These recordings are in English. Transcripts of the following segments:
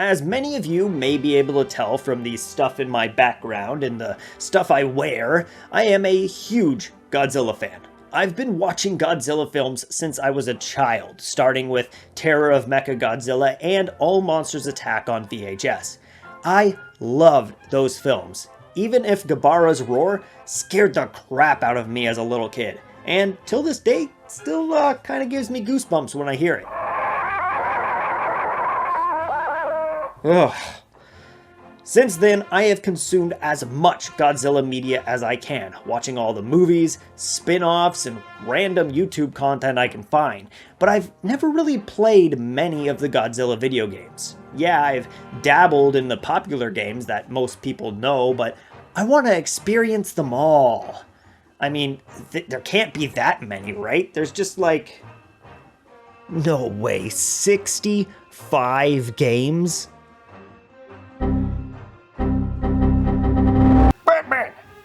As many of you may be able to tell from the stuff in my background and the stuff I wear, I am a huge Godzilla fan. I've been watching Godzilla films since I was a child, starting with Terror of Mechagodzilla and All Monsters Attack on VHS. I loved those films, even if Gabara's roar scared the crap out of me as a little kid, and till this day, still kind of gives me goosebumps when I hear it. Ugh. Since then, I have consumed as much Godzilla media as I can, watching all the movies, spin-offs, and random YouTube content I can find, but I've never really played many of the Godzilla video games. Yeah, I've dabbled in the popular games that most people know, but I want to experience them all. I mean, there can't be that many, right? There's just like... No way, 65 games?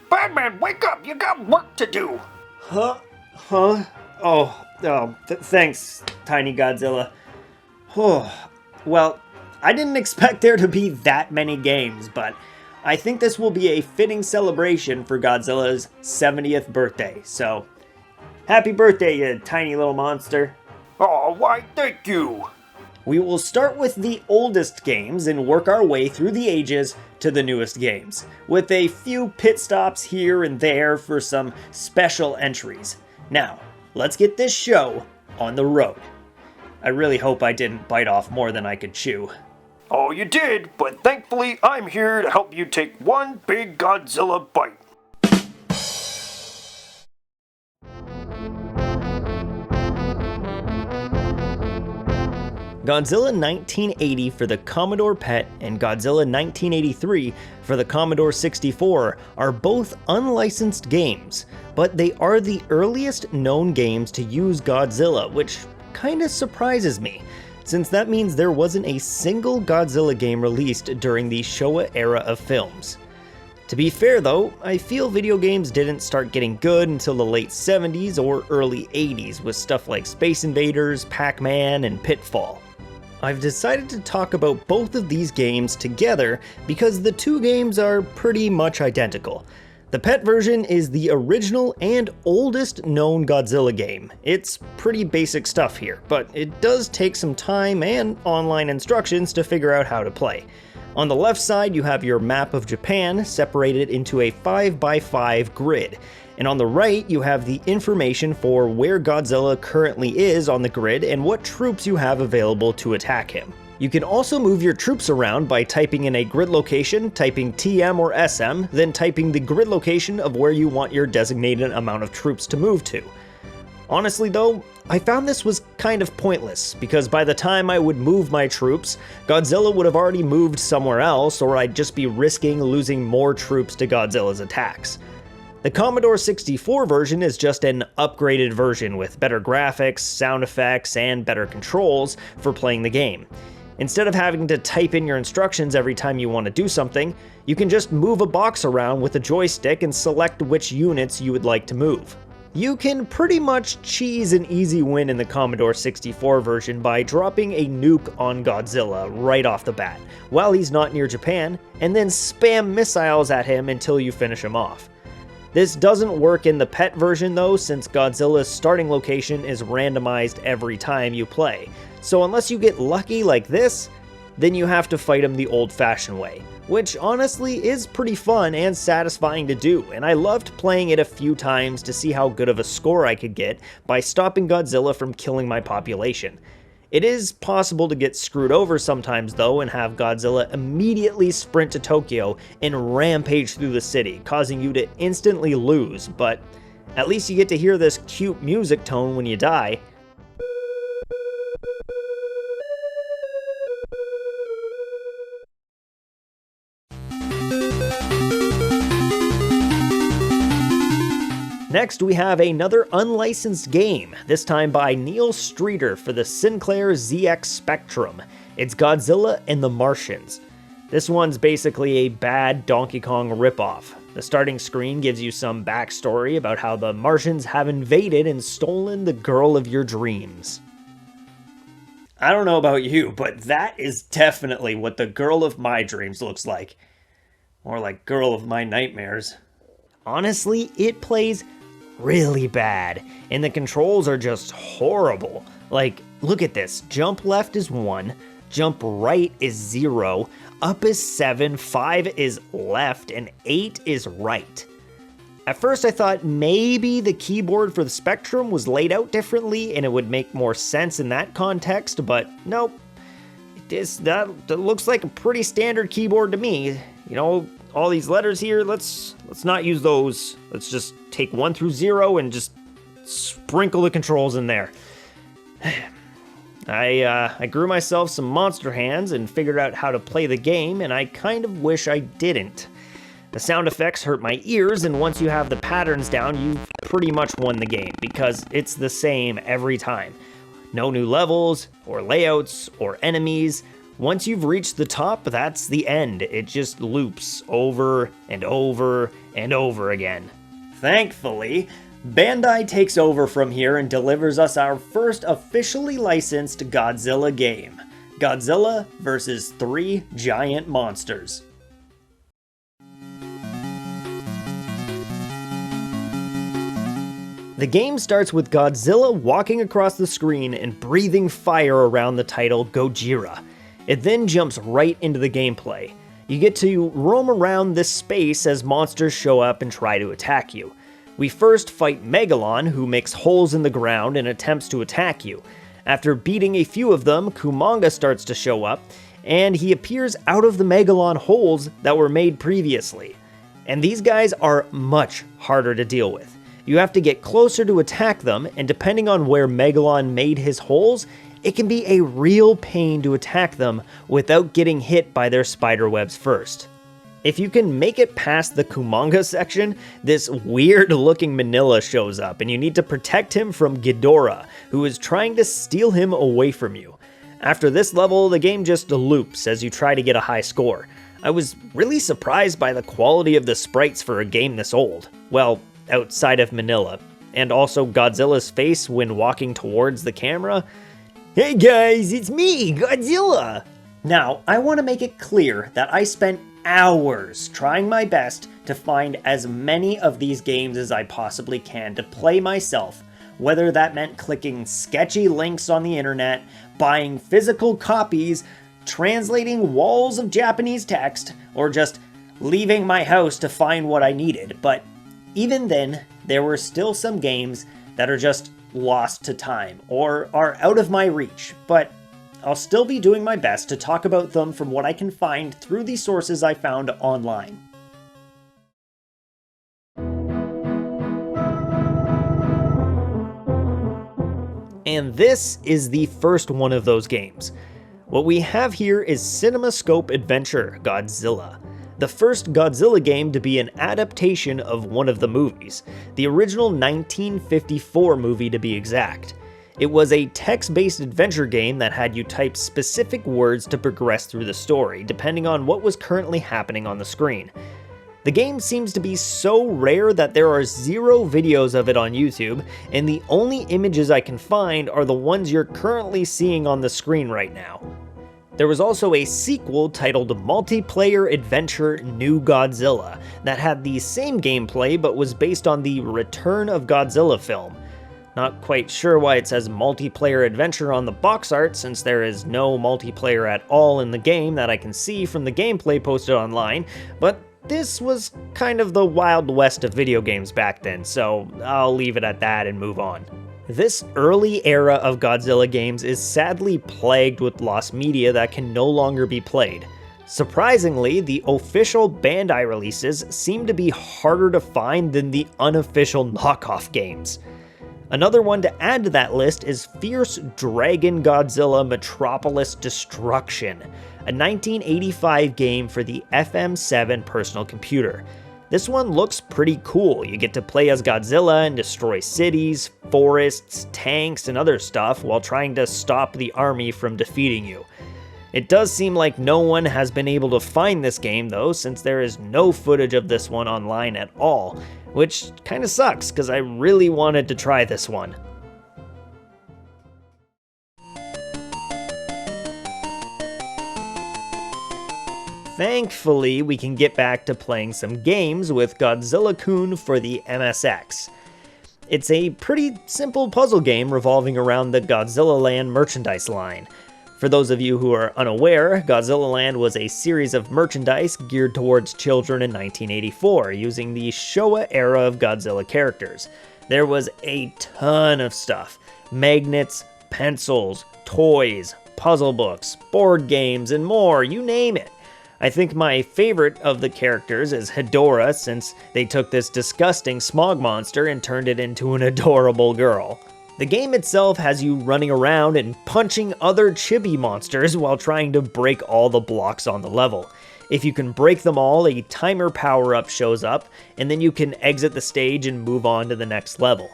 Batman, wake up! You got work to do! Huh? Thanks, Tiny Godzilla. Well, I didn't expect there to be that many games, but I think this will be a fitting celebration for Godzilla's 70th birthday, so happy birthday, you tiny little monster. Oh, why, thank you! We will start with the oldest games and work our way through the ages to the newest games, with a few pit stops here and there for some special entries. Now, let's get this show on the road. I really hope I didn't bite off more than I could chew. Oh, you did, but thankfully I'm here to help you take one big Godzilla bite. Godzilla 1980 for the Commodore PET and Godzilla 1983 for the Commodore 64 are both unlicensed games, but they are the earliest known games to use Godzilla, which kinda surprises me, since that means there wasn't a single Godzilla game released during the Showa era of films. To be fair though, I feel video games didn't start getting good until the late 70s or early 80s with stuff like Space Invaders, Pac-Man, and Pitfall. I've decided to talk about both of these games together because the two games are pretty much identical. The PET version is the original and oldest known Godzilla game. It's pretty basic stuff here, but it does take some time and online instructions to figure out how to play. On the left side, you have your map of Japan separated into a 5x5 grid. And on the right, you have the information for where Godzilla currently is on the grid and what troops you have available to attack him. You can also move your troops around by typing in a grid location, typing TM or SM, then typing the grid location of where you want your designated amount of troops to move to. Honestly though, I found this was kind of pointless, because by the time I would move my troops, Godzilla would have already moved somewhere else, or I'd just be risking losing more troops to Godzilla's attacks. The Commodore 64 version is just an upgraded version with better graphics, sound effects, and better controls for playing the game. Instead of having to type in your instructions every time you want to do something, you can just move a box around with a joystick and select which units you would like to move. You can pretty much cheese an easy win in the Commodore 64 version by dropping a nuke on Godzilla right off the bat, while he's not near Japan, and then spam missiles at him until you finish him off. This doesn't work in the PET version though, since Godzilla's starting location is randomized every time you play, so unless you get lucky like this, then you have to fight him the old-fashioned way, which honestly is pretty fun and satisfying to do, and I loved playing it a few times to see how good of a score I could get by stopping Godzilla from killing my population. It is possible to get screwed over sometimes though and have Godzilla immediately sprint to Tokyo and rampage through the city, causing you to instantly lose, but at least you get to hear this cute music tone when you die. Next, we have another unlicensed game, this time by Neil Streeter for the Sinclair ZX Spectrum. It's Godzilla and the Martians. This one's basically a bad Donkey Kong ripoff. The starting screen gives you some backstory about how the Martians have invaded and stolen the girl of your dreams. I don't know about you, but that is definitely what the girl of my dreams looks like. Or like girl of my nightmares. Honestly, it plays really bad, and the controls are just horrible. Like, look at this. Jump left is 1, jump right is 0, up is 7, 5 is left, and 8 is right. At first I thought maybe the keyboard for the Spectrum was laid out differently and it would make more sense in that context, but nope. That looks like a pretty standard keyboard to me. You know, all these letters here, let's not use those. Let's just take 1 through 0 and just sprinkle the controls in there. I grew myself some monster hands and figured out how to play the game, and I kind of wish I didn't. The sound effects hurt my ears, and once you have the patterns down, you've pretty much won the game, because it's the same every time. No new levels, or layouts, or enemies. Once you've reached the top, that's the end. It just loops over and over and over again. Thankfully, Bandai takes over from here and delivers us our first officially licensed Godzilla game. Godzilla vs. 3 Giant Monsters. The game starts with Godzilla walking across the screen and breathing fire around the title Gojira. It then jumps right into the gameplay. You get to roam around this space as monsters show up and try to attack you. We first fight Megalon, who makes holes in the ground and attempts to attack you. After beating a few of them, Kumanga starts to show up, and he appears out of the Megalon holes that were made previously. And these guys are much harder to deal with. You have to get closer to attack them, and depending on where Megalon made his holes, it can be a real pain to attack them without getting hit by their spider webs first. If you can make it past the Kumanga section, this weird looking Manila shows up and you need to protect him from Ghidorah, who is trying to steal him away from you. After this level, the game just loops as you try to get a high score. I was really surprised by the quality of the sprites for a game this old. Well, outside of Manila, and also Godzilla's face when walking towards the camera. Hey guys, it's me, Godzilla! Now, I want to make it clear that I spent hours trying my best to find as many of these games as I possibly can to play myself, whether that meant clicking sketchy links on the internet, buying physical copies, translating walls of Japanese text, or just leaving my house to find what I needed. But even then, there were still some games that are just lost to time or are out of my reach, but I'll still be doing my best to talk about them from what I can find through the sources I found online. And this is the first one of those games. What we have here is CinemaScope Adventure Godzilla, the first Godzilla game to be an adaptation of one of the movies, the original 1954 movie to be exact. It was a text-based adventure game that had you type specific words to progress through the story, depending on what was currently happening on the screen. The game seems to be so rare that there are 0 videos of it on YouTube, and the only images I can find are the ones you're currently seeing on the screen right now. There was also a sequel titled Multiplayer Adventure New Godzilla that had the same gameplay but was based on the Return of Godzilla film. Not quite sure why it says Multiplayer Adventure on the box art, since there is no multiplayer at all in the game that I can see from the gameplay posted online, but this was kind of the Wild West of video games back then, so I'll leave it at that and move on. This early era of Godzilla games is sadly plagued with lost media that can no longer be played. Surprisingly, the official Bandai releases seem to be harder to find than the unofficial knockoff games. Another one to add to that list is Fierce Dragon Godzilla Metropolis Destruction, a 1985 game for the FM7 personal computer. This one looks pretty cool. You get to play as Godzilla and destroy cities, forests, tanks, and other stuff while trying to stop the army from defeating you. It does seem like no one has been able to find this game though, since there is no footage of this one online at all, which kinda sucks because I really wanted to try this one. thankfully we can get back to playing some games with Godzilla-kun for the MSX. It's a pretty simple puzzle game revolving around the Godzilla Land merchandise line. For those of you who are unaware, Godzilla Land was a series of merchandise geared towards children in 1984, using the Showa era of Godzilla characters. There was a ton of stuff: magnets, pencils, toys, puzzle books, board games, and more, you name it. I think my favorite of the characters is Hedorah, since they took this disgusting smog monster and turned it into an adorable girl. The game itself has you running around and punching other chibi monsters while trying to break all the blocks on the level. If you can break them all, a timer power-up shows up, and then you can exit the stage and move on to the next level.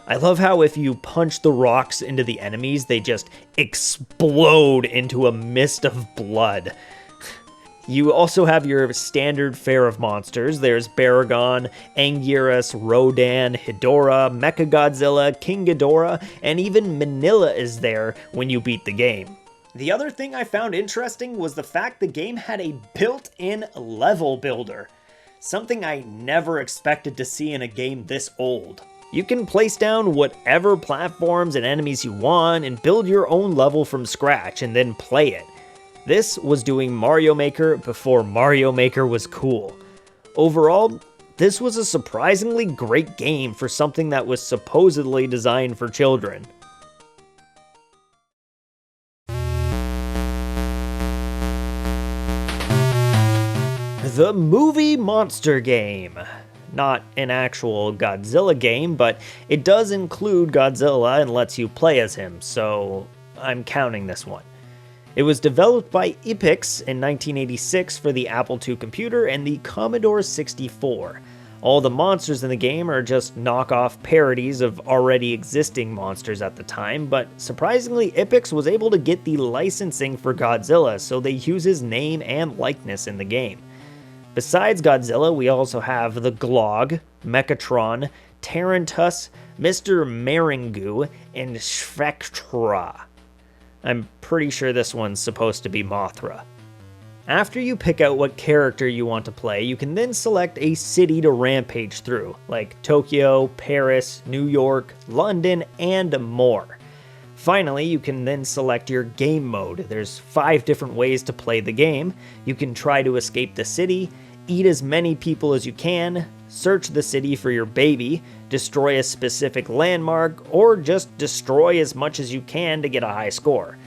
I love how if you punch the rocks into the enemies, they just explode into a mist of blood. You also have your standard fare of monsters. There's Baragon, Anguirus, Rodan, Hedorah, Mechagodzilla, King Ghidorah, and even Manila is there when you beat the game. The other thing I found interesting was the fact the game had a built-in level builder, something I never expected to see in a game this old. You can place down whatever platforms and enemies you want and build your own level from scratch and then play it. This was doing Mario Maker before Mario Maker was cool. Overall, this was a surprisingly great game for something that was supposedly designed for children. The Movie Monster Game. Not an actual Godzilla game, but it does include Godzilla and lets you play as him, so I'm counting this one. It was developed by Epyx in 1986 for the Apple II computer and the Commodore 64. All the monsters in the game are just knockoff parodies of already existing monsters at the time, but surprisingly Epyx was able to get the licensing for Godzilla, so they use his name and likeness in the game. Besides Godzilla, we also have the Glog, Mechatron, Tarantus, Mr. Maringu, and Shvektra. I'm pretty sure this one's supposed to be Mothra. After you pick out what character you want to play, you can then select a city to rampage through, like Tokyo, Paris, New York, London, and more. Finally, you can then select your game mode. There's 5 different ways to play the game. You can try to escape the city, eat as many people as you can, search the city for your baby, destroy a specific landmark, or just destroy as much as you can to get a high score.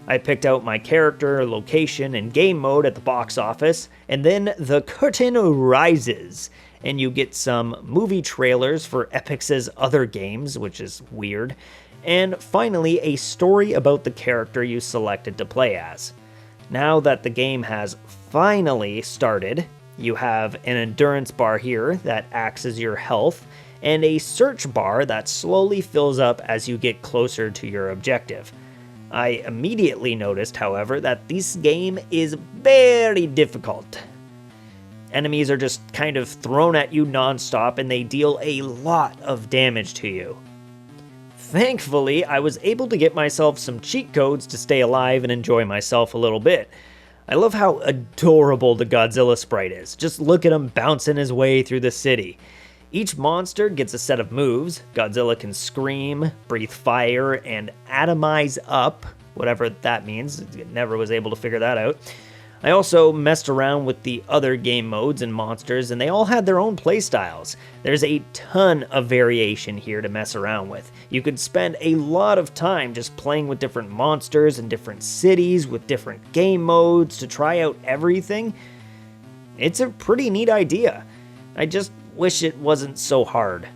I picked out my character, location, and game mode at the box office, and then the curtain rises, and you get some movie trailers for Epyx's other games, which is weird, and finally a story about the character you selected to play as. Now that the game has finally started, you have an endurance bar here that acts as your health, and a search bar that slowly fills up as you get closer to your objective. I immediately noticed, however, that this game is very difficult. Enemies are just kind of thrown at you non-stop, and they deal a lot of damage to you. Thankfully, I was able to get myself some cheat codes to stay alive and enjoy myself a little bit. I love how adorable the Godzilla sprite is. Just look at him bouncing his way through the city. Each monster gets a set of moves. Godzilla can scream, breathe fire, and atomize up, whatever that means. Never was able to figure that out. I also messed around with the other game modes and monsters, and they all had their own playstyles. There's a ton of variation here to mess around with. You could spend a lot of time just playing with different monsters and different cities with different game modes to try out everything. It's a pretty neat idea. I just wish it wasn't so hard.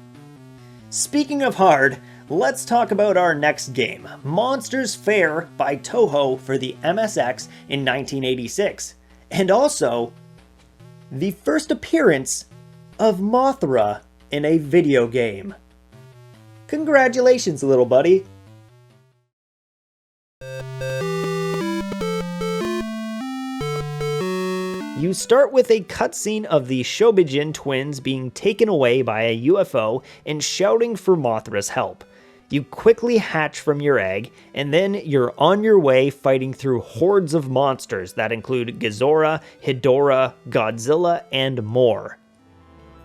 Speaking of hard, let's talk about our next game, Monsters Fair by Toho for the MSX in 1986, and also the first appearance of Mothra in a video game. Congratulations, little buddy. You start with a cutscene of the Shobijin twins being taken away by a UFO and shouting for Mothra's help. You quickly hatch from your egg, and then you're on your way fighting through hordes of monsters that include Ghidorah, Hedorah, Godzilla, and more.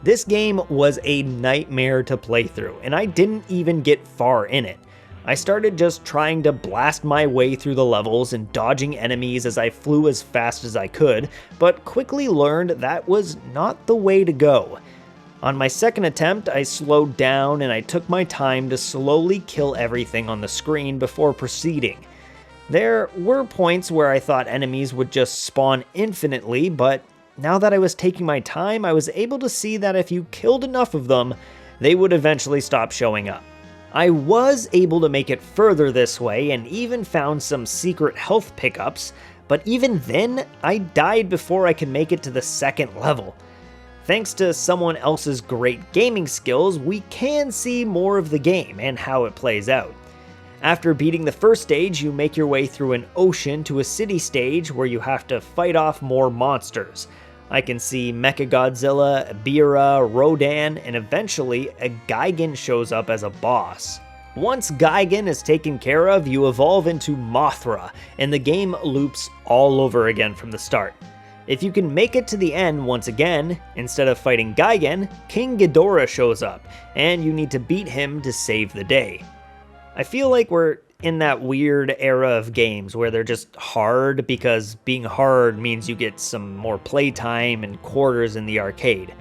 This game was a nightmare to play through, and I didn't even get far in it. I started just trying to blast my way through the levels and dodging enemies as I flew as fast as I could, but quickly learned that was not the way to go. On my second attempt, I slowed down and I took my time to slowly kill everything on the screen before proceeding. There were points where I thought enemies would just spawn infinitely, but now that I was taking my time, I was able to see that if you killed enough of them, they would eventually stop showing up. I was able to make it further this way and even found some secret health pickups, but even then, I died before I could make it to the second level. Thanks to someone else's great gaming skills, we can see more of the game and how it plays out. After beating the first stage, you make your way through an ocean to a city stage where you have to fight off more monsters. I can see Mechagodzilla, Bira, Rodan, and eventually a Gigan shows up as a boss. Once Gigan is taken care of, you evolve into Mothra, and the game loops all over again from the start. If you can make it to the end once again, instead of fighting Gigan, King Ghidorah shows up, and you need to beat him to save the day. I feel like we're in that weird era of games where they're just hard because being hard means you get some more playtime and quarters in the arcade.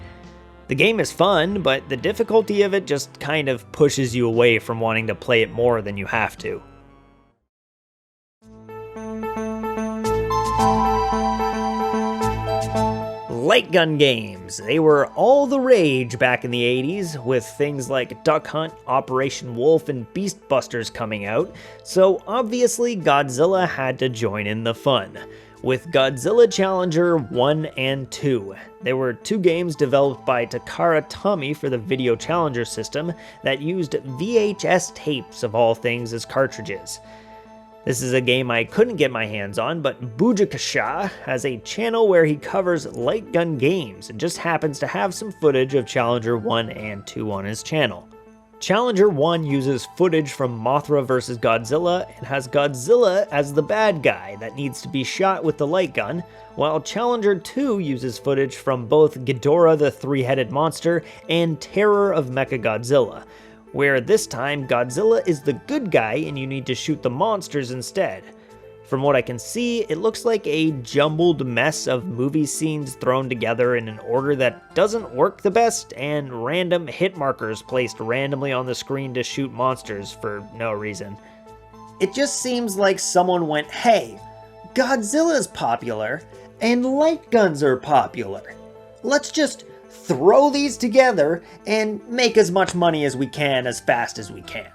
The game is fun, but the difficulty of it just kind of pushes you away from wanting to play it more than you have to. Light gun games. They were all the rage back in the 80s, with things like Duck Hunt, Operation Wolf, and Beast Busters coming out, so obviously Godzilla had to join in the fun. With Godzilla Challenger 1 and 2. There were two games developed by Takara Tomy for the Video Challenger system that used VHS tapes of all things as cartridges. This is a game I couldn't get my hands on, but Bujakasha has a channel where he covers light gun games and just happens to have some footage of Challenger 1 and 2 on his channel. Challenger 1 uses footage from Mothra vs. Godzilla and has Godzilla as the bad guy that needs to be shot with the light gun, while Challenger 2 uses footage from both Ghidorah the three-headed monster and Terror of Mechagodzilla, where this time Godzilla is the good guy and you need to shoot the monsters instead. From what I can see, it looks like a jumbled mess of movie scenes thrown together in an order that doesn't work the best, and random hit markers placed randomly on the screen to shoot monsters for no reason. It just seems like someone went, hey, Godzilla's popular, and light guns are popular. Let's just throw these together and make as much money as we can as fast as we can.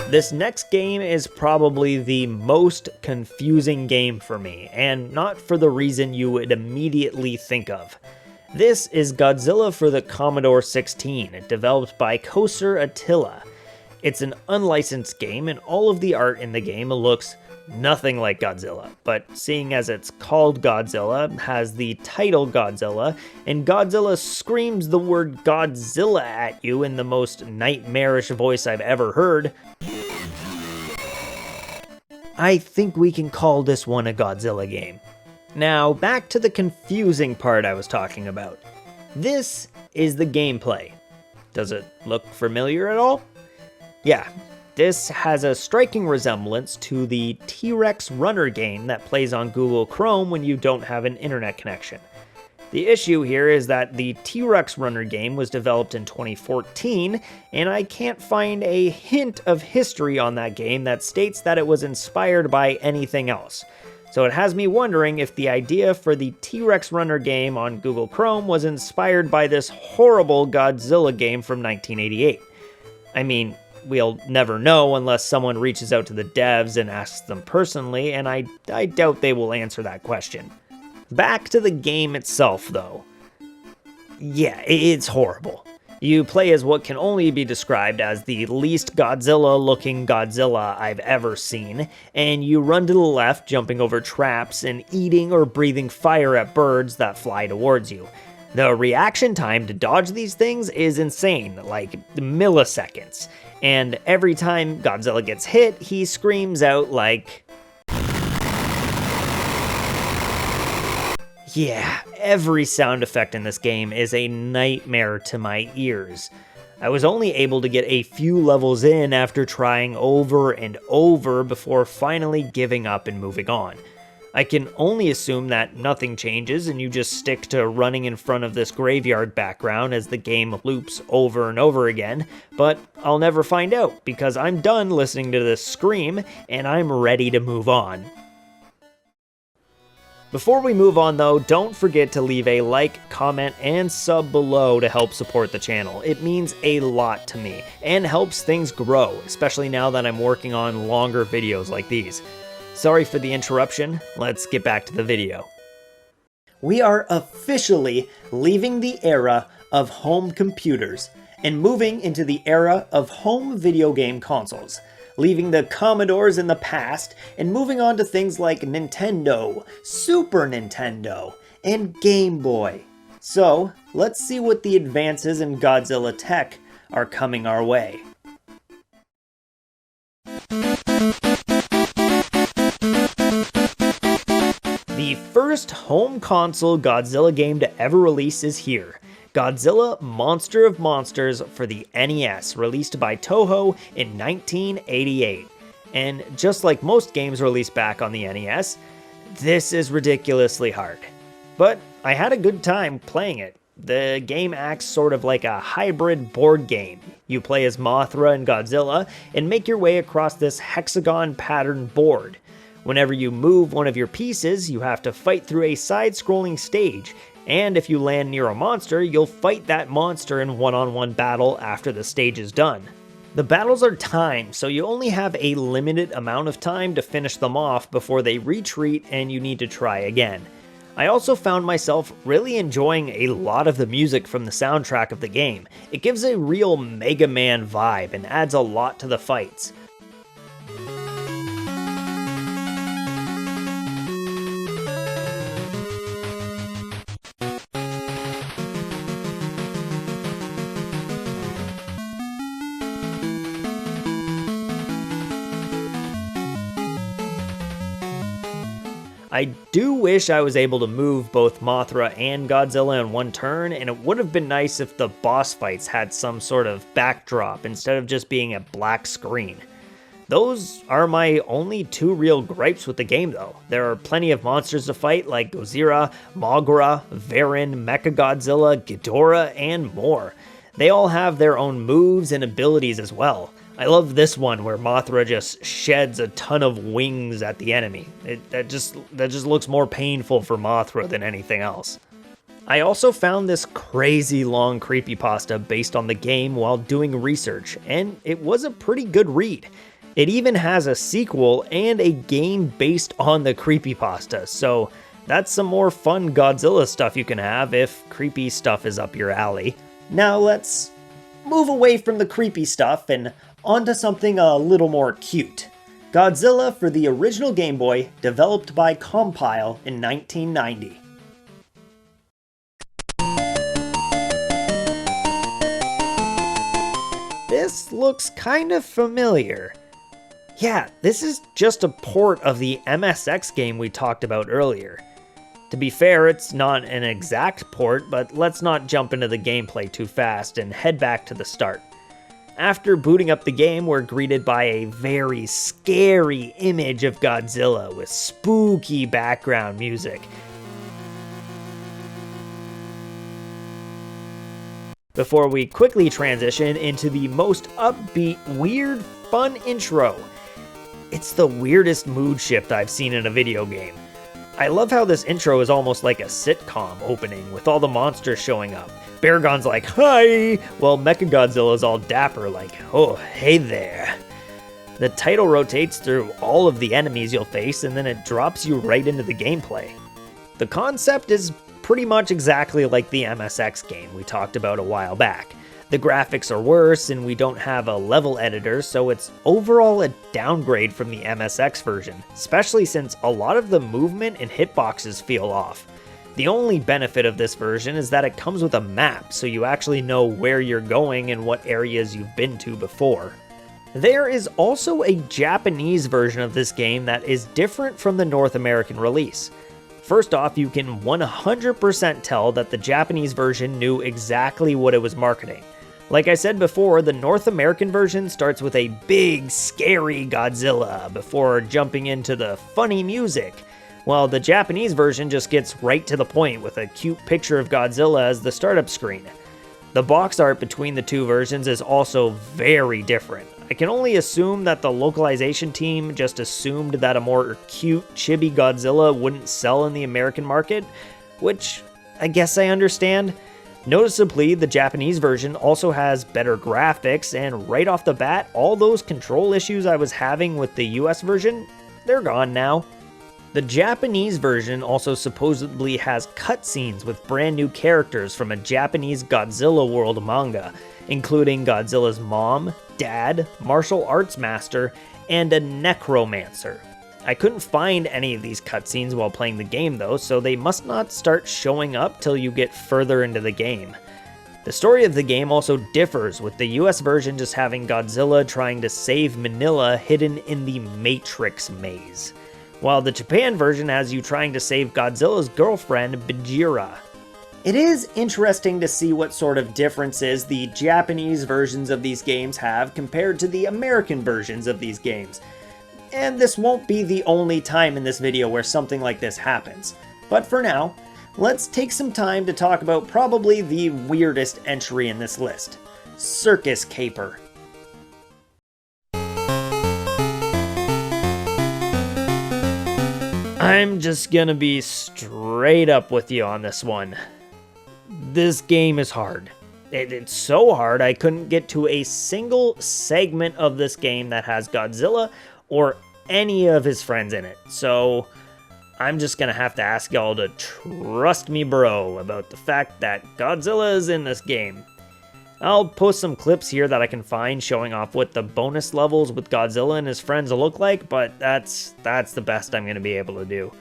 This next game is probably the most confusing game for me, and not for the reason you would immediately think of. This is Godzilla for the Commodore 16, developed by Koser Attila. It's an unlicensed game, and all of the art in the game looks nothing like Godzilla, but seeing as it's called Godzilla, has the title Godzilla, and Godzilla screams the word Godzilla at you in the most nightmarish voice I've ever heard, I think we can call this one a Godzilla game. Now, back to the confusing part I was talking about. This is the gameplay. Does it look familiar at all? Yeah. This has a striking resemblance to the T-Rex Runner game that plays on Google Chrome when you don't have an internet connection. The issue here is that the T-Rex Runner game was developed in 2014, and I can't find a hint of history on that game that states that it was inspired by anything else. So it has me wondering if the idea for the T-Rex Runner game on Google Chrome was inspired by this horrible Godzilla game from 1988. I mean, we'll never know unless someone reaches out to the devs and asks them personally, and I doubt they will answer that question. Back to the game itself, though. Yeah, it's horrible. You play as what can only be described as the least Godzilla-looking Godzilla I've ever seen, and you run to the left, jumping over traps and eating or breathing fire at birds that fly towards you. The reaction time to dodge these things is insane, like milliseconds. And every time Godzilla gets hit, he screams out like... Yeah, every sound effect in this game is a nightmare to my ears. I was only able to get a few levels in after trying over and over before finally giving up and moving on. I can only assume that nothing changes and you just stick to running in front of this graveyard background as the game loops over and over again, but I'll never find out because I'm done listening to this scream and I'm ready to move on. Before we move on though, don't forget to leave a like, comment, and sub below to help support the channel. It means a lot to me and helps things grow, especially now that I'm working on longer videos like these. Sorry for the interruption, let's get back to the video. We are officially leaving the era of home computers and moving into the era of home video game consoles, leaving the Commodores in the past and moving on to things like Nintendo, Super Nintendo, and Game Boy. So, let's see what the advances in Godzilla tech are coming our way. The first home console Godzilla game to ever release is here. Godzilla Monster of Monsters for the NES, released by Toho in 1988. And just like most games released back on the NES, this is ridiculously hard. But I had a good time playing it. The game acts sort of like a hybrid board game. You play as Mothra and Godzilla and make your way across this hexagon patterned board. Whenever you move one of your pieces, you have to fight through a side-scrolling stage, and if you land near a monster, you'll fight that monster in one-on-one battle after the stage is done. The battles are timed, so you only have a limited amount of time to finish them off before they retreat and you need to try again. I also found myself really enjoying a lot of the music from the soundtrack of the game. It gives a real Mega Man vibe and adds a lot to the fights. I do wish I was able to move both Mothra and Godzilla in one turn, and it would have been nice if the boss fights had some sort of backdrop instead of just being a black screen. Those are my only two real gripes with the game though. There are plenty of monsters to fight like Godzilla, Mothra, Varan, Mechagodzilla, Ghidorah, and more. They all have their own moves and abilities as well. I love this one where Mothra just sheds a ton of wings at the enemy. That just looks more painful for Mothra than anything else. I also found this crazy long creepypasta based on the game while doing research, and it was a pretty good read. It even has a sequel and a game based on the creepypasta, so that's some more fun Godzilla stuff you can have if creepy stuff is up your alley. Now let's move away from the creepy stuff and onto something a little more cute. Godzilla for the original Game Boy, developed by Compile in 1990. This looks kind of familiar. Yeah, this is just a port of the MSX game we talked about earlier. To be fair, it's not an exact port, but let's not jump into the gameplay too fast and head back to the start. After booting up the game, we're greeted by a very scary image of Godzilla with spooky background music. Before we quickly transition into the most upbeat, weird, fun intro. It's the weirdest mood shift I've seen in a video game. I love how this intro is almost like a sitcom opening with all the monsters showing up. Baragon's like, hi, while Mechagodzilla's all dapper like, oh, hey there. The title rotates through all of the enemies you'll face and then it drops you right into the gameplay. The concept is pretty much exactly like the MSX game we talked about a while back. The graphics are worse and we don't have a level editor, so it's overall a downgrade from the MSX version, especially since a lot of the movement and hitboxes feel off. The only benefit of this version is that it comes with a map, so you actually know where you're going and what areas you've been to before. There is also a Japanese version of this game that is different from the North American release. First off, you can 100% tell that the Japanese version knew exactly what it was marketing. Like I said before, the North American version starts with a big, scary Godzilla before jumping into the funny music, while the Japanese version just gets right to the point with a cute picture of Godzilla as the startup screen. The box art between the two versions is also very different. I can only assume that the localization team just assumed that a more cute, chibi Godzilla wouldn't sell in the American market, which I guess I understand. Noticeably, the Japanese version also has better graphics, and right off the bat, all those control issues I was having with the US version, they're gone now. The Japanese version also supposedly has cutscenes with brand new characters from a Japanese Godzilla World manga, including Godzilla's mom, dad, martial arts master, and a necromancer. I couldn't find any of these cutscenes while playing the game though, so they must not start showing up till you get further into the game. The story of the game also differs, with the US version just having Godzilla trying to save Manila hidden in the Matrix maze, while the Japan version has you trying to save Godzilla's girlfriend, Bajira. It is interesting to see what sort of differences the Japanese versions of these games have compared to the American versions of these games. And this won't be the only time in this video where something like this happens. But for now, let's take some time to talk about probably the weirdest entry in this list: Circus Caper. I'm just gonna be straight up with you on this one. This game is hard. It's so hard I couldn't get to a single segment of this game that has Godzilla or any of his friends in it. So I'm just gonna have to ask y'all to trust me, bro, about the fact that Godzilla is in this game. I'll post some clips here that I can find showing off what the bonus levels with Godzilla and his friends look like, but that's the best I'm gonna be able to do.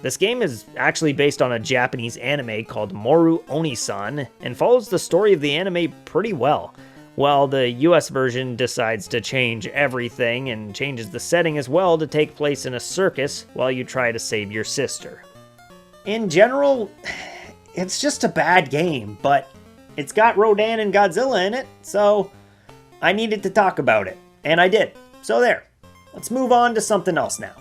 This game is actually based on a Japanese anime called Moru Onisan, and follows the story of the anime pretty well, while the US version decides to change everything and changes the setting as well to take place in a circus while you try to save your sister. In general, it's just a bad game, but it's got Rodan and Godzilla in it, so I needed to talk about it, and I did. So there. Let's move on to something else now.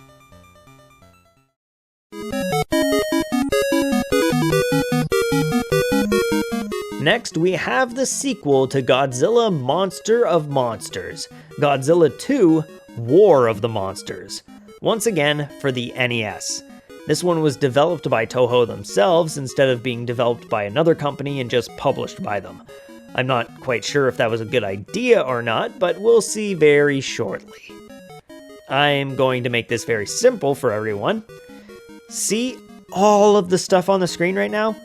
Next, we have the sequel to Godzilla Monster of Monsters, Godzilla 2 War of the Monsters, once again for the NES. This one was developed by Toho themselves instead of being developed by another company and just published by them. I'm not quite sure if that was a good idea or not, but we'll see very shortly. I'm going to make this very simple for everyone. See all of the stuff on the screen right now?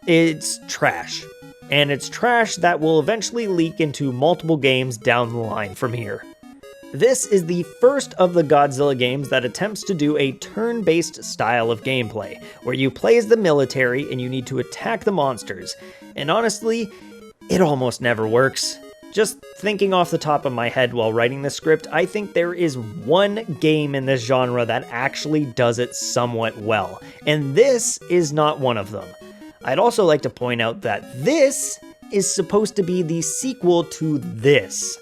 It's trash. And it's trash that will eventually leak into multiple games down the line from here. This is the first of the Godzilla games that attempts to do a turn-based style of gameplay, where you play as the military and you need to attack the monsters. And honestly, it almost never works. Just thinking off the top of my head while writing this script, I think there is one game in this genre that actually does it somewhat well, and this is not one of them. I'd also like to point out that this is supposed to be the sequel to this.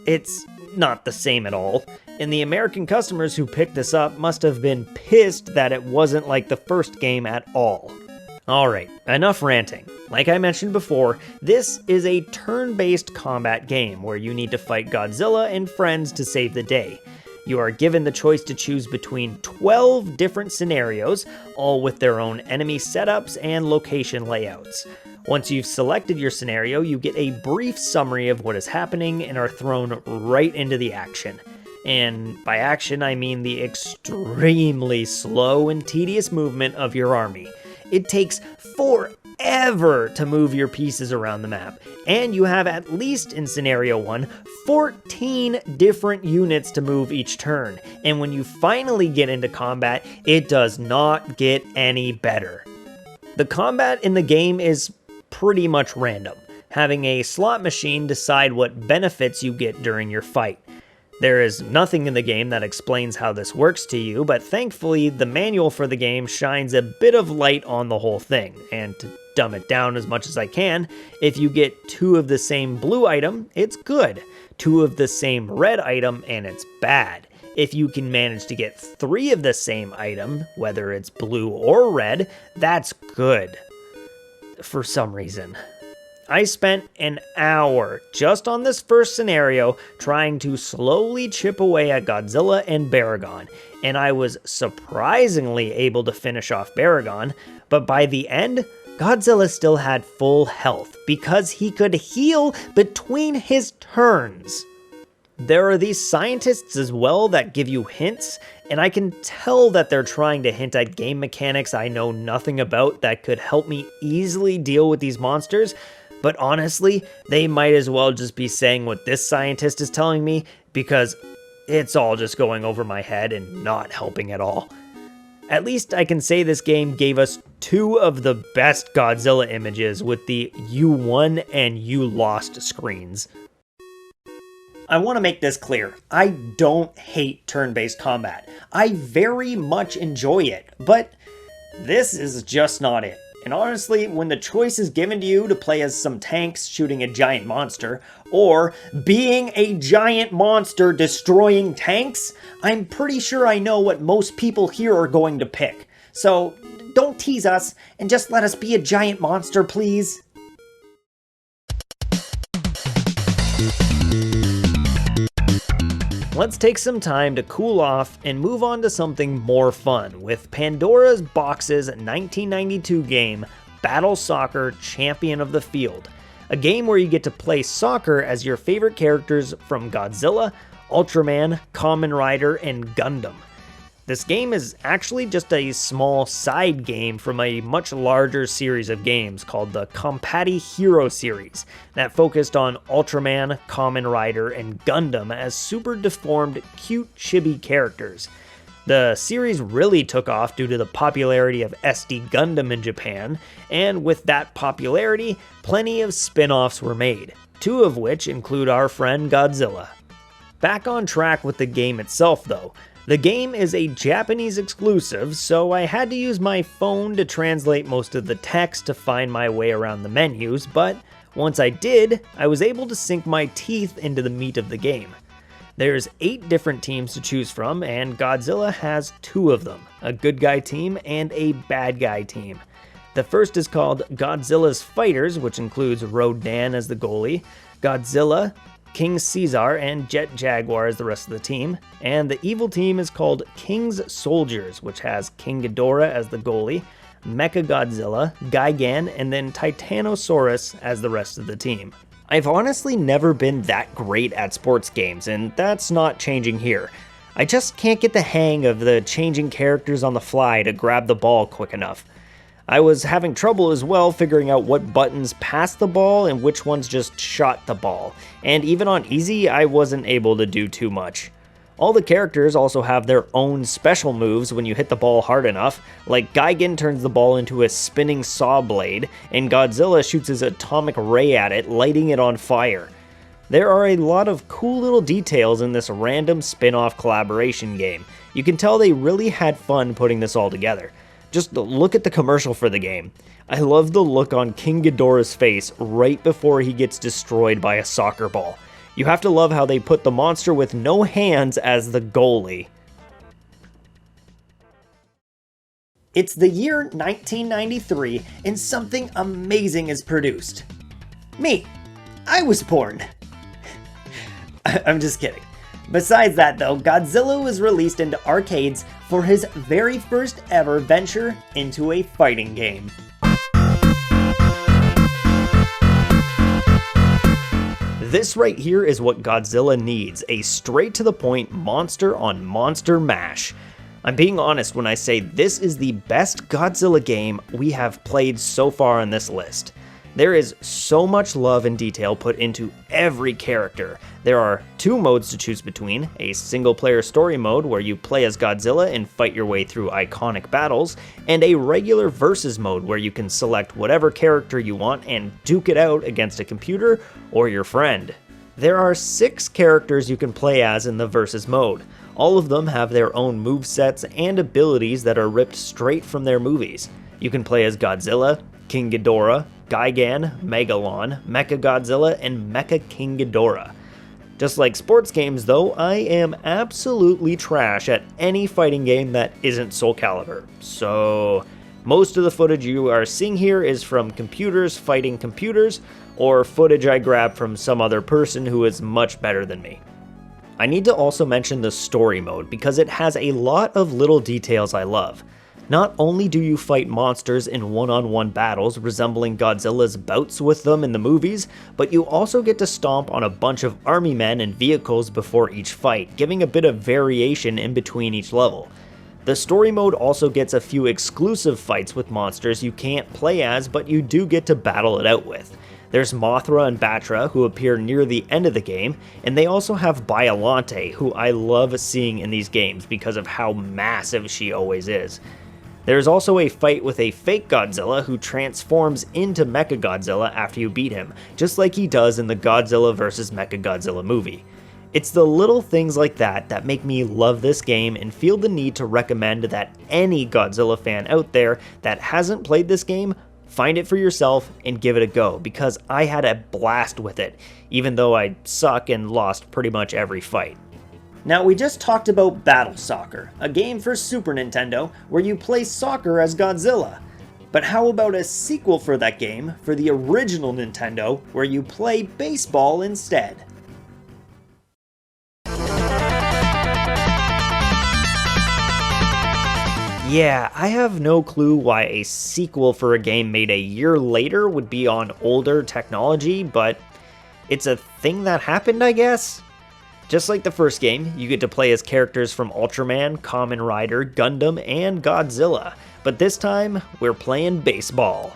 It's not the same at all, and the American customers who picked this up must have been pissed that it wasn't like the first game at all. Alright, enough ranting. Like I mentioned before, this is a turn-based combat game where you need to fight Godzilla and friends to save the day. You are given the choice to choose between 12 different scenarios, all with their own enemy setups and location layouts. Once you've selected your scenario, you get a brief summary of what is happening and are thrown right into the action. And by action, I mean the extremely slow and tedious movement of your army. It takes forever to move your pieces around the map, and you have, at least in scenario 1, 14 different units to move each turn, and when you finally get into combat, it does not get any better. The combat in the game is pretty much random, having a slot machine decide what benefits you get during your fight. There is nothing in the game that explains how this works to you, but thankfully the manual for the game shines a bit of light on the whole thing, and to dumb it down as much as I can, if you get 2 of the same blue item, it's good. 2 of the same red item, and it's bad. If you can manage to get 3 of the same item, whether it's blue or red, that's good. For some reason. I spent an hour just on this first scenario trying to slowly chip away at Godzilla and Baragon, and I was surprisingly able to finish off Baragon, but by the end, Godzilla still had full health because he could heal between his turns. There are these scientists as well that give you hints, and I can tell that they're trying to hint at game mechanics I know nothing about that could help me easily deal with these monsters, but honestly, they might as well just be saying what this scientist is telling me, because it's all just going over my head and not helping at all. At least I can say this game gave us 2 of the best Godzilla images with the "you won" and "you lost" screens. I want to make this clear. I don't hate turn-based combat. I very much enjoy it, but this is just not it. And honestly, when the choice is given to you to play as some tanks shooting a giant monster, or being a giant monster destroying tanks, I'm pretty sure I know what most people here are going to pick. So, don't tease us, and just let us be a giant monster, please. Let's take some time to cool off and move on to something more fun with Pandora's Box's 1992 game, Battle Soccer Champion of the Field, a game where you get to play soccer as your favorite characters from Godzilla, Ultraman, Kamen Rider, and Gundam. This game is actually just a small side game from a much larger series of games called the Compati Hero series that focused on Ultraman, Kamen Rider, and Gundam as super deformed, cute chibi characters. The series really took off due to the popularity of SD Gundam in Japan, and with that popularity, plenty of spin-offs were made, 2 of which include our friend Godzilla. Back on track with the game itself though. The game is a Japanese exclusive, so I had to use my phone to translate most of the text to find my way around the menus, but once I did, I was able to sink my teeth into the meat of the game. There's 8 different teams to choose from, and Godzilla has 2 of them, a good guy team and a bad guy team. The first is called Godzilla's Fighters, which includes Rodan as the goalie, Godzilla, King Caesar, and Jet Jaguar as the rest of the team, and the evil team is called King's Soldiers, which has King Ghidorah as the goalie, Mechagodzilla, Gigan, and then Titanosaurus as the rest of the team. I've honestly never been that great at sports games, and that's not changing here. I just can't get the hang of the changing characters on the fly to grab the ball quick enough. I was having trouble as well figuring out what buttons passed the ball and which ones just shot the ball, and even on easy I wasn't able to do too much. All the characters also have their own special moves when you hit the ball hard enough, like Gigan turns the ball into a spinning saw blade, and Godzilla shoots his atomic ray at it, lighting it on fire. There are a lot of cool little details in this random spin-off collaboration game. You can tell they really had fun putting this all together. Just look at the commercial for the game. I love the look on King Ghidorah's face right before he gets destroyed by a soccer ball. You have to love how they put the monster with no hands as the goalie. It's the year 1993 and something amazing is produced. Me. I was born. I'm just kidding. Besides that though, Godzilla was released into arcades for his very first ever venture into a fighting game. This right here is what Godzilla needs, a straight-to-the-point monster-on-monster mash. I'm being honest when I say this is the best Godzilla game we have played so far on this list. There is so much love and detail put into every character. There are 2 modes to choose between, a single-player story mode where you play as Godzilla and fight your way through iconic battles, and a regular versus mode where you can select whatever character you want and duke it out against a computer or your friend. There are 6 characters you can play as in the versus mode. All of them have their own movesets and abilities that are ripped straight from their movies. You can play as Godzilla, King Ghidorah, Gigan, Megalon, Mechagodzilla, and Mecha King Ghidorah. Just like sports games though, I am absolutely trash at any fighting game that isn't Soul Calibur. So most of the footage you are seeing here is from computers fighting computers, or footage I grabbed from some other person who is much better than me. I need to also mention the story mode because it has a lot of little details I love. Not only do you fight monsters in one-on-one battles resembling Godzilla's bouts with them in the movies, but you also get to stomp on a bunch of army men and vehicles before each fight, giving a bit of variation in between each level. The story mode also gets a few exclusive fights with monsters you can't play as, but you do get to battle it out with. There's Mothra and Batra, who appear near the end of the game, and they also have Biollante, who I love seeing in these games because of how massive she always is. There's also a fight with a fake Godzilla who transforms into Mechagodzilla after you beat him, just like he does in the Godzilla vs. Mechagodzilla movie. It's the little things like that that make me love this game and feel the need to recommend that any Godzilla fan out there that hasn't played this game, find it for yourself and give it a go, because I had a blast with it, even though I suck and lost pretty much every fight. Now, we just talked about Battle Soccer, a game for Super Nintendo where you play soccer as Godzilla. But how about a sequel for that game for the original Nintendo where you play baseball instead? Yeah, I have no clue why a sequel for a game made a year later would be on older technology, but it's a thing that happened, I guess? Just like the first game, you get to play as characters from Ultraman, Kamen Rider, Gundam, and Godzilla, but this time, we're playing baseball.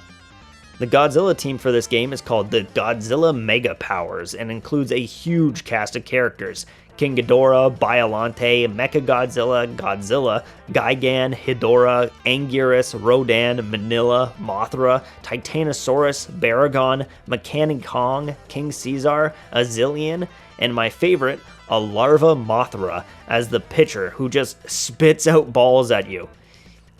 The Godzilla team for this game is called the Godzilla Mega Powers and includes a huge cast of characters: King Ghidorah, Biollante, Mechagodzilla, Godzilla, Gigan, Hedorah, Anguirus, Rodan, Manila, Mothra, Titanosaurus, Baragon, Mechanic Kong, King Caesar, Azillion, and my favorite, a larva Mothra as the pitcher who just spits out balls at you.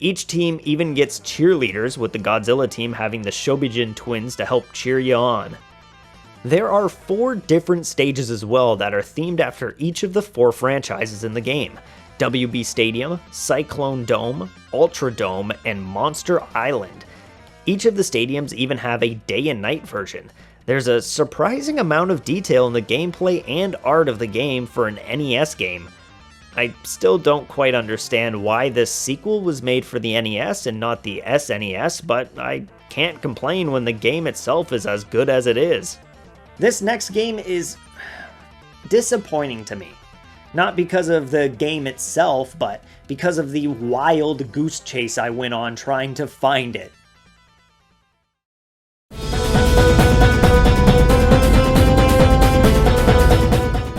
Each team even gets cheerleaders, with the Godzilla team having the Shobijin twins to help cheer you on. There are 4 different stages as well that are themed after each of the 4 franchises in the game: WB Stadium, Cyclone Dome, Ultra Dome, and Monster Island. Each of the stadiums even have a day and night version. There's a surprising amount of detail in the gameplay and art of the game for an NES game. I still don't quite understand why this sequel was made for the NES and not the SNES, but I can't complain when the game itself is as good as it is. This next game is disappointing to me. Not because of the game itself, but because of the wild goose chase I went on trying to find it.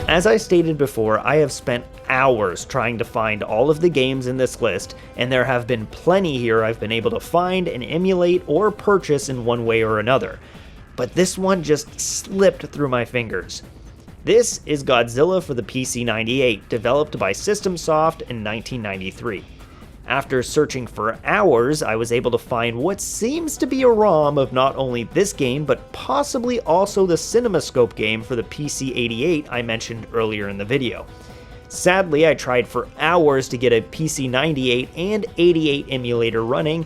As I stated before, I have spent hours trying to find all of the games in this list, and there have been plenty here I've been able to find and emulate or purchase in one way or another. But this one just slipped through my fingers. This is Godzilla for the PC-98, developed by System Soft in 1993. After searching for hours, I was able to find what seems to be a ROM of not only this game, but possibly also the CinemaScope game for the PC-88 I mentioned earlier in the video. Sadly, I tried for hours to get a PC-98 and 88 emulator running,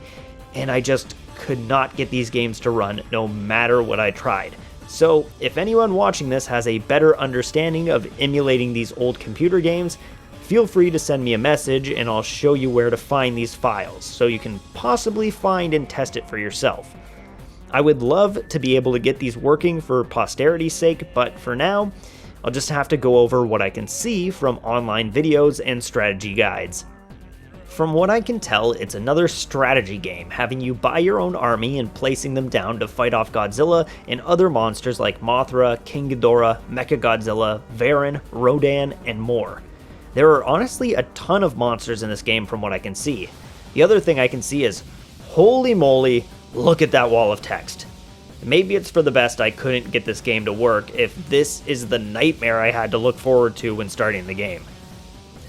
and I just could not get these games to run no matter what I tried. So, if anyone watching this has a better understanding of emulating these old computer games, feel free to send me a message and I'll show you where to find these files, so you can possibly find and test it for yourself. I would love to be able to get these working for posterity's sake, but for now, I'll just have to go over what I can see from online videos and strategy guides. From what I can tell, it's another strategy game, having you buy your own army and placing them down to fight off Godzilla and other monsters like Mothra, King Ghidorah, Mechagodzilla, Varan, Rodan, and more. There are honestly a ton of monsters in this game from what I can see. The other thing I can see is, holy moly, look at that wall of text. Maybe it's for the best I couldn't get this game to work if this is the nightmare I had to look forward to when starting the game.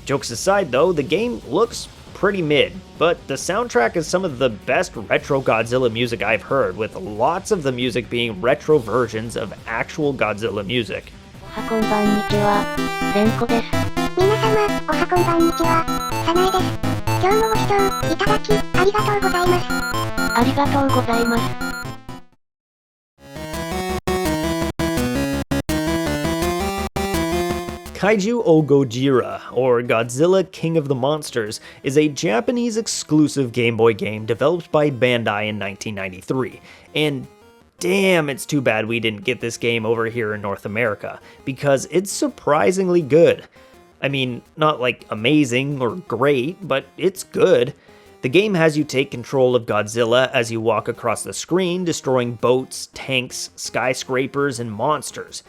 Jokes aside though, the game looks pretty mid, but the soundtrack is some of the best retro Godzilla music I've heard, with lots of the music being retro versions of actual Godzilla music. こんばんにちは、ゼンコです。皆様、おはこんばんにちは、サナエです。今日もご視聴いただき、ありがとうございます。ありがとうございます。Kaiju o Gojira, or Godzilla King of the Monsters, is a Japanese exclusive Game Boy game developed by Bandai in 1993, and damn, it's too bad we didn't get this game over here in North America, because it's surprisingly good. I mean, not like amazing or great, but it's good. The game has you take control of Godzilla as you walk across the screen, destroying boats, tanks, skyscrapers, and monsters.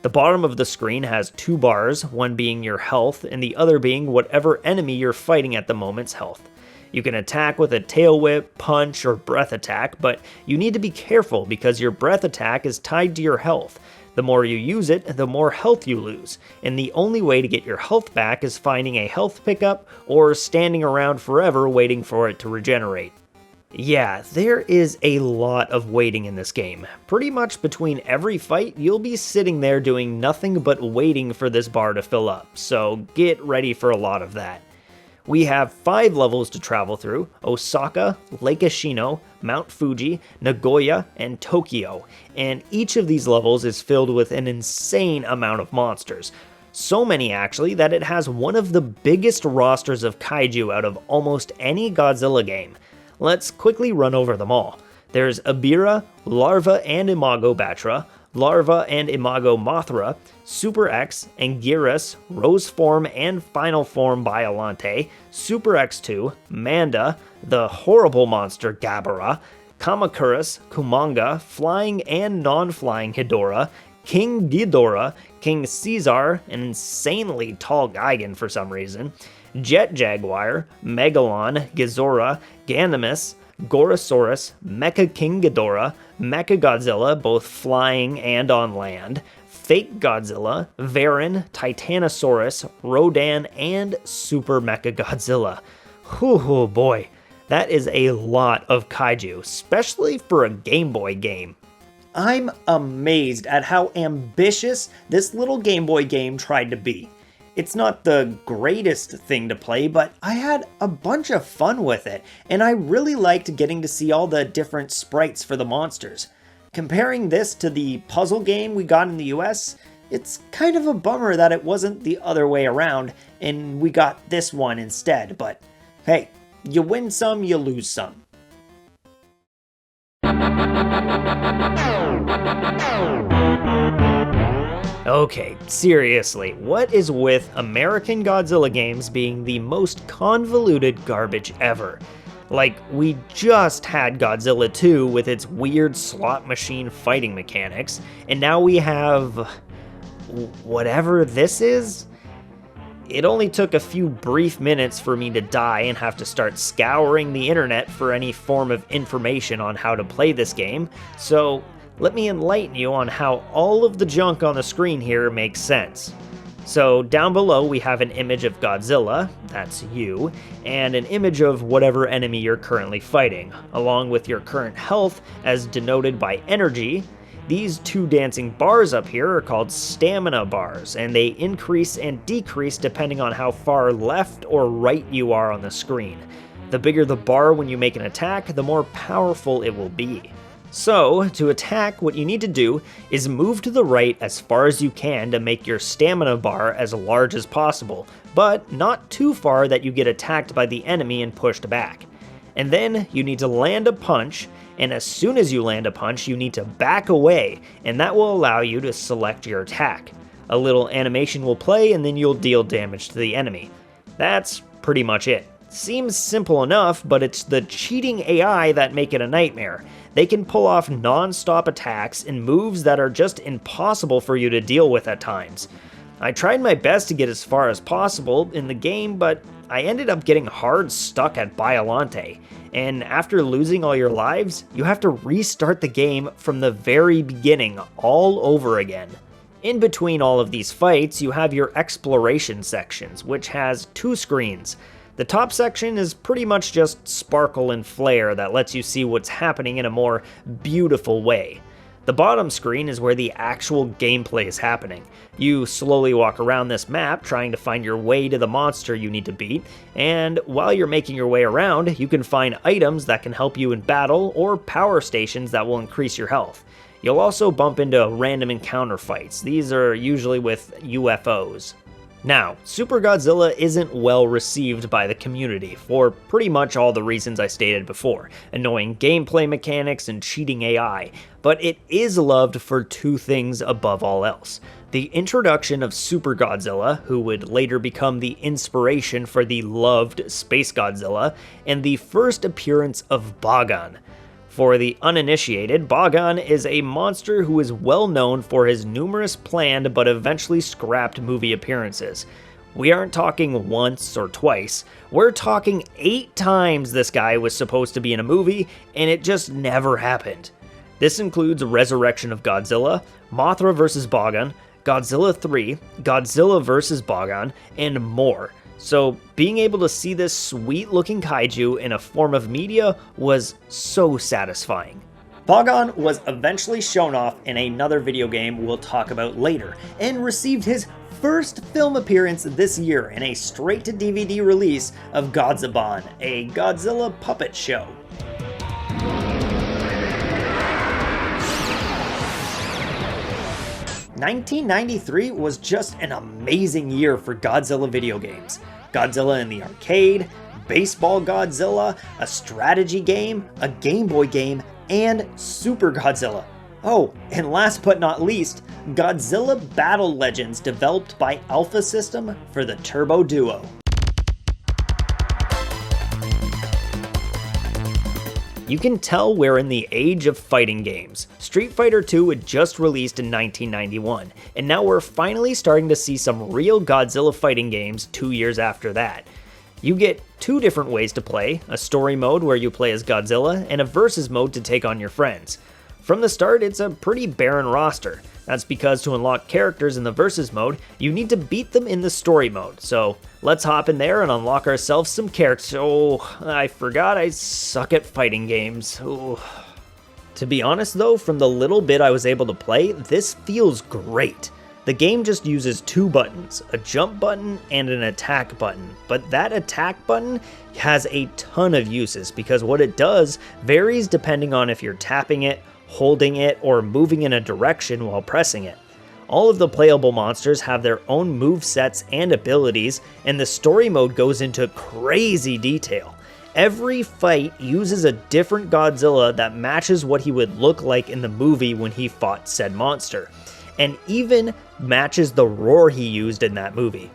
The bottom of the screen has two bars, one being your health and the other being whatever enemy you're fighting at the moment's health. You can attack with a tail whip, punch, or breath attack, but you need to be careful because your breath attack is tied to your health. The more you use it, the more health you lose, and the only way to get your health back is finding a health pickup or standing around forever waiting for it to regenerate. Yeah, there is a lot of waiting in this game. Pretty much between every fight, you'll be sitting there doing nothing but waiting for this bar to fill up, so get ready for a lot of that. We have 5 levels to travel through: Osaka, Lake Ashino, Mount Fuji, Nagoya, and Tokyo, and each of these levels is filled with an insane amount of monsters. So many actually that it has one of the biggest rosters of kaiju out of almost any Godzilla game. Let's quickly run over them all. There's Ebirah, Larva and Imago Batra, Larva and Imago Mothra, Super X, Anguirus, Rose Form and Final Form Biolante, Super X2, Manda, the horrible monster Gabara, Kamakurus, Kumanga, Flying and Non-Flying Hedorah, King Ghidorah, King Caesar, an insanely tall Gigan for some reason, Jet Jaguar, Megalon, Gizora, Ganymus, Gorosaurus, Mecha King Ghidorah, Mechagodzilla, both flying and on land, Fake Godzilla, Varan, Titanosaurus, Rodan, and Super Mechagodzilla. Whew, boy, that is a lot of kaiju, especially for a Game Boy game. I'm amazed at how ambitious this little Game Boy game tried to be. It's not the greatest thing to play, but I had a bunch of fun with it, and I really liked getting to see all the different sprites for the monsters. Comparing this to the puzzle game we got in the US, it's kind of a bummer that it wasn't the other way around, and we got this one instead, but hey, you win some, you lose some. Okay, seriously, what is with American Godzilla games being the most convoluted garbage ever? Like, we just had Godzilla 2 with its weird slot machine fighting mechanics, and now we have whatever this is? It only took a few brief minutes for me to die and have to start scouring the internet for any form of information on how to play this game, so let me enlighten you on how all of the junk on the screen here makes sense. So down below we have an image of Godzilla, that's you, and an image of whatever enemy you're currently fighting, along with your current health as denoted by energy. These 2 dancing bars up here are called stamina bars, and they increase and decrease depending on how far left or right you are on the screen. The bigger the bar when you make an attack, the more powerful it will be. So, to attack, what you need to do is move to the right as far as you can to make your stamina bar as large as possible, but not too far that you get attacked by the enemy and pushed back. And then you need to land a punch, and as soon as you land a punch, you need to back away, and that will allow you to select your attack. A little animation will play, and then you'll deal damage to the enemy. That's pretty much it. Seems simple enough, but it's the cheating AI that make it a nightmare. They can pull off non-stop attacks and moves that are just impossible for you to deal with at times. I tried my best to get as far as possible in the game, but I ended up getting hard stuck at Biollante, and after losing all your lives, you have to restart the game from the very beginning all over again. In between all of these fights, you have your exploration sections, which has 2 screens. The top section is pretty much just sparkle and flare that lets you see what's happening in a more beautiful way. The bottom screen is where the actual gameplay is happening. You slowly walk around this map trying to find your way to the monster you need to beat, and while you're making your way around, you can find items that can help you in battle or power stations that will increase your health. You'll also bump into random encounter fights. These are usually with UFOs. Now, Super Godzilla isn't well received by the community for pretty much all the reasons I stated before, annoying gameplay mechanics and cheating AI, but it is loved for 2 things above all else. The introduction of Super Godzilla, who would later become the inspiration for the loved Space Godzilla, and the first appearance of Bagan. For the uninitiated, Bagan is a monster who is well known for his numerous planned but eventually scrapped movie appearances. We aren't talking once or twice, we're talking 8 times this guy was supposed to be in a movie, and it just never happened. This includes Resurrection of Godzilla, Mothra vs. Bagan, Godzilla 3, Godzilla vs. Bagan, and more. So being able to see this sweet looking kaiju in a form of media was so satisfying. Bagan was eventually shown off in another video game we'll talk about later, and received his first film appearance this year in a straight-to-DVD release of Godzilla, a Godzilla puppet show. "1993 was just an amazing year for Godzilla video games. Godzilla in the arcade, Baseball Godzilla, a strategy game, a Game Boy game, and Super Godzilla. Oh, and last but not least, Godzilla Battle Legends developed by Alpha System for the Turbo Duo. You can tell we're in the age of fighting games. Street Fighter II had just released in 1991, and now we're finally starting to see some real Godzilla fighting games 2 years after that. You get 2 different ways to play, a story mode where you play as Godzilla, and a versus mode to take on your friends. From the start, it's a pretty barren roster. That's because to unlock characters in the versus mode, you need to beat them in the story mode. So let's hop in there and unlock ourselves some characters. Oh, I forgot I suck at fighting games. Ooh. To be honest though, from the little bit I was able to play, this feels great. The game just uses 2 buttons, a jump button and an attack button, but that attack button has a ton of uses because what it does varies depending on if you're tapping it, holding it, or moving in a direction while pressing it. All of the playable monsters have their own movesets and abilities, and the story mode goes into crazy detail. Every fight uses a different Godzilla that matches what he would look like in the movie when he fought said monster, and even matches the roar he used in that movie.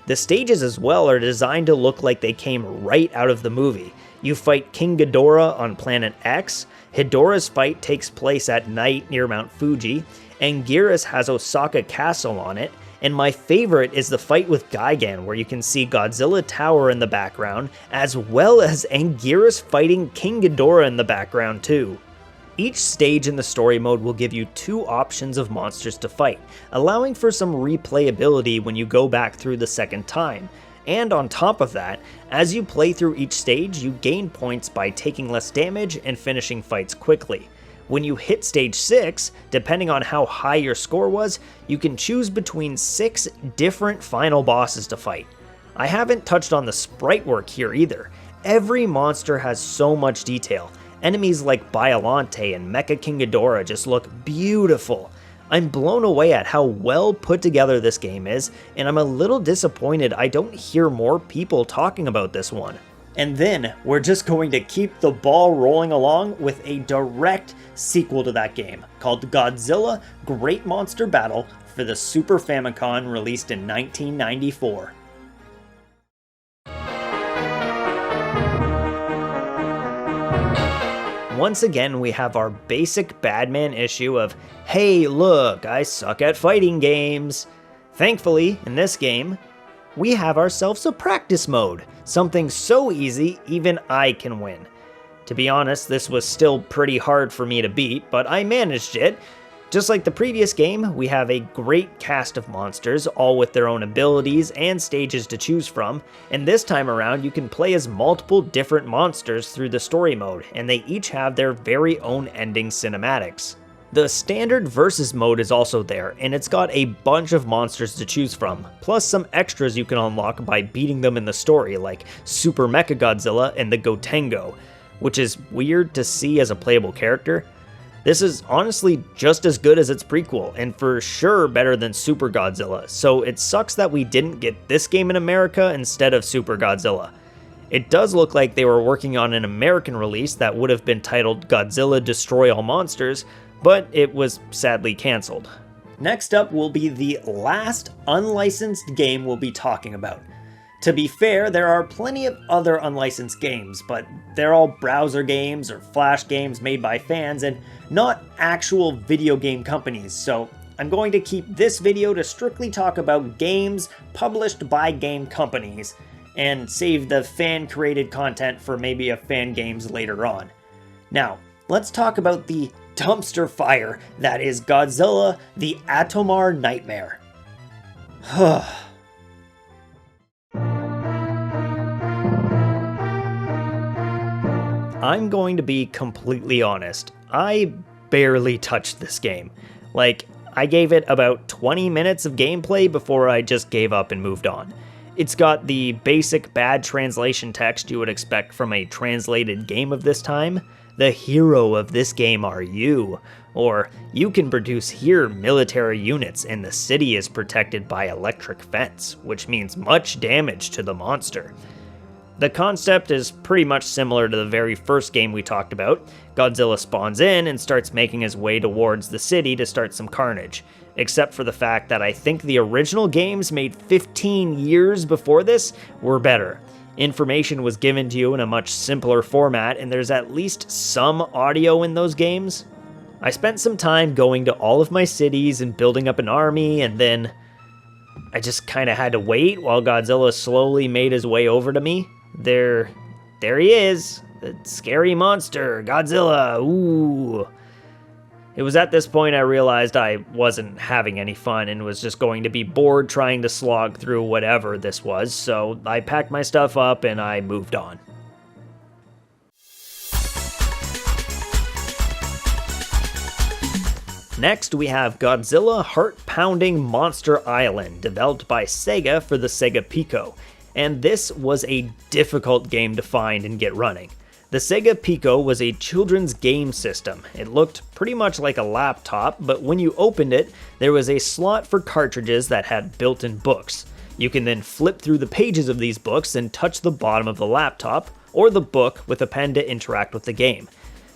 The stages as well are designed to look like they came right out of the movie. You fight King Ghidorah on Planet X, Hidora's fight takes place at night near Mount Fuji, Anguirus has Osaka Castle on it, and my favorite is the fight with Gigan where you can see Godzilla Tower in the background, as well as Anguirus fighting King Ghidorah in the background too. Each stage in the story mode will give you 2 options of monsters to fight, allowing for some replayability when you go back through the second time. And on top of that, as you play through each stage, you gain points by taking less damage and finishing fights quickly. When you hit stage 6, depending on how high your score was, you can choose between 6 different final bosses to fight. I haven't touched on the sprite work here either. Every monster has so much detail. Enemies like Biollante and Mecha King Ghidorah just look beautiful. I'm blown away at how well put together this game is, and I'm a little disappointed I don't hear more people talking about this one. And then, we're just going to keep the ball rolling along with a direct sequel to that game, called Godzilla Great Monster Battle for the Super Famicom, released in 1994. Once again, we have our basic Badman issue of, hey look, I suck at fighting games. Thankfully, in this game, we have ourselves a practice mode, something so easy even I can win. To be honest, this was still pretty hard for me to beat, but I managed it. Just like the previous game, we have a great cast of monsters, all with their own abilities and stages to choose from, and this time around you can play as multiple different monsters through the story mode, and they each have their very own ending cinematics. The standard versus mode is also there, and it's got a bunch of monsters to choose from, plus some extras you can unlock by beating them in the story, like Super Mechagodzilla and the Gotengo, which is weird to see as a playable character. This is honestly just as good as its prequel, and for sure better than Super Godzilla, so it sucks that we didn't get this game in America instead of Super Godzilla. It does look like they were working on an American release that would have been titled Godzilla Destroy All Monsters, but it was sadly cancelled. Next up will be the last unlicensed game we'll be talking about. To be fair, there are plenty of other unlicensed games, but they're all browser games or flash games made by fans and not actual video game companies, so I'm going to keep this video to strictly talk about games published by game companies, and save the fan-created content for maybe a fan games later on. Now, let's talk about the dumpster fire that is Godzilla the Atomar Nightmare. I'm going to be completely honest. I barely touched this game. Like, I gave it about 20 minutes of gameplay before I just gave up and moved on. It's got the basic bad translation text you would expect from a translated game of this time. The hero of this game are you. Or, you can produce here military units and the city is protected by electric fence, which means much damage to the monster. The concept is pretty much similar to the very first game we talked about. Godzilla spawns in and starts making his way towards the city to start some carnage. Except for the fact that I think the original games made 15 years before this were better. Information was given to you in a much simpler format, and there's at least some audio in those games. I spent some time going to all of my cities and building up an army, and then I just kinda had to wait while Godzilla slowly made his way over to me. There he is, the scary monster, Godzilla, ooh. It was at this point I realized I wasn't having any fun and was just going to be bored trying to slog through whatever this was, so I packed my stuff up and I moved on. Next, we have Godzilla Heart-Pounding Monster Island, developed by Sega for the Sega Pico, and this was a difficult game to find and get running. The Sega Pico was a children's game system. It looked pretty much like a laptop, but when you opened it, there was a slot for cartridges that had built-in books. You can then flip through the pages of these books and touch the bottom of the laptop, or the book with a pen to interact with the game.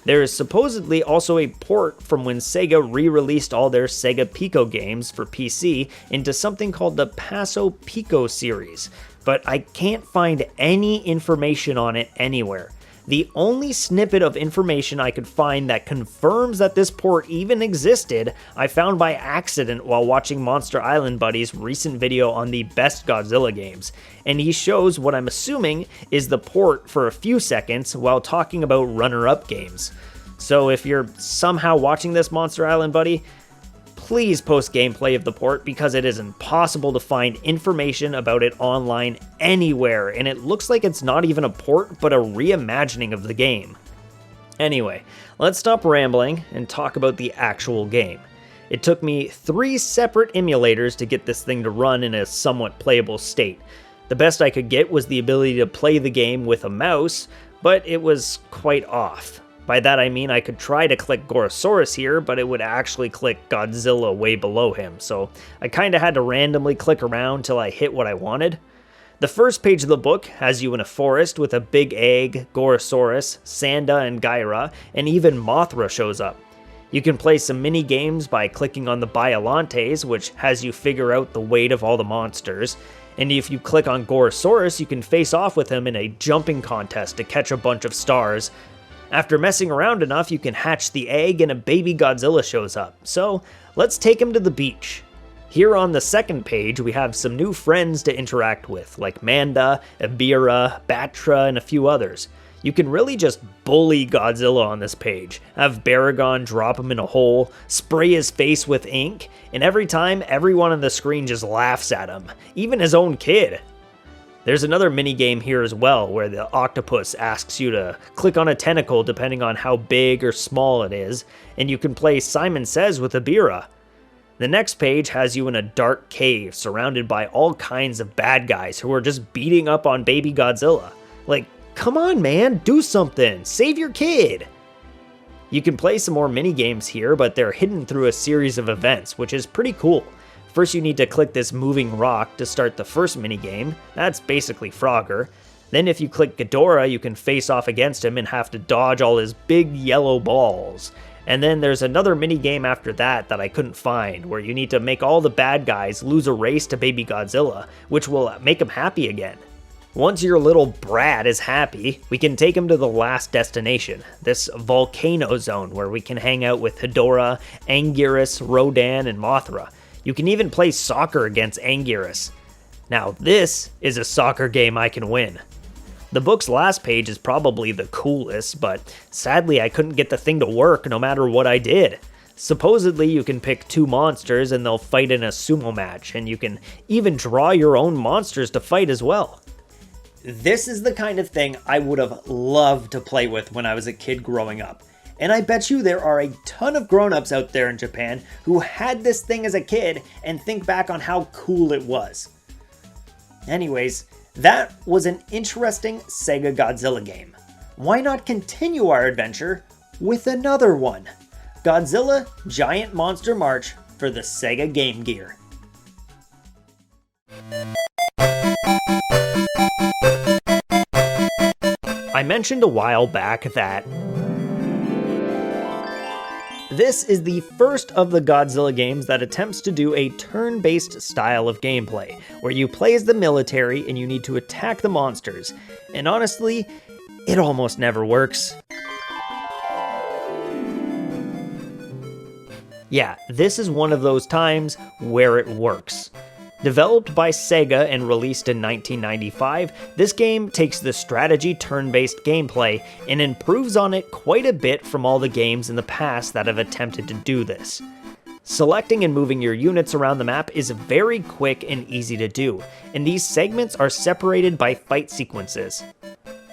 There is supposedly also a port from when Sega re-released all their Sega Pico games for PC into something called the Paso Pico series, but I can't find any information on it anywhere. The only snippet of information I could find that confirms that this port even existed, I found by accident while watching Monster Island Buddy's recent video on the best Godzilla games, and he shows what I'm assuming is the port for a few seconds while talking about runner-up games. So if you're somehow watching this Monster Island Buddy, please post gameplay of the port because it is impossible to find information about it online anywhere, and it looks like it's not even a port but a reimagining of the game. Anyway, let's stop rambling and talk about the actual game. It took me 3 separate emulators to get this thing to run in a somewhat playable state. The best I could get was the ability to play the game with a mouse, but it was quite off. By that I mean I could try to click Gorosaurus here, but it would actually click Godzilla way below him, so I kinda had to randomly click around till I hit what I wanted. The first page of the book has you in a forest with a big egg, Gorosaurus, Sanda and Gyra, and even Mothra shows up. You can play some mini games by clicking on the Biolantes, which has you figure out the weight of all the monsters, and if you click on Gorosaurus, you can face off with him in a jumping contest to catch a bunch of stars. After messing around enough, you can hatch the egg and a baby Godzilla shows up. So let's take him to the beach. Here on the second page, we have some new friends to interact with, like Manda, Ebirah, Batra, and a few others. You can really just bully Godzilla on this page. Have Baragon drop him in a hole, spray his face with ink, and every time, everyone on the screen just laughs at him, even his own kid. There's another minigame here as well, where the octopus asks you to click on a tentacle depending on how big or small it is, and you can play Simon Says with Ebirah. The next page has you in a dark cave surrounded by all kinds of bad guys who are just beating up on baby Godzilla. Like, come on man, do something, save your kid! You can play some more minigames here, but they're hidden through a series of events, which is pretty cool. First you need to click this moving rock to start the first minigame, that's basically Frogger. Then if you click Ghidorah, you can face off against him and have to dodge all his big yellow balls. And then there's another minigame after that I couldn't find, where you need to make all the bad guys lose a race to baby Godzilla, which will make him happy again. Once your little brat is happy, we can take him to the last destination, this volcano zone where we can hang out with Hedorah, Anguirus, Rodan, and Mothra. You can even play soccer against Anguirus. Now this is a soccer game I can win. The book's last page is probably the coolest, but sadly I couldn't get the thing to work no matter what I did. Supposedly you can pick two monsters and they'll fight in a sumo match, and you can even draw your own monsters to fight as well. This is the kind of thing I would have loved to play with when I was a kid growing up. And I bet you there are a ton of grown-ups out there in Japan who had this thing as a kid and think back on how cool it was. Anyways, that was an interesting Sega Godzilla game. Why not continue our adventure with another one? Godzilla Giant Monster March for the Sega Game Gear. I mentioned a while back that this is the first of the Godzilla games that attempts to do a turn-based style of gameplay, where you play as the military and you need to attack the monsters. And honestly, it almost never works. Yeah, this is one of those times where it works. Developed by Sega and released in 1995, this game takes the strategy turn-based gameplay and improves on it quite a bit from all the games in the past that have attempted to do this. Selecting and moving your units around the map is very quick and easy to do, and these segments are separated by fight sequences.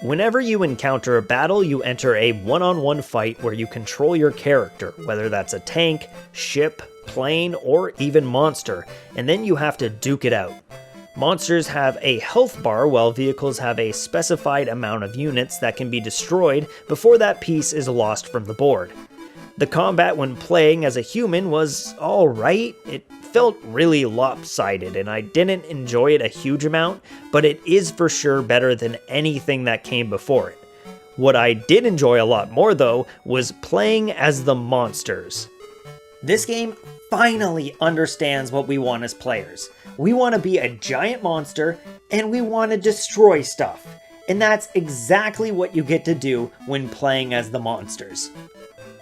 Whenever you encounter a battle, you enter a one-on-one fight where you control your character, whether that's a tank, ship, plane, or even monster, and then you have to duke it out. Monsters have a health bar, while vehicles have a specified amount of units that can be destroyed before that piece is lost from the board. The combat when playing as a human was alright. It felt really lopsided and I didn't enjoy it a huge amount, but it is for sure better than anything that came before it. What I did enjoy a lot more though was playing as the monsters. This game finally understands what we want as players. We want to be a giant monster and we want to destroy stuff. And that's exactly what you get to do when playing as the monsters.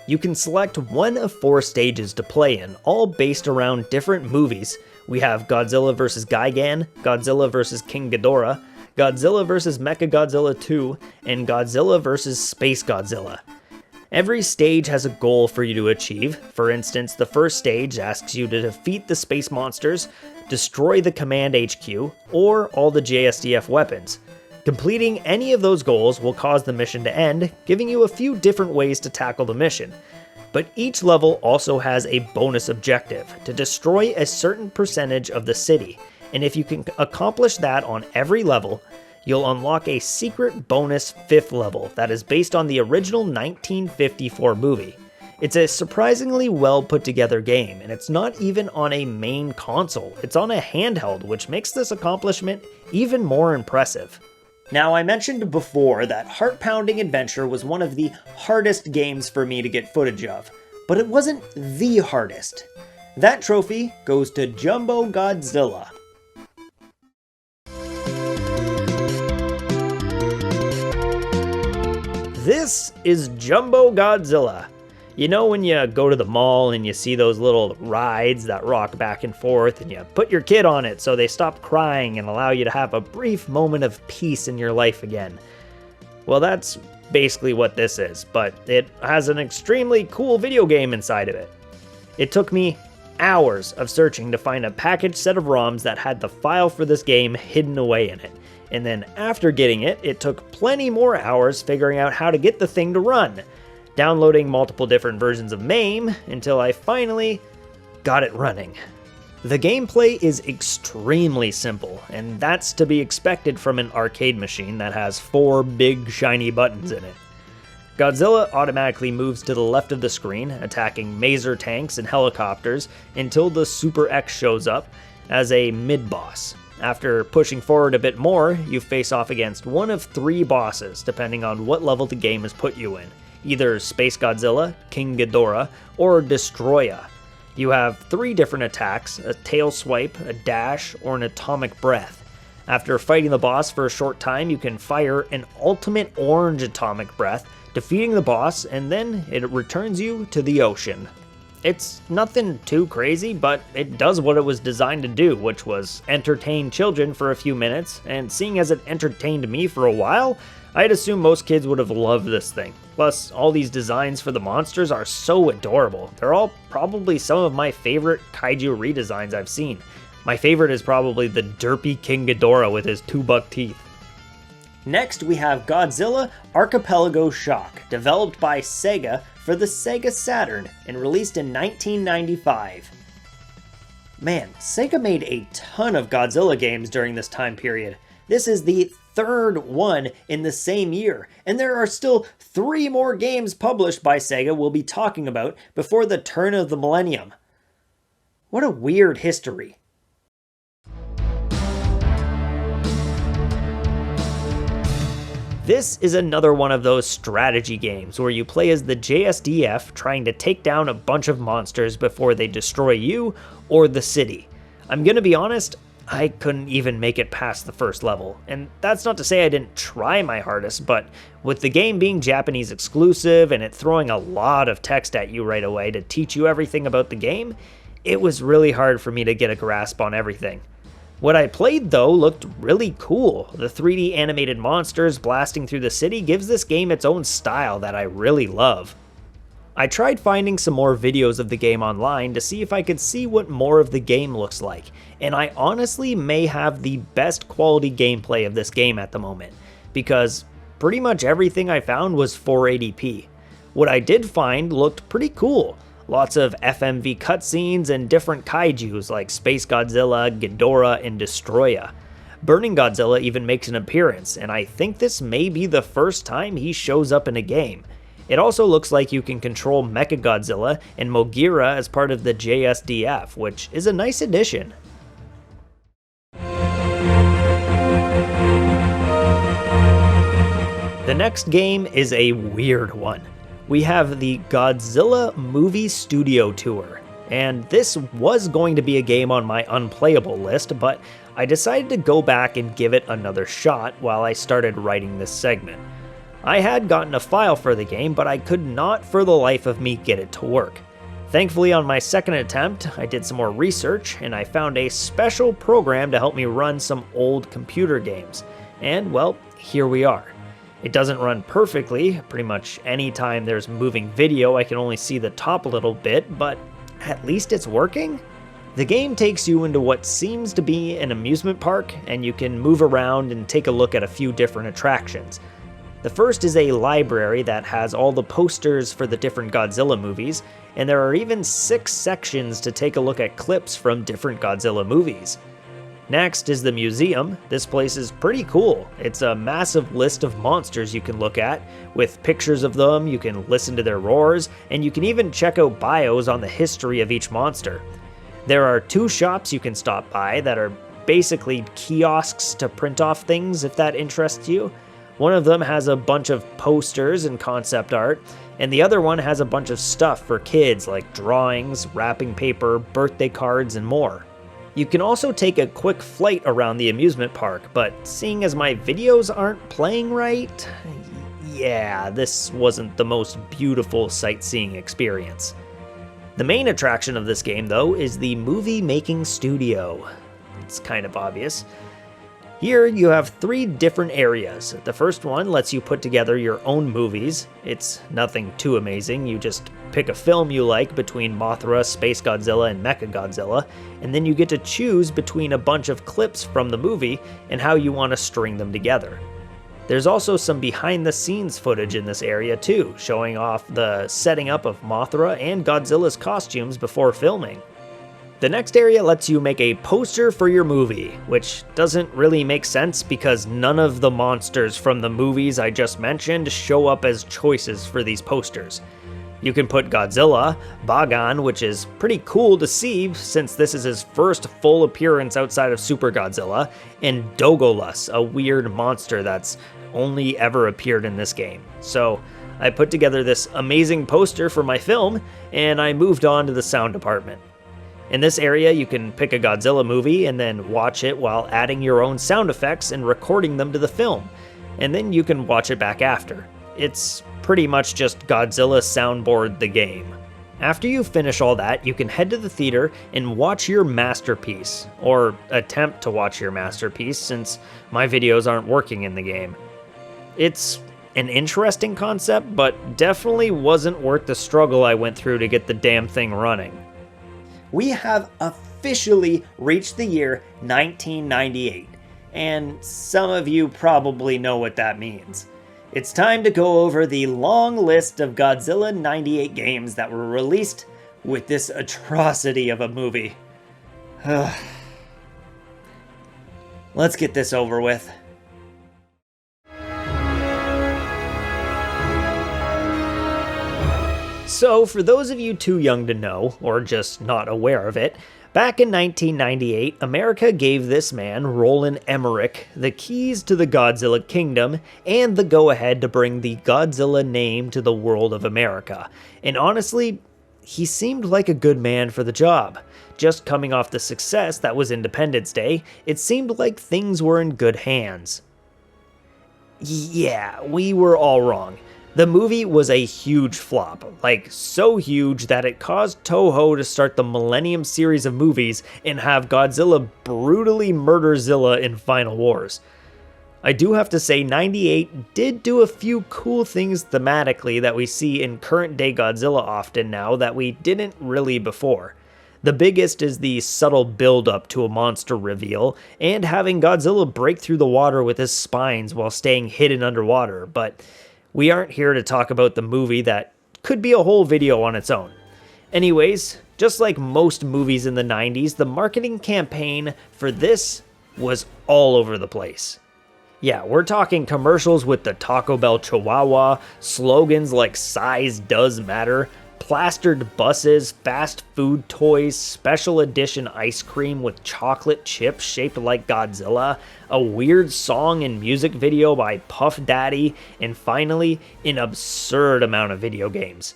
You can select one of 4 stages to play in, all based around different movies. We have Godzilla vs. Gigan, Godzilla vs. King Ghidorah, Godzilla vs. Mechagodzilla 2, and Godzilla vs. Space Godzilla. Every stage has a goal for you to achieve. For instance, the first stage asks you to defeat the space monsters, destroy the command HQ, or all the JSDF weapons. Completing any of those goals will cause the mission to end, giving you a few different ways to tackle the mission. But each level also has a bonus objective, to destroy a certain percentage of the city, and if you can accomplish that on every level, you'll unlock a secret bonus 5th level that is based on the original 1954 movie. It's a surprisingly well put together game, and it's not even on a main console, it's on a handheld, which makes this accomplishment even more impressive. Now, I mentioned before that Heart Pounding Adventure was one of the hardest games for me to get footage of, but it wasn't the hardest. That trophy goes to Jumbo Godzilla. This is Jumbo Godzilla. You know when you go to the mall and you see those little rides that rock back and forth and you put your kid on it so they stop crying and allow you to have a brief moment of peace in your life again? Well, that's basically what this is, but it has an extremely cool video game inside of it. It took me hours of searching to find a packaged set of ROMs that had the file for this game hidden away in it. And then after getting it, it took plenty more hours figuring out how to get the thing to run, downloading multiple different versions of MAME until I finally got it running. The gameplay is extremely simple, and that's to be expected from an arcade machine that has 4 big shiny buttons in it. Godzilla automatically moves to the left of the screen, attacking maser tanks and helicopters until the Super X shows up as a mid-boss. After pushing forward a bit more, you face off against one of 3 bosses, depending on what level the game has put you in. Either Space Godzilla, King Ghidorah, or Destroya. You have 3 different attacks, a tail swipe, a dash, or an atomic breath. After fighting the boss for a short time, you can fire an ultimate orange atomic breath, defeating the boss, and then it returns you to the ocean. It's nothing too crazy, but it does what it was designed to do, which was entertain children for a few minutes, and seeing as it entertained me for a while, I'd assume most kids would have loved this thing. Plus, all these designs for the monsters are so adorable. They're all probably some of my favorite kaiju redesigns I've seen. My favorite is probably the derpy King Ghidorah with his 2-buck teeth. Next, we have Godzilla Archipelago Shock, developed by Sega for the Sega Saturn and released in 1995. Man, Sega made a ton of Godzilla games during this time period. This is the 3rd one in the same year, and there are still 3 more games published by Sega we'll be talking about before the turn of the millennium. What a weird history. This is another one of those strategy games where you play as the JSDF trying to take down a bunch of monsters before they destroy you or the city. I'm gonna be honest, I couldn't even make it past the first level, and that's not to say I didn't try my hardest, but with the game being Japanese exclusive and it throwing a lot of text at you right away to teach you everything about the game, it was really hard for me to get a grasp on everything. What I played though looked really cool. The 3D animated monsters blasting through the city gives this game its own style that I really love. I tried finding some more videos of the game online to see if I could see what more of the game looks like, and I honestly may have the best quality gameplay of this game at the moment, because pretty much everything I found was 480p. What I did find looked pretty cool. Lots of FMV cutscenes and different kaijus like Space Godzilla, Ghidorah, and Destroya. Burning Godzilla even makes an appearance, and I think this may be the first time he shows up in a game. It also looks like you can control Mechagodzilla and Mogira as part of the JSDF, which is a nice addition. The next game is a weird one. We have the Godzilla Movie Studio Tour, and this was going to be a game on my unplayable list, but I decided to go back and give it another shot while I started writing this segment. I had gotten a file for the game, but I could not for the life of me get it to work. Thankfully, on my second attempt, I did some more research, and I found a special program to help me run some old computer games. And, well, here we are. It doesn't run perfectly. Pretty much anytime there's moving video, I can only see the top a little bit, but at least it's working? The game takes you into what seems to be an amusement park, and you can move around and take a look at a few different attractions. The first is a library that has all the posters for the different Godzilla movies, and there are even 6 sections to take a look at clips from different Godzilla movies. Next is the museum. This place is pretty cool. It's a massive list of monsters you can look at, with pictures of them, you can listen to their roars, and you can even check out bios on the history of each monster. There are 2 shops you can stop by that are basically kiosks to print off things if that interests you. One of them has a bunch of posters and concept art, and the other one has a bunch of stuff for kids like drawings, wrapping paper, birthday cards, and more. You can also take a quick flight around the amusement park, but seeing as my videos aren't playing right, yeah, this wasn't the most beautiful sightseeing experience. The main attraction of this game, though, is the movie-making studio. It's kind of obvious. Here, you have 3 different areas. The first one lets you put together your own movies. It's nothing too amazing, you just pick a film you like between Mothra, Space Godzilla, and Mechagodzilla, and then you get to choose between a bunch of clips from the movie and how you want to string them together. There's also some behind-the-scenes footage in this area too, showing off the setting up of Mothra and Godzilla's costumes before filming. The next area lets you make a poster for your movie, which doesn't really make sense because none of the monsters from the movies I just mentioned show up as choices for these posters. You can put Godzilla, Bagan, which is pretty cool to see since this is his first full appearance outside of Super Godzilla, and Dogolus, a weird monster that's only ever appeared in this game. So I put together this amazing poster for my film, and I moved on to the sound department. In this area, you can pick a Godzilla movie and then watch it while adding your own sound effects and recording them to the film, and then you can watch it back after. It's pretty much just Godzilla soundboard the game. After you finish all that, you can head to the theater and watch your masterpiece, or attempt to watch your masterpiece since my videos aren't working in the game. It's an interesting concept, but definitely wasn't worth the struggle I went through to get the damn thing running. We have officially reached the year 1998, and some of you probably know what that means. It's time to go over the long list of Godzilla 98 games that were released with this atrocity of a movie. Let's get this over with. So, for those of you too young to know, or just not aware of it, back in 1998, America gave this man, Roland Emmerich, the keys to the Godzilla kingdom and the go-ahead to bring the Godzilla name to the world of America. And honestly, he seemed like a good man for the job. Just coming off the success that was Independence Day, it seemed like things were in good hands. Yeah, we were all wrong. The movie was a huge flop, like so huge that it caused Toho to start the Millennium series of movies and have Godzilla brutally murder Zilla in Final Wars. I do have to say 98 did do a few cool things thematically that we see in current day Godzilla often now that we didn't really before. The biggest is the subtle build-up to a monster reveal, and having Godzilla break through the water with his spines while staying hidden underwater, but we aren't here to talk about the movie that could be a whole video on its own. Anyways, just like most movies in the 90s, the marketing campaign for this was all over the place. Yeah, we're talking commercials with the Taco Bell Chihuahua, slogans like size does matter, plastered buses, fast food toys, special edition ice cream with chocolate chips shaped like Godzilla, a weird song and music video by Puff Daddy, and finally, an absurd amount of video games.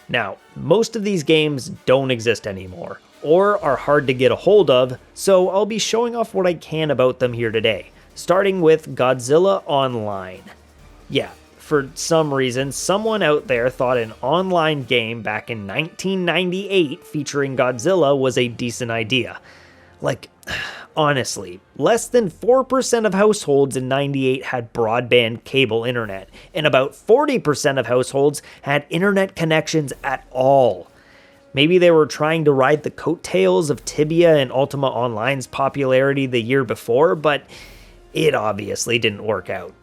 Now, most of these games don't exist anymore, or are hard to get a hold of, so I'll be showing off what I can about them here today, starting with Godzilla Online. Yeah, for some reason, someone out there thought an online game back in 1998 featuring Godzilla was a decent idea. Like, honestly, less than 4% of households in 98 had broadband cable internet, and about 40% of households had internet connections at all. Maybe they were trying to ride the coattails of Tibia and Ultima Online's popularity the year before, but it obviously didn't work out.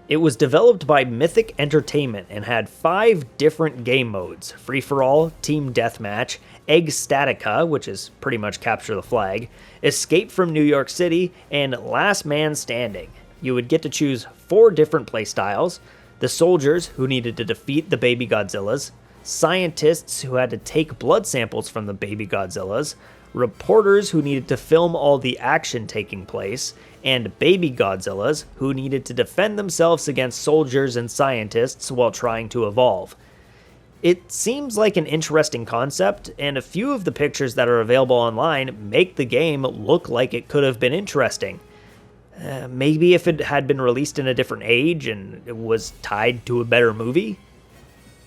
It was developed by Mythic Entertainment and had 5 different game modes: Free-for-All, Team Deathmatch, Egg Statica, which is pretty much Capture the Flag, Escape from New York City, and Last Man Standing. You would get to choose 4 different playstyles: the soldiers, who needed to defeat the baby Godzillas, scientists, who had to take blood samples from the baby Godzillas, reporters, who needed to film all the action taking place, and baby Godzillas, who needed to defend themselves against soldiers and scientists while trying to evolve. It seems like an interesting concept, and a few of the pictures that are available online make the game look like it could have been interesting. Maybe if it had been released in a different age and it was tied to a better movie?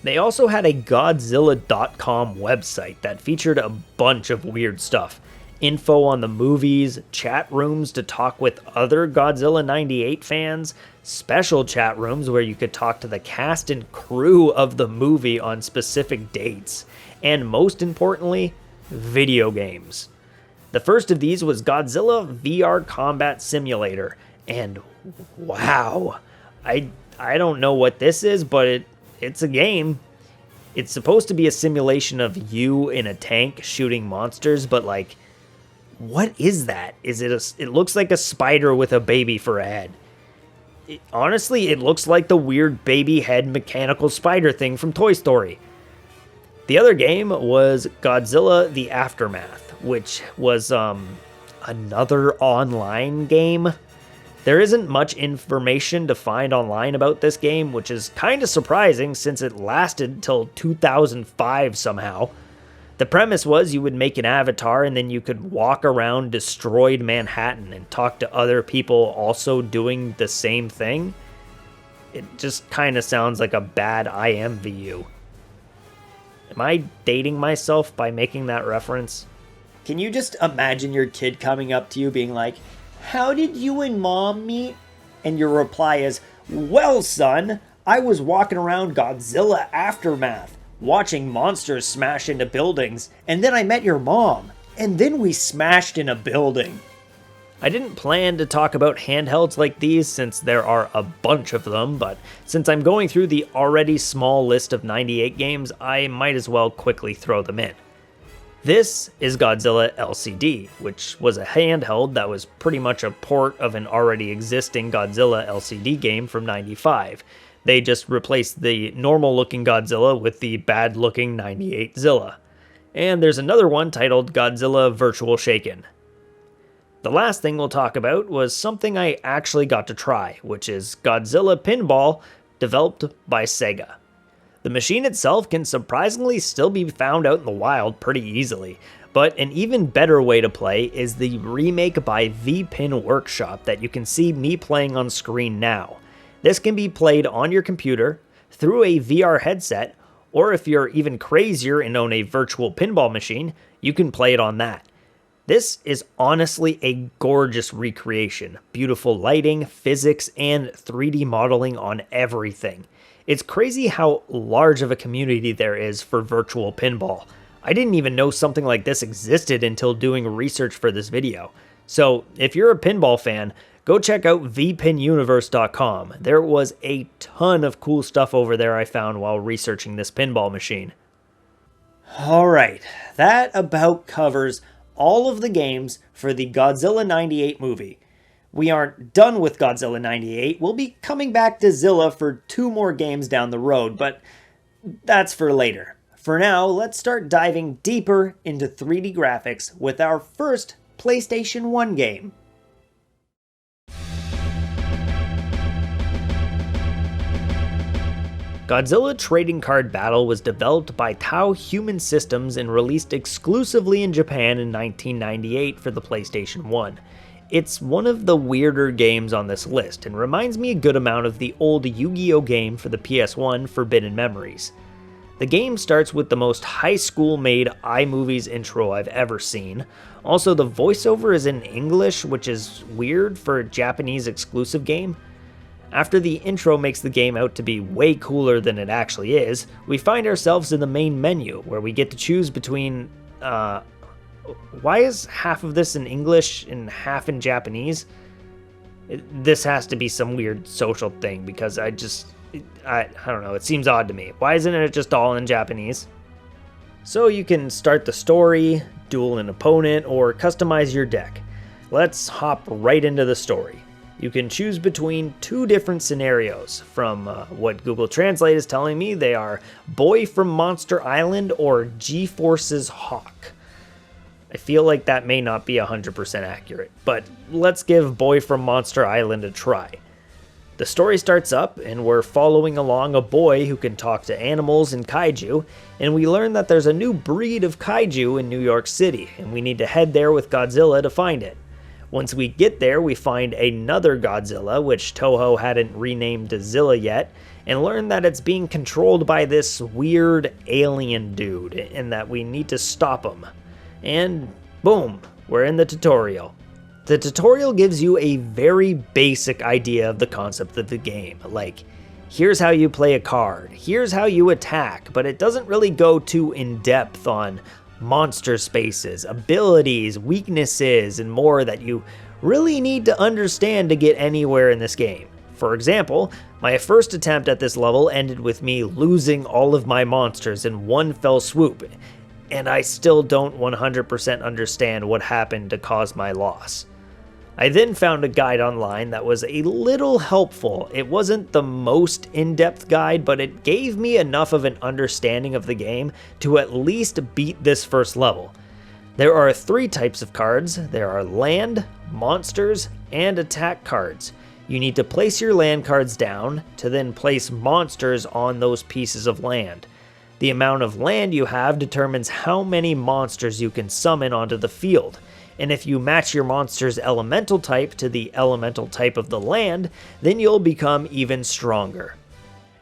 They also had a Godzilla.com website that featured a bunch of weird stuff. Info on the movies, chat rooms to talk with other Godzilla 98 fans, special chat rooms where you could talk to the cast and crew of the movie on specific dates, and most importantly, video games. The first of these was Godzilla VR Combat Simulator, and wow, I don't know what this is, but it's a game. It's supposed to be a simulation of you in a tank shooting monsters, but like, what is that? It looks like a spider with a baby for a head. Honestly, it looks like the weird baby head mechanical spider thing from Toy Story. The other game was Godzilla The Aftermath, which was another online game. There isn't much information to find online about this game, which is kind of surprising since it lasted till 2005 somehow. The premise was you would make an avatar and then you could walk around destroyed Manhattan and talk to other people also doing the same thing. It just kind of sounds like a bad IMVU. Am I dating myself by making that reference? Can you just imagine your kid coming up to you being like, "How did you and Mom meet?" And your reply is, "Well, son, I was walking around Godzilla Aftermath, watching monsters smash into buildings, and then I met your mom, and then we smashed in a building." I didn't plan to talk about handhelds like these since there are a bunch of them, but since I'm going through the already small list of 98 games, I might as well quickly throw them in. This is Godzilla LCD, which was a handheld that was pretty much a port of an already existing Godzilla LCD game from '95. They just replaced the normal-looking Godzilla with the bad-looking 98 Zilla. And there's another one titled Godzilla Virtual Shaken. The last thing we'll talk about was something I actually got to try, which is Godzilla Pinball, developed by Sega. The machine itself can surprisingly still be found out in the wild pretty easily, but an even better way to play is the remake by VPin Workshop that you can see me playing on screen now. This can be played on your computer, through a VR headset, or if you're even crazier and own a virtual pinball machine, you can play it on that. This is honestly a gorgeous recreation. Beautiful lighting, physics, and 3D modeling on everything. It's crazy how large of a community there is for virtual pinball. I didn't even know something like this existed until doing research for this video. So if you're a pinball fan, go check out vpinuniverse.com. There was a ton of cool stuff over there I found while researching this pinball machine. Alright, that about covers all of the games for the Godzilla 98 movie. We aren't done with Godzilla 98. We'll be coming back to Zilla for 2 more games down the road, but that's for later. For now, let's start diving deeper into 3D graphics with our first PlayStation 1 game. Godzilla Trading Card Battle was developed by Tau Human Systems and released exclusively in Japan in 1998 for the PlayStation 1. It's one of the weirder games on this list and reminds me a good amount of the old Yu-Gi-Oh game for the PS1, Forbidden Memories. The game starts with the most high school made iMovies intro I've ever seen. Also, the voiceover is in English, which is weird for a Japanese exclusive game. After the intro makes the game out to be way cooler than it actually is, we find ourselves in the main menu, where we get to choose between, why is half of this in English and half in Japanese? This has to be some weird social thing, because I don't know, it seems odd to me. Why isn't it just all in Japanese? So you can start the story, duel an opponent, or customize your deck. Let's hop right into the story. You can choose between 2 different scenarios. From what Google Translate is telling me, they are Boy from Monster Island or G-Force's Hawk. I feel like that may not be 100% accurate, but let's give Boy from Monster Island a try. The story starts up, and we're following along a boy who can talk to animals and kaiju, and we learn that there's a new breed of kaiju in New York City, and we need to head there with Godzilla to find it. Once we get there, we find another Godzilla, which Toho hadn't renamed to Zilla yet, and learn that it's being controlled by this weird alien dude, and that we need to stop him. And boom, we're in the tutorial. The tutorial gives you a very basic idea of the concept of the game, like, here's how you play a card, here's how you attack, but it doesn't really go too in-depth on monster spaces, abilities, weaknesses, and more that you really need to understand to get anywhere in this game. For example, my first attempt at this level ended with me losing all of my monsters in one fell swoop, and I still don't 100% understand what happened to cause my loss. I then found a guide online that was a little helpful. It wasn't the most in-depth guide, but it gave me enough of an understanding of the game to at least beat this first level. There are 3 types of cards. There are land, monsters, and attack cards. You need to place your land cards down to then place monsters on those pieces of land. The amount of land you have determines how many monsters you can summon onto the field. And if you match your monster's elemental type to the elemental type of the land, then you'll become even stronger.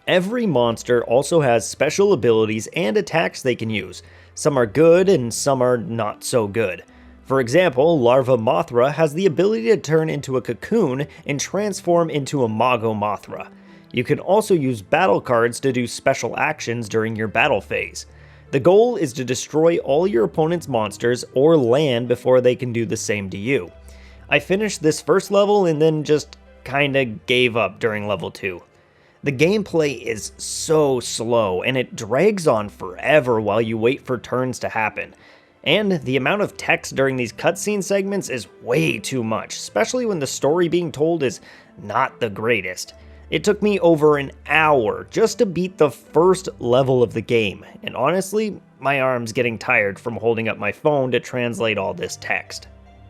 Every monster also has special abilities and attacks they can use. Some are good and some are not so good. For example, Larva Mothra has the ability to turn into a cocoon and transform into a Mago Mothra. You can also use battle cards to do special actions during your battle phase. The goal is to destroy all your opponent's monsters or land before they can do the same to you. I finished this first level and then just kinda gave up during level 2. The gameplay is so slow and it drags on forever while you wait for turns to happen. And the amount of text during these cutscene segments is way too much, especially when the story being told is not the greatest. It took me over an hour just to beat the first level of the game, and honestly, my arm's getting tired from holding up my phone to translate all this text.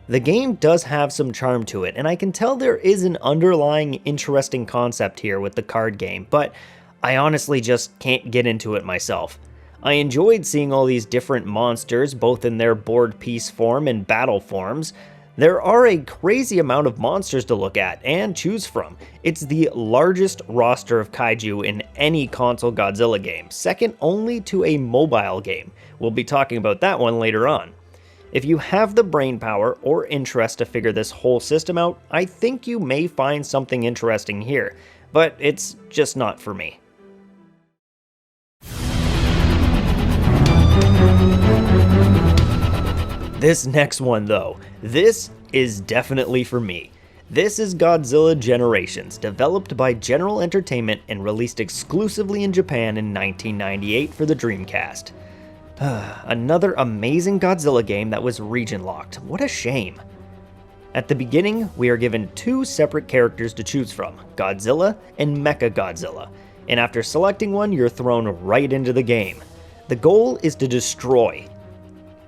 The game does have some charm to it, and I can tell there is an underlying interesting concept here with the card game, but I honestly just can't get into it myself. I enjoyed seeing all these different monsters, both in their board piece form and battle forms. There are a crazy amount of monsters to look at and choose from. It's the largest roster of kaiju in any console Godzilla game, second only to a mobile game. We'll be talking about that one later on. If you have the brainpower or interest to figure this whole system out, I think you may find something interesting here, but it's just not for me. This next one though, this is definitely for me. This is Godzilla Generations, developed by General Entertainment and released exclusively in Japan in 1998 for the Dreamcast. Another amazing Godzilla game that was region locked. What a shame. At the beginning, we are given 2 separate characters to choose from, Godzilla and Mechagodzilla, and after selecting one, you're thrown right into the game. The goal is to destroy.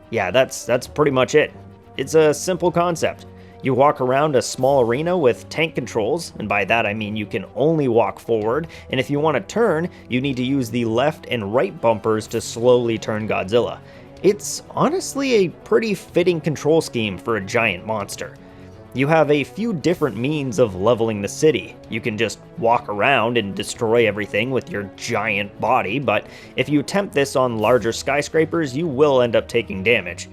Yeah, that's pretty much it. It's a simple concept. You walk around a small arena with tank controls, and by that I mean you can only walk forward, and if you want to turn, you need to use the left and right bumpers to slowly turn Godzilla. It's honestly a pretty fitting control scheme for a giant monster. You have a few different means of leveling the city. You can just walk around and destroy everything with your giant body, but if you attempt this on larger skyscrapers, you will end up taking damage.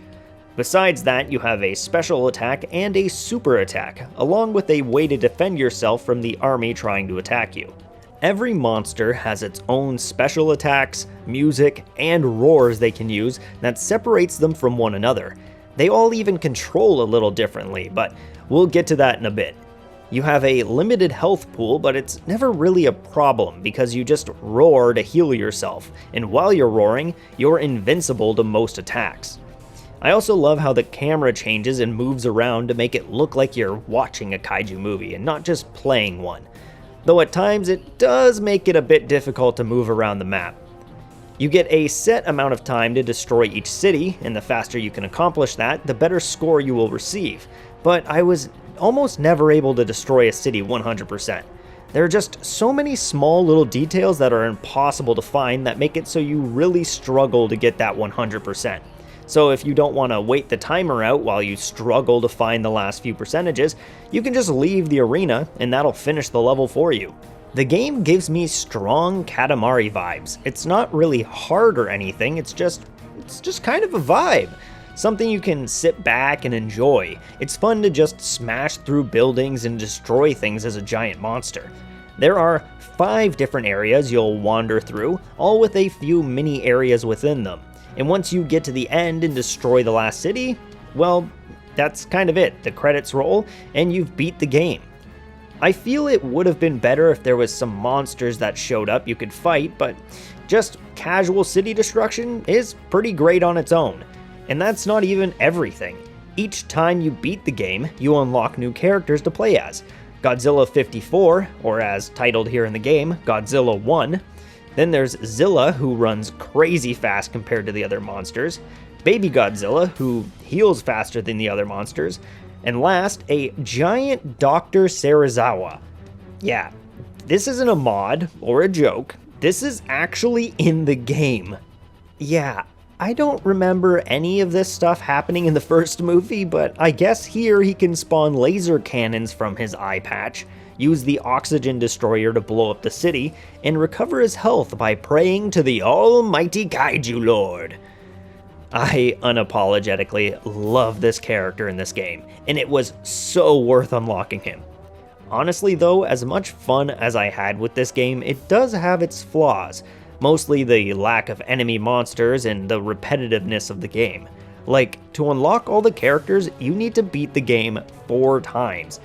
Besides that, you have a special attack and a super attack, along with a way to defend yourself from the army trying to attack you. Every monster has its own special attacks, music, and roars they can use that separates them from one another. They all even control a little differently, but we'll get to that in a bit. You have a limited health pool, but it's never really a problem because you just roar to heal yourself, and while you're roaring, you're invincible to most attacks. I also love how the camera changes and moves around to make it look like you're watching a kaiju movie and not just playing one. Though at times it does make it a bit difficult to move around the map. You get a set amount of time to destroy each city, and the faster you can accomplish that, the better score you will receive. But I was almost never able to destroy a city 100%. There are just so many small little details that are impossible to find that make it so you really struggle to get that 100%. So if you don't want to wait the timer out while you struggle to find the last few percentages, you can just leave the arena and that'll finish the level for you. The game gives me strong Katamari vibes. It's not really hard or anything, it's just kind of a vibe. Something you can sit back and enjoy. It's fun to just smash through buildings and destroy things as a giant monster. There are 5 different areas you'll wander through, all with a few mini areas within them. And once you get to the end and destroy the last city, well, that's kind of it. The credits roll, and you've beat the game. I feel it would have been better if there was some monsters that showed up you could fight, but just casual city destruction is pretty great on its own. And that's not even everything. Each time you beat the game, you unlock new characters to play as. Godzilla 54, or as titled here in the game, Godzilla 1. Then there's Zilla, who runs crazy fast compared to the other monsters. Baby Godzilla, who heals faster than the other monsters. And last, a giant Dr. Serizawa. Yeah, this isn't a mod or a joke. This is actually in the game. Yeah, I don't remember any of this stuff happening in the first movie, but I guess here he can spawn laser cannons from his eye patch, use the oxygen destroyer to blow up the city, and recover his health by praying to the almighty Kaiju Lord. I unapologetically love this character in this game, and it was so worth unlocking him. Honestly though, as much fun as I had with this game, it does have its flaws, mostly the lack of enemy monsters and the repetitiveness of the game. Like, to unlock all the characters, you need to beat the game 4 times.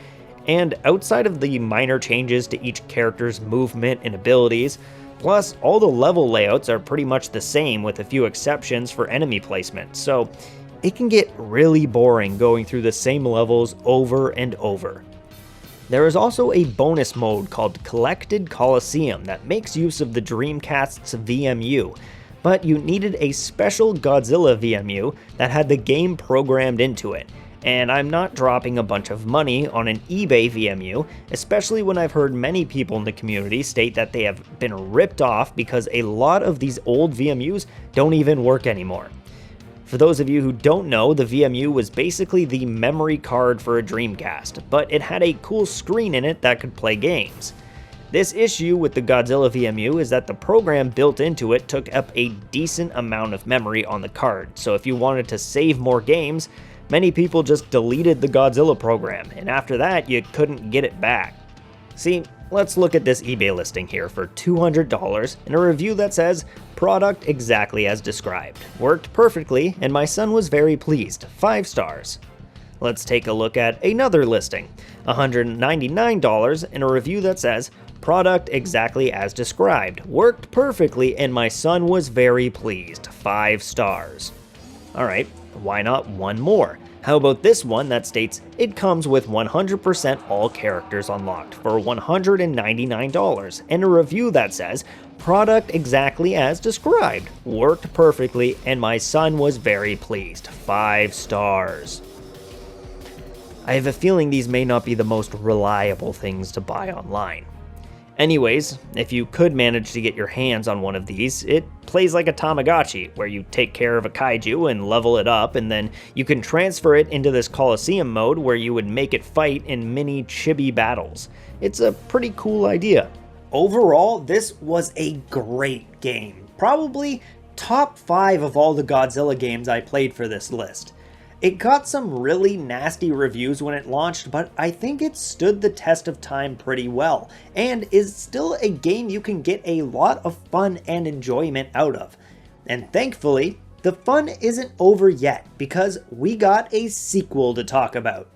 And outside of the minor changes to each character's movement and abilities, plus all the level layouts are pretty much the same with a few exceptions for enemy placement, so it can get really boring going through the same levels over and over. There is also a bonus mode called Collected Coliseum that makes use of the Dreamcast's VMU, but you needed a special Godzilla VMU that had the game programmed into it. And I'm not dropping a bunch of money on an eBay VMU, especially when I've heard many people in the community state that they have been ripped off because a lot of these old VMUs don't even work anymore. For those of you who don't know, the VMU was basically the memory card for a Dreamcast, but it had a cool screen in it that could play games. This issue with the Godzilla VMU is that the program built into it took up a decent amount of memory on the card, so if you wanted to save more games, many people just deleted the Godzilla program, and after that, you couldn't get it back. See, let's look at this eBay listing here for $200 and a review that says, "Product exactly as described. Worked perfectly, and my son was very pleased. 5 stars." Let's take a look at another listing, $199 and a review that says, "Product exactly as described. Worked perfectly, and my son was very pleased. 5 stars." Alright, why not one more? How about this one that states, "It comes with 100% all characters unlocked for $199, and a review that says, "Product exactly as described. Worked perfectly, and my son was very pleased. 5 stars. I have a feeling these may not be the most reliable things to buy online. Anyways, if you could manage to get your hands on one of these, it plays like a Tamagotchi, where you take care of a kaiju and level it up, and then you can transfer it into this Coliseum mode where you would make it fight in mini chibi battles. It's a pretty cool idea. Overall, this was a great game. Probably top 5 of all the Godzilla games I played for this list. It got some really nasty reviews when it launched, but I think it stood the test of time pretty well, and is still a game you can get a lot of fun and enjoyment out of. And thankfully, the fun isn't over yet, because we got a sequel to talk about.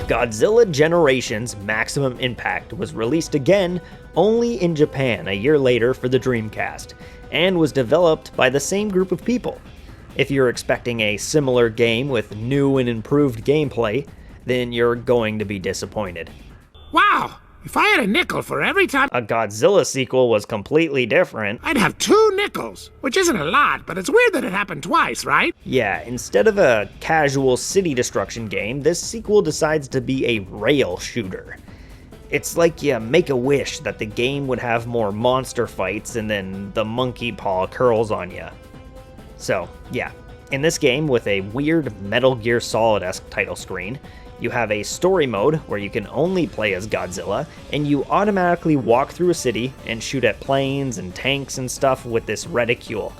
Godzilla Generations Maximum Impact was released again only in Japan a year later for the Dreamcast, and was developed by the same group of people. If you're expecting a similar game with new and improved gameplay, then you're going to be disappointed. Wow! If I had a nickel for every time A Godzilla sequel was completely different. I'd have 2 nickels, which isn't a lot, but it's weird that it happened twice, right? Yeah, instead of a casual city destruction game, this sequel decides to be a rail shooter. It's like you make a wish that the game would have more monster fights and then the monkey paw curls on you. So, yeah, in this game with a weird Metal Gear Solid-esque title screen, you have a story mode where you can only play as Godzilla, and you automatically walk through a city and shoot at planes and tanks and stuff with this reticule.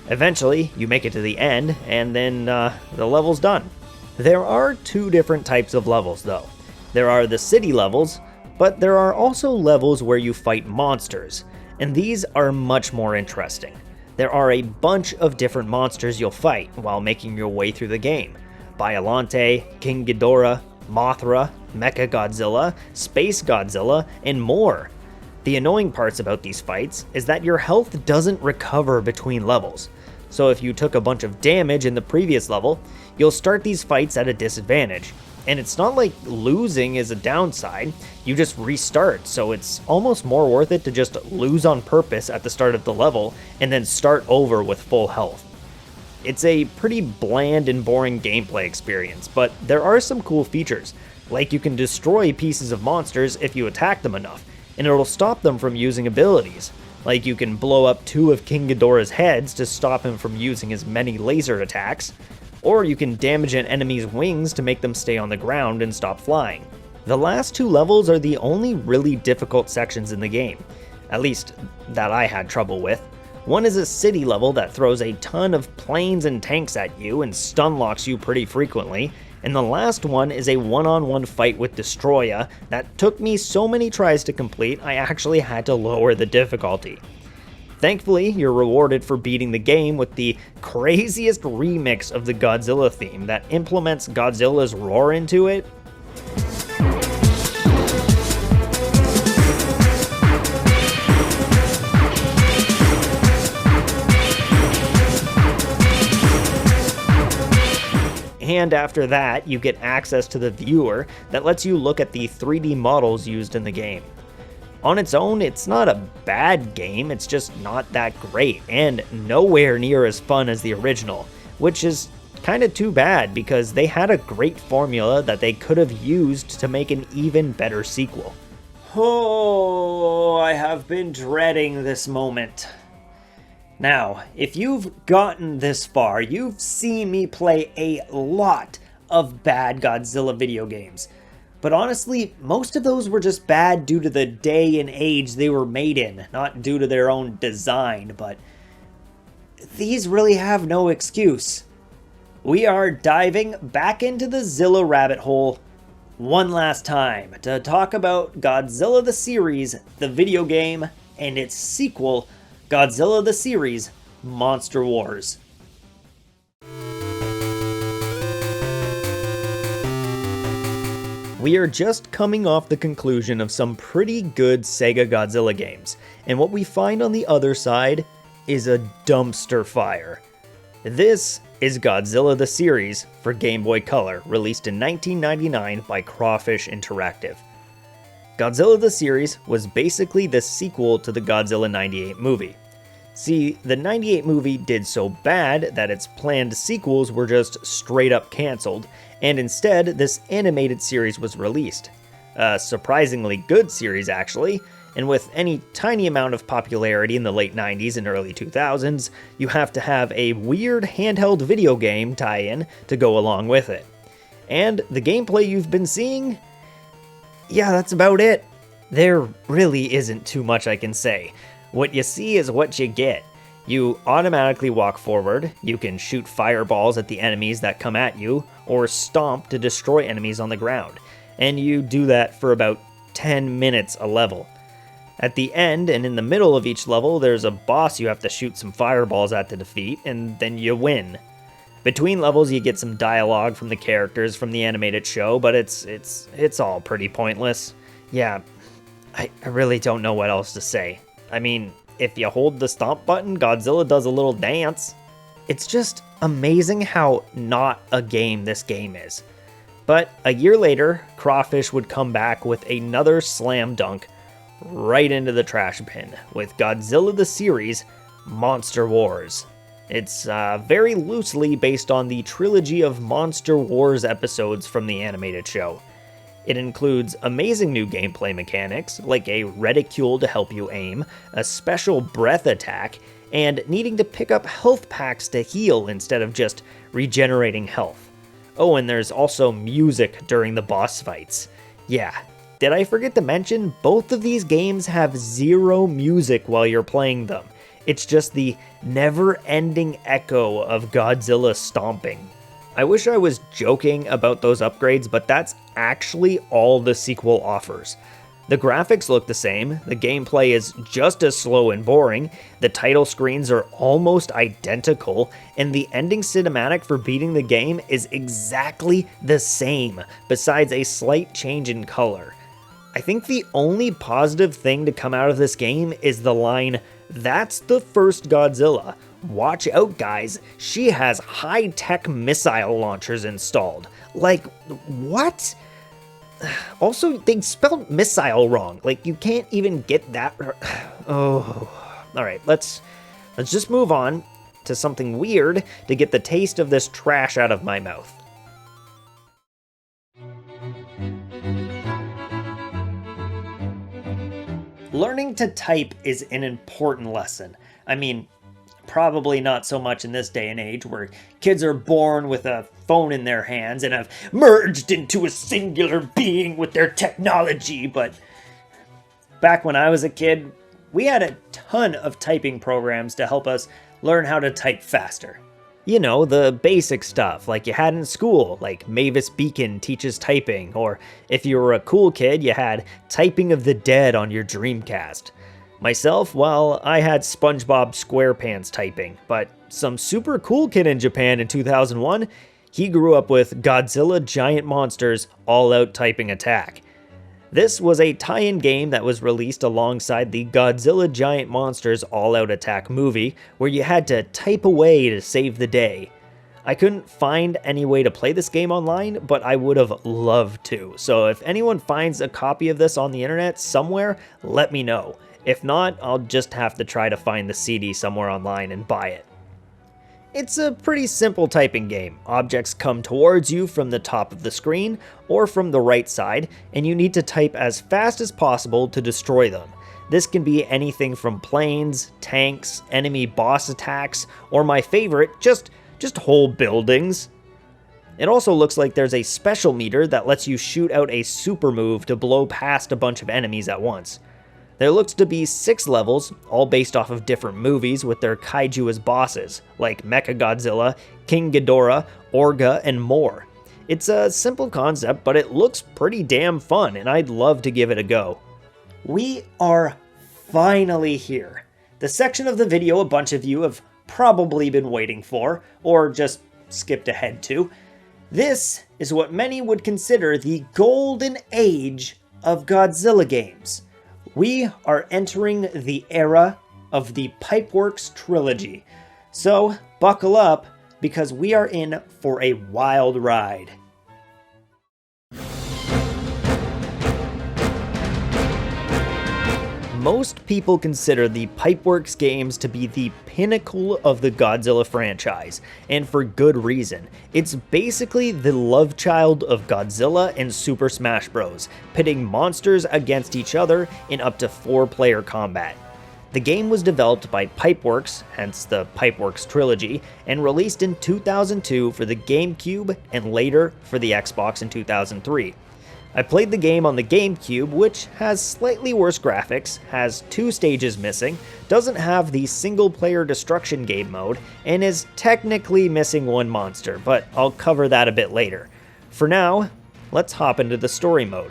Eventually, you make it to the end, and then the level's done. There are two different types of levels, though. There are the city levels, but there are also levels where you fight monsters, and these are much more interesting. There are a bunch of different monsters you'll fight while making your way through the game. Biollante, King Ghidorah, Mothra, Mechagodzilla, Space Godzilla, and more. The annoying parts about these fights is that your health doesn't recover between levels. So if you took a bunch of damage in the previous level, you'll start these fights at a disadvantage. And it's not like losing is a downside, you just restart, so it's almost more worth it to just lose on purpose at the start of the level and then start over with full health. It's a pretty bland and boring gameplay experience, but there are some cool features, like you can destroy pieces of monsters if you attack them enough, and it'll stop them from using abilities. Like you can blow up 2 of King Ghidorah's heads to stop him from using his many laser attacks, or you can damage an enemy's wings to make them stay on the ground and stop flying. The last 2 levels are the only really difficult sections in the game, at least that I had trouble with. One is a city level that throws a ton of planes and tanks at you and stun locks you pretty frequently, and the last one is a one-on-one fight with Destroya that took me so many tries to complete I actually had to lower the difficulty. Thankfully, you're rewarded for beating the game with the craziest remix of the Godzilla theme that implements Godzilla's roar into it. And after that, you get access to the viewer that lets you look at the 3D models used in the game. On its own, it's not a bad game, it's just not that great, and nowhere near as fun as the original, which is kinda too bad because they had a great formula that they could have used to make an even better sequel. Oh, I have been dreading this moment. Now, if you've gotten this far, you've seen me play a lot of bad Godzilla video games. But honestly, most of those were just bad due to the day and age they were made in, not due to their own design, but these really have no excuse. We are diving back into the Zilla rabbit hole one last time to talk about Godzilla the series, the video game, and its sequel, Godzilla the series, Monster Wars. We are just coming off the conclusion of some pretty good Sega Godzilla games, and what we find on the other side is a dumpster fire. This is Godzilla the series for Game Boy Color, released in 1999 by Crawfish Interactive. Godzilla the series was basically the sequel to the Godzilla 98 movie. See, the 98 movie did so bad that its planned sequels were just straight up cancelled, and instead this animated series was released. A surprisingly good series actually, and with any tiny amount of popularity in the late 90s and early 2000s, you have to have a weird handheld video game tie-in to go along with it. And the gameplay you've been seeing? Yeah, that's about it. There really isn't too much I can say. What you see is what you get. You automatically walk forward, you can shoot fireballs at the enemies that come at you, or stomp to destroy enemies on the ground, and you do that for about 10 minutes a level. At the end and in the middle of each level, there's a boss you have to shoot some fireballs at to defeat, and then you win. Between levels you get some dialogue from the characters from the animated show, but it's all pretty pointless. Yeah, I really don't know what else to say. I mean, if you hold the stomp button, Godzilla does a little dance. It's just amazing how not a game this game is. But a year later, Crawfish would come back with another slam dunk right into the trash bin with Godzilla the series, Monster Wars. It's very loosely based on the trilogy of Monster Wars episodes from the animated show. It includes amazing new gameplay mechanics, like a reticule to help you aim, a special breath attack, and needing to pick up health packs to heal instead of just regenerating health. Oh, and there's also music during the boss fights. Yeah, did I forget to mention, both of these games have zero music while you're playing them. It's just the never-ending echo of Godzilla stomping. I wish I was joking about those upgrades, but that's actually all the sequel offers. The graphics look the same, the gameplay is just as slow and boring, the title screens are almost identical, and the ending cinematic for beating the game is exactly the same, besides a slight change in color. I think the only positive thing to come out of this game is the line, "That's the first Godzilla. Watch out, guys, she has high-tech missile launchers installed." Like, what? Also, they spelled missile wrong. Like, you can't even get that. Oh. Alright, let's just move on to something weird to get the taste of this trash out of my mouth. Learning to type is an important lesson. I mean, probably not so much in this day and age where kids are born with a phone in their hands and have merged into a singular being with their technology, but back when I was a kid, we had a ton of typing programs to help us learn how to type faster. You know, the basic stuff like you had in school, like Mavis Beacon teaches typing, or if you were a cool kid, you had Typing of the Dead on your Dreamcast. Myself, well, I had SpongeBob SquarePants typing, but some super cool kid in Japan in 2001, he grew up with Godzilla Giant Monsters All-Out Typing Attack. This was a tie-in game that was released alongside the Godzilla Giant Monsters All-Out Attack movie, where you had to type away to save the day. I couldn't find any way to play this game online, but I would have loved to, so if anyone finds a copy of this on the internet somewhere, let me know. If not, I'll just have to try to find the CD somewhere online and buy it. It's a pretty simple typing game. Objects come towards you from the top of the screen or from the right side, and you need to type as fast as possible to destroy them. This can be anything from planes, tanks, enemy boss attacks, or my favorite, just whole buildings. It also looks like there's a special meter that lets you shoot out a super move to blow past a bunch of enemies at once. There looks to be 6 levels, all based off of different movies with their kaiju as bosses, like Mechagodzilla, King Ghidorah, Orga, and more. It's a simple concept, but it looks pretty damn fun, and I'd love to give it a go. We are finally here. The section of the video a bunch of you have probably been waiting for, or just skipped ahead to. This is what many would consider the golden age of Godzilla games. We are entering the era of the Pipeworks trilogy, so buckle up because we are in for a wild ride. Most people consider the Pipeworks games to be the pinnacle of the Godzilla franchise, and for good reason. It's basically the love child of Godzilla and Super Smash Bros., pitting monsters against each other in up to 4-player combat. The game was developed by Pipeworks, hence the Pipeworks trilogy, and released in 2002 for the GameCube and later for the Xbox in 2003. I played the game on the GameCube, which has slightly worse graphics, has 2 stages missing, doesn't have the single-player destruction game mode, and is technically missing 1 monster, but I'll cover that a bit later. For now, let's hop into the story mode.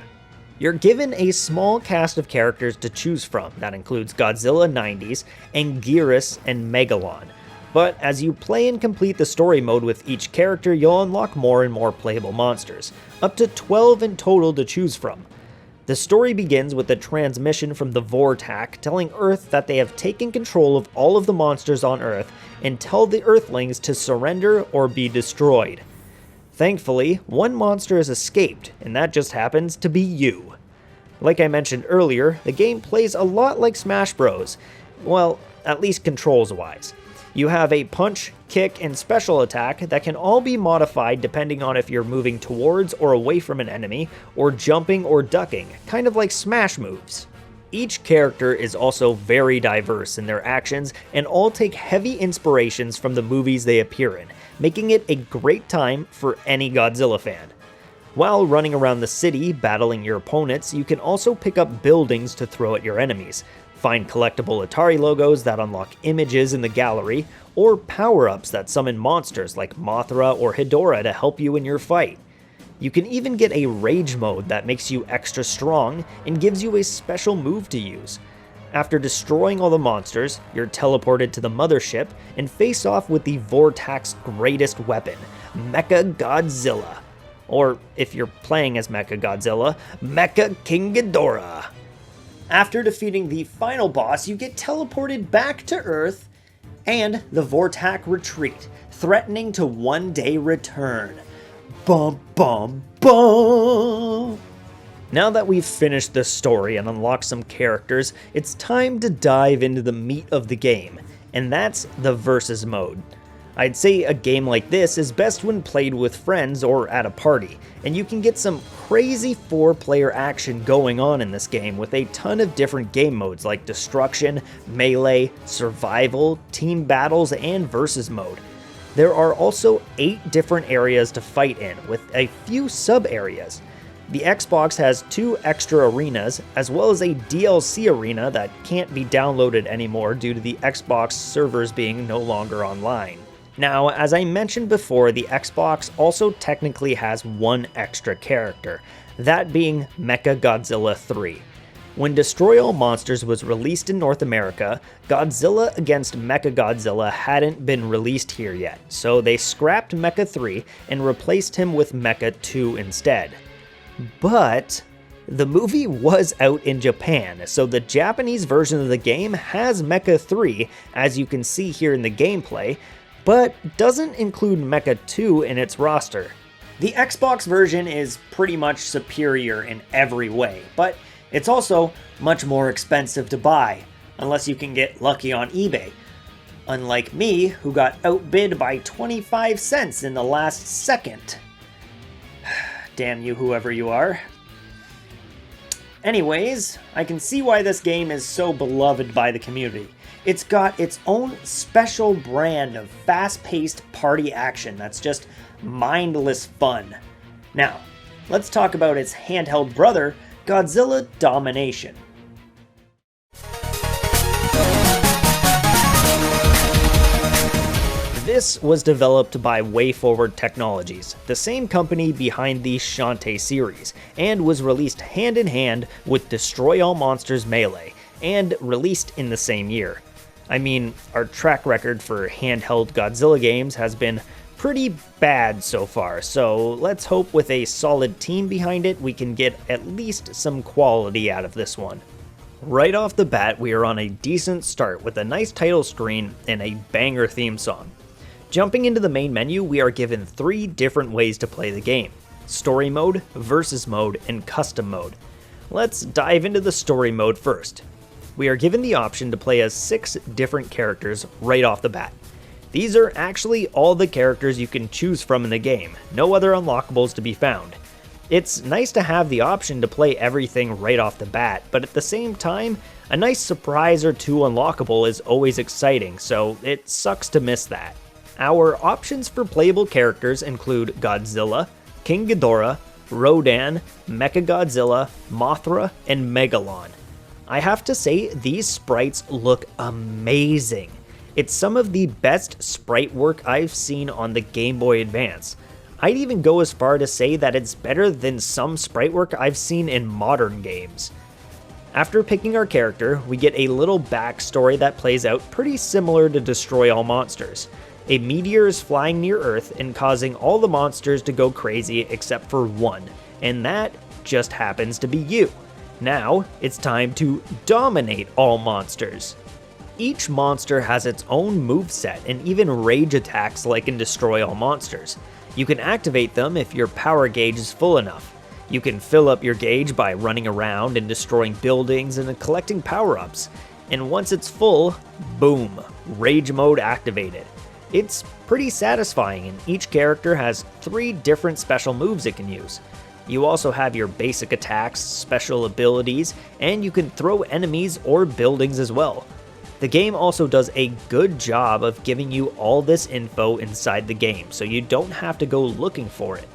You're given a small cast of characters to choose from that includes Godzilla 90s, Anguirus, and Megalon. But as you play and complete the story mode with each character, you'll unlock more and more playable monsters, up to 12 in total to choose from. The story begins with a transmission from the Vortak telling Earth that they have taken control of all of the monsters on Earth and tell the Earthlings to surrender or be destroyed. Thankfully, 1 monster has escaped, and that just happens to be you. Like I mentioned earlier, the game plays a lot like Smash Bros. Well, at least controls-wise. You have a punch, kick, and special attack that can all be modified depending on if you're moving towards or away from an enemy, or jumping or ducking, kind of like smash moves. Each character is also very diverse in their actions and all take heavy inspirations from the movies they appear in, making it a great time for any Godzilla fan. While running around the city battling your opponents, you can also pick up buildings to throw at your enemies, find collectible Atari logos that unlock images in the gallery, or power-ups that summon monsters like Mothra or Hedorah to help you in your fight. You can even get a rage mode that makes you extra strong and gives you a special move to use. After destroying all the monsters, you're teleported to the mothership and face off with the Vortac's greatest weapon, Mechagodzilla. Or, if you're playing as Mechagodzilla, Mecha King Ghidorah. After defeating the final boss, you get teleported back to Earth, and the Vortac retreat, threatening to one day return. Bum bum bum! Now that we've finished the story and unlocked some characters, it's time to dive into the meat of the game, and that's the versus mode. I'd say a game like this is best when played with friends or at a party, and you can get some crazy 4-player action going on in this game with a ton of different game modes like destruction, melee, survival, team battles, and versus mode. There are also 8 different areas to fight in, with a few sub-areas. The Xbox has 2 extra arenas, as well as a DLC arena that can't be downloaded anymore due to the Xbox servers being no longer online. Now, as I mentioned before, the Xbox also technically has one extra character, that being Mechagodzilla 3. When Destroy All Monsters was released in North America, Godzilla against Mechagodzilla hadn't been released here yet, so they scrapped Mecha 3 and replaced him with Mecha 2 instead. But the movie was out in Japan, so the Japanese version of the game has Mecha 3, as you can see here in the gameplay, but doesn't include Mecha 2 in its roster. The Xbox version is pretty much superior in every way, but it's also much more expensive to buy, unless you can get lucky on eBay. Unlike me, who got outbid by 25 cents in the last second. Damn you, whoever you are. Anyways, I can see why this game is so beloved by the community. It's got its own special brand of fast-paced party action that's just mindless fun. Now, let's talk about its handheld brother, Godzilla Domination. This was developed by WayForward Technologies, the same company behind the Shantae series, and was released hand in hand with Destroy All Monsters Melee, and released in the same year. I mean, our track record for handheld Godzilla games has been pretty bad so far, so let's hope with a solid team behind it we can get at least some quality out of this one. Right off the bat, we are on a decent start with a nice title screen and a banger theme song. Jumping into the main menu, we are given 3 different ways to play the game: story mode, versus mode, and custom mode. Let's dive into the story mode first. We are given the option to play as 6 different characters right off the bat. These are actually all the characters you can choose from in the game, no other unlockables to be found. It's nice to have the option to play everything right off the bat, but at the same time, a nice surprise or 2 unlockable is always exciting, so it sucks to miss that. Our options for playable characters include Godzilla, King Ghidorah, Rodan, Mechagodzilla, Mothra, and Megalon. I have to say, these sprites look amazing. It's some of the best sprite work I've seen on the Game Boy Advance. I'd even go as far to say that it's better than some sprite work I've seen in modern games. After picking our character, we get a little backstory that plays out pretty similar to Destroy All Monsters. A meteor is flying near Earth and causing all the monsters to go crazy except for one, and that just happens to be you. Now, it's time to dominate all monsters. Each monster has its own moveset and even rage attacks like in Destroy All Monsters. You can activate them if your power gauge is full enough. You can fill up your gauge by running around and destroying buildings and collecting power-ups. and once it's full, boom, rage mode activated. It's pretty satisfying, and each character has 3 different special moves it can use. You also have your basic attacks, special abilities, and you can throw enemies or buildings as well. The game also does a good job of giving you all this info inside the game, so you don't have to go looking for it.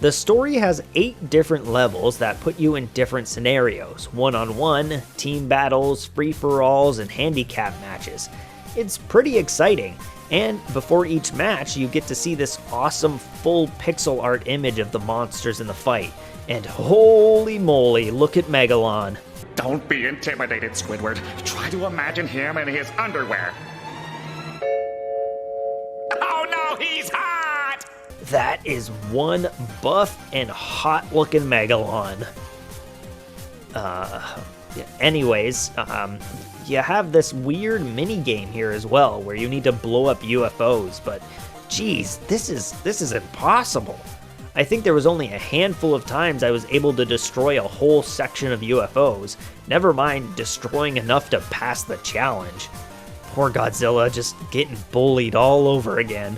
The story has 8 different levels that put you in different scenarios: one-on-one, team battles, free-for-alls, and handicap matches. It's pretty exciting, and before each match you get to see this awesome full pixel art image of the monsters in the fight. And holy moly, look at Megalon. Don't be intimidated, Squidward. Try to imagine him in his underwear. Oh no, he's hot! That is one buff and hot looking Megalon. Anyways, you have this weird mini game here as well where you need to blow up UFOs, but geez, this is impossible. I think there was only a handful of times I was able to destroy a whole section of UFOs, never mind destroying enough to pass the challenge. Poor Godzilla just getting bullied all over again.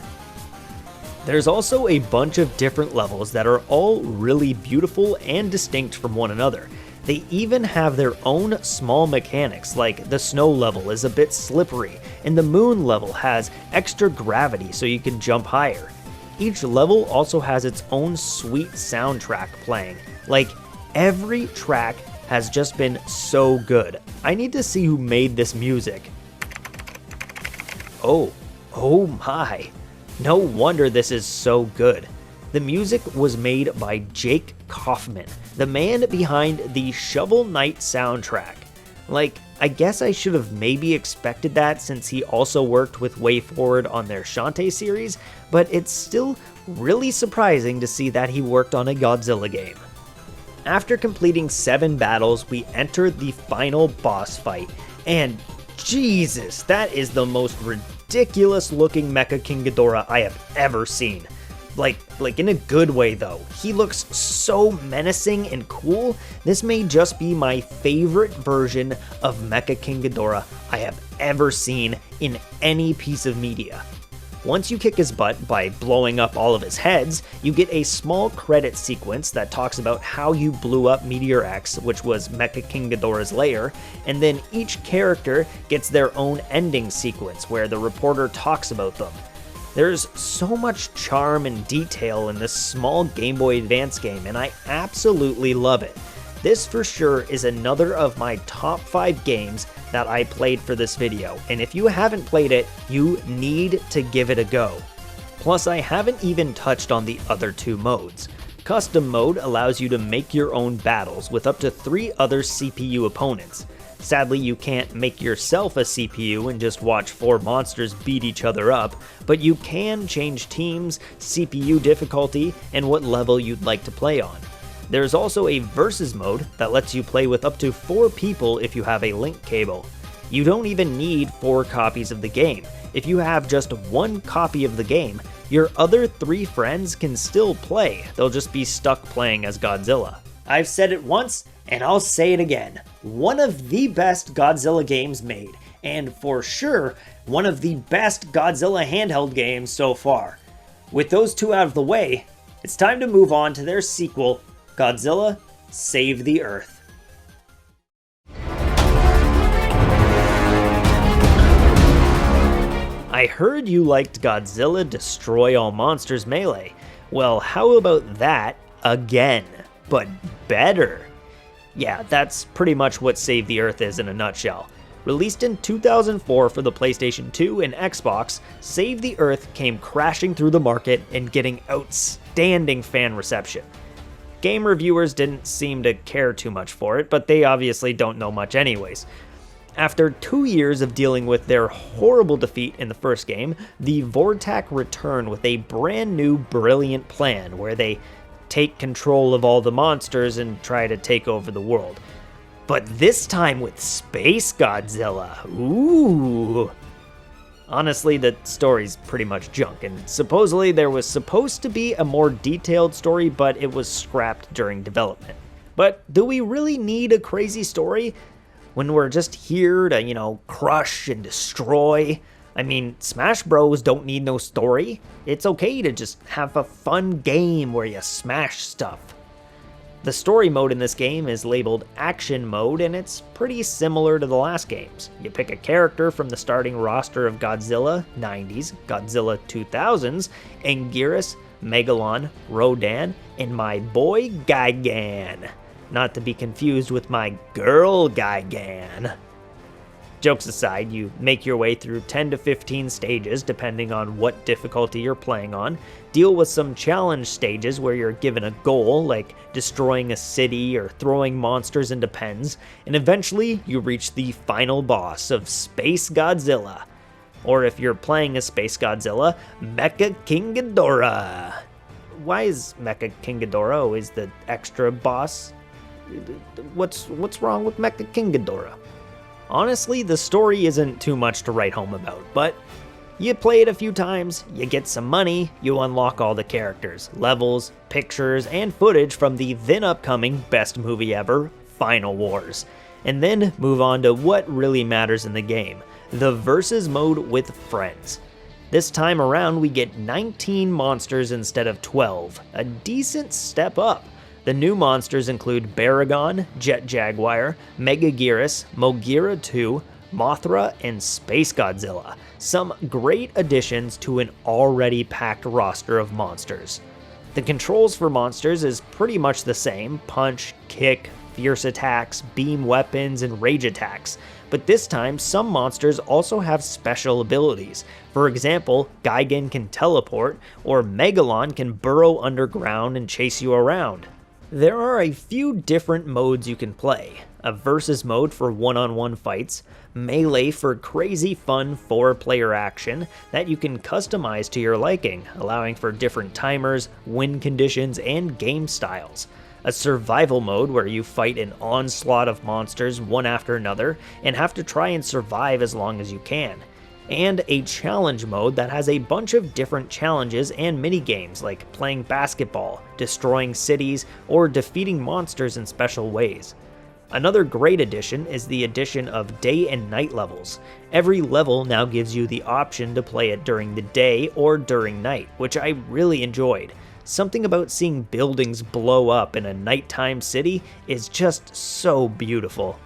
There's also a bunch of different levels that are all really beautiful and distinct from one another. They even have their own small mechanics, like the snow level is a bit slippery, and the moon level has extra gravity so you can jump higher. Each level also has its own sweet soundtrack playing. Like, every track has just been so good. I need to see who made this music. Oh my. No wonder this is so good. The music was made by Jake Kaufman, the man behind the Shovel Knight soundtrack. Like, I guess I should have maybe expected that since he also worked with WayForward on their Shantae series, but it's still really surprising to see that he worked on a Godzilla game. After completing 7 battles, we entered the final boss fight, and Jesus, that is the most ridiculous looking Mecha King Ghidorah I have ever seen. Like in a good way though. He looks so menacing and cool. This may just be my favorite version of Mecha King Ghidorah I have ever seen in any piece of media. Once you kick his butt by blowing up all of his heads, you get a small credit sequence that talks about how you blew up Meteor X, which was Mecha King Ghidorah's lair, and then each character gets their own ending sequence where the reporter talks about them. There's so much charm and detail in this small Game Boy Advance game, and I absolutely love it. This for sure is another of my top 5 games that I played for this video, and if you haven't played it, you need to give it a go. Plus, I haven't even touched on the other 2 modes. Custom mode allows you to make your own battles with up to 3 other CPU opponents. Sadly, you can't make yourself a CPU and just watch 4 monsters beat each other up, but you can change teams, CPU difficulty, and what level you'd like to play on. There's also a versus mode that lets you play with up to 4 people if you have a link cable. You don't even need 4 copies of the game. If you have just 1 copy of the game, your other 3 friends can still play, they'll just be stuck playing as Godzilla. I've said it once, and I'll say it again. One of the best Godzilla games made, and for sure, one of the best Godzilla handheld games so far. With those 2 out of the way, it's time to move on to their sequel, Godzilla Save the Earth. I heard you liked Godzilla Destroy All Monsters Melee. Well, how about that again, but better? Yeah, that's pretty much what Save the Earth is in a nutshell. Released in 2004 for the PlayStation 2 and Xbox, Save the Earth came crashing through the market and getting outstanding fan reception. Game reviewers didn't seem to care too much for it, but they obviously don't know much anyways. After 2 years of dealing with their horrible defeat in the first game, the Vortak return with a brand new brilliant plan where they take control of all the monsters and try to take over the world. But this time with Space Godzilla. Ooh. Honestly, the story's pretty much junk, and supposedly there was supposed to be a more detailed story, but it was scrapped during development. But do we really need a crazy story? when we're just here to, crush and destroy. I mean, Smash Bros. Don't need no story. It's okay to just have a fun game where you smash stuff. The story mode in this game is labeled Action Mode, and it's pretty similar to the last games. You pick a character from the starting roster of Godzilla 90s, Godzilla 2000s, Anguirus, Megalon, Rodan, and my boy Gigan. Not to be confused with my girl Gigan. Jokes aside, you make your way through 10 to 15 stages depending on what difficulty you're playing on, deal with some challenge stages where you're given a goal like destroying a city or throwing monsters into pens, and eventually you reach the final boss of Space Godzilla. Or if you're playing as Space Godzilla, Mecha King Ghidorah. Why is Mecha King Ghidorah always the extra boss? What's wrong with Mecha King Ghidorah? Honestly, the story isn't too much to write home about, but you play it a few times, you get some money, you unlock all the characters, levels, pictures, and footage from the then upcoming best movie ever, Final Wars, and then move on to what really matters in the game, the versus mode with friends. This time around we get 19 monsters instead of 12, a decent step up. The new monsters include Baragon, Jet Jaguar, Megaguirus, Mogira 2, Mothra, and Space Godzilla. Some great additions to an already packed roster of monsters. The controls for monsters is pretty much the same: punch, kick, fierce attacks, beam weapons, and rage attacks. But this time, some monsters also have special abilities. For example, Gigan can teleport, or Megalon can burrow underground and chase you around. There are a few different modes you can play. A versus mode for one-on-one fights, melee for crazy fun 4-player action that you can customize to your liking, allowing for different timers, win conditions, and game styles. A survival mode where you fight an onslaught of monsters one after another and have to try and survive as long as you can. And a challenge mode that has a bunch of different challenges and mini-games like playing basketball, destroying cities, or defeating monsters in special ways. Another great addition is the addition of day and night levels. Every level now gives you the option to play it during the day or during night, which I really enjoyed. Something about seeing buildings blow up in a nighttime city is just so beautiful.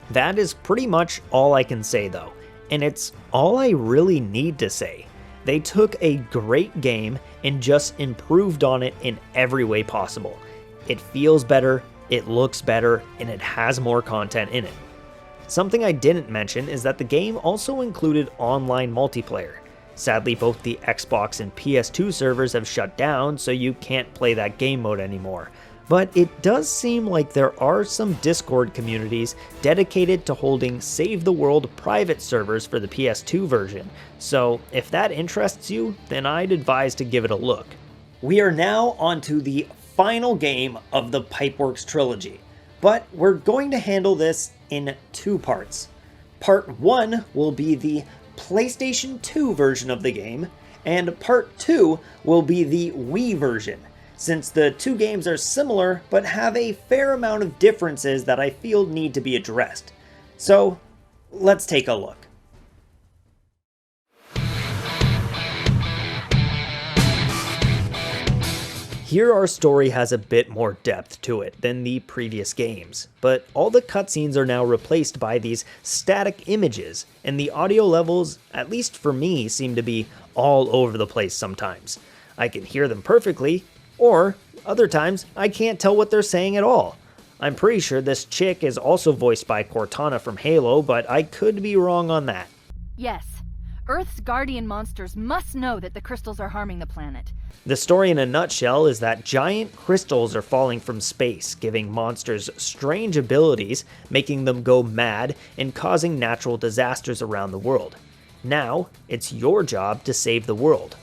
That is pretty much all I can say though. And it's all I really need to say. They took a great game and just improved on it in every way possible. It feels better, it looks better, and it has more content in it. Something I didn't mention is that the game also included online multiplayer. Sadly, both the Xbox and PS2 servers have shut down, so you can't play that game mode anymore. But it does seem like there are some Discord communities dedicated to holding Save the World private servers for the PS2 version, so if that interests you, then I'd advise to give it a look. We are now onto the final game of the Pipeworks trilogy, but we're going to handle this in 2 parts. Part 1 will be the PlayStation 2 version of the game, and Part 2 will be the Wii version, since the 2 games are similar but have a fair amount of differences that I feel need to be addressed. So, let's take a look. Here our story has a bit more depth to it than the previous games, but all the cutscenes are now replaced by these static images, and the audio levels, at least for me, seem to be all over the place sometimes. I can hear them perfectly, or other times I can't tell what they're saying at all. I'm pretty sure this chick is also voiced by Cortana from Halo, but I could be wrong on that. Yes. Earth's guardian monsters must know that the crystals are harming the planet. The story in a nutshell is that giant crystals are falling from space, giving monsters strange abilities, making them go mad, and causing natural disasters around the world. Now, it's your job to save the world.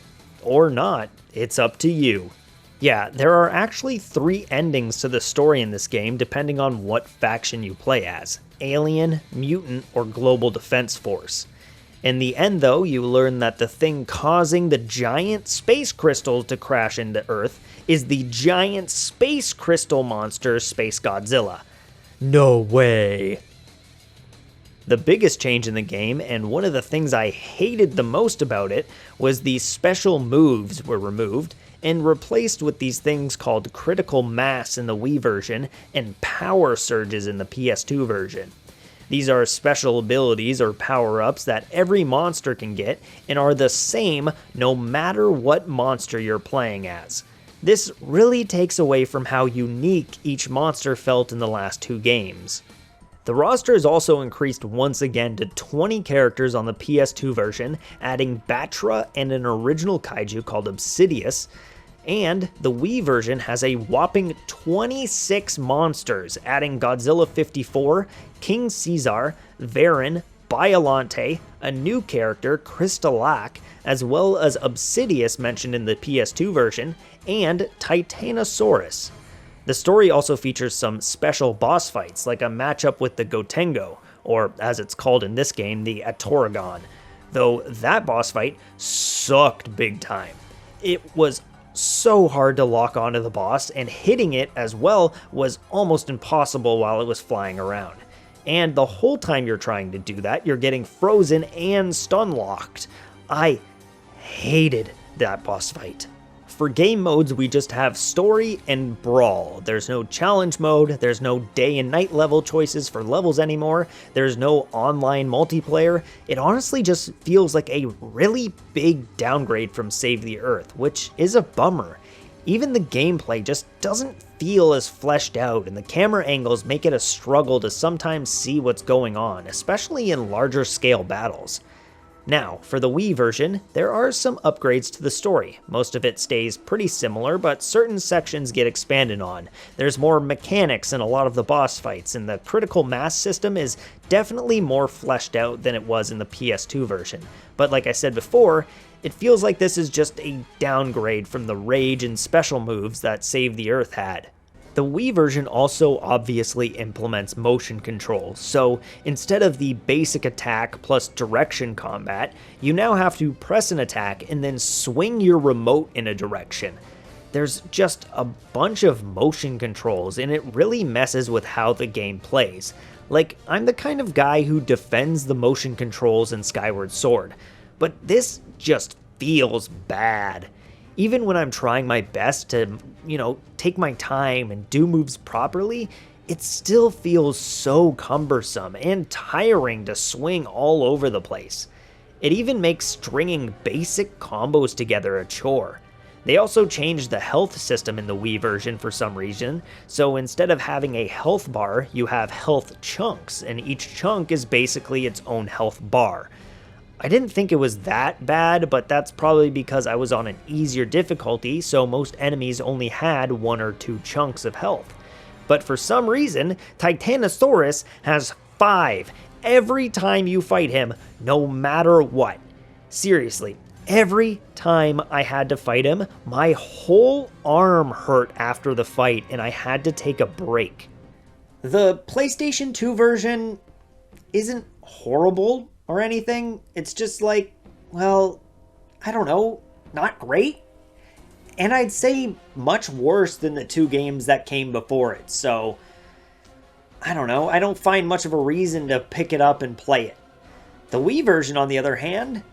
Or not, it's up to you. Yeah, there are actually 3 endings to the story in this game depending on what faction you play as: Alien, Mutant, or Global Defense Force. In the end though, you learn that the thing causing the giant space crystals to crash into Earth is the giant space crystal monster Space Godzilla. No way! The biggest change in the game, and one of the things I hated the most about it, was the special moves were removed and replaced with these things called critical mass in the Wii version and power surges in the PS2 version. These are special abilities or power-ups that every monster can get and are the same no matter what monster you're playing as. This really takes away from how unique each monster felt in the last two games. The roster is also increased once again to 20 characters on the PS2 version, adding Batra and an original kaiju called Obsidius, and the Wii version has a whopping 26 monsters, adding Godzilla 54, King Caesar, Varan, Biolante, a new character, Crystalac, as well as Obsidius mentioned in the PS2 version, and Titanosaurus. The story also features some special boss fights, like a matchup with the Gotengo, or as it's called in this game, the Atorgon, though that boss fight sucked big time. It was so hard to lock onto the boss, and hitting it as well was almost impossible while it was flying around. And the whole time you're trying to do that, you're getting frozen and stun locked. I hated that boss fight. For game modes, we just have story and brawl. There's no challenge mode, there's no day and night level choices for levels anymore, there's no online multiplayer. It honestly just feels like a really big downgrade from Save the Earth, which is a bummer. Even the gameplay just doesn't feel as fleshed out, and the camera angles make it a struggle to sometimes see what's going on, especially in larger scale battles. Now, for the Wii version, there are some upgrades to the story. Most of it stays pretty similar, but certain sections get expanded on. There's more mechanics in a lot of the boss fights, and the critical mass system is definitely more fleshed out than it was in the PS2 version. But like I said before, it feels like this is just a downgrade from the rage and special moves that Save the Earth had. The Wii version also obviously implements motion control, so instead of the basic attack plus direction combat, you now have to press an attack and then swing your remote in a direction. There's just a bunch of motion controls, and it really messes with how the game plays. Like, I'm the kind of guy who defends the motion controls in Skyward Sword, but this just feels bad. Even when I'm trying my best to, take my time and do moves properly, it still feels so cumbersome and tiring to swing all over the place. It even makes stringing basic combos together a chore. They also changed the health system in the Wii version for some reason, so instead of having a health bar, you have health chunks, and each chunk is basically its own health bar. I didn't think it was that bad, but that's probably because I was on an easier difficulty, so most enemies only had 1 or 2 chunks of health. But for some reason, Titanosaurus has 5 every time you fight him, no matter what. Seriously, every time I had to fight him, my whole arm hurt after the fight, and I had to take a break. The PlayStation 2 version isn't horrible or anything. It's just like, well, I don't know, not great. And I'd say much worse than the 2 games that came before it, so I don't know, I don't find much of a reason to pick it up and play it. The Wii version, on the other hand,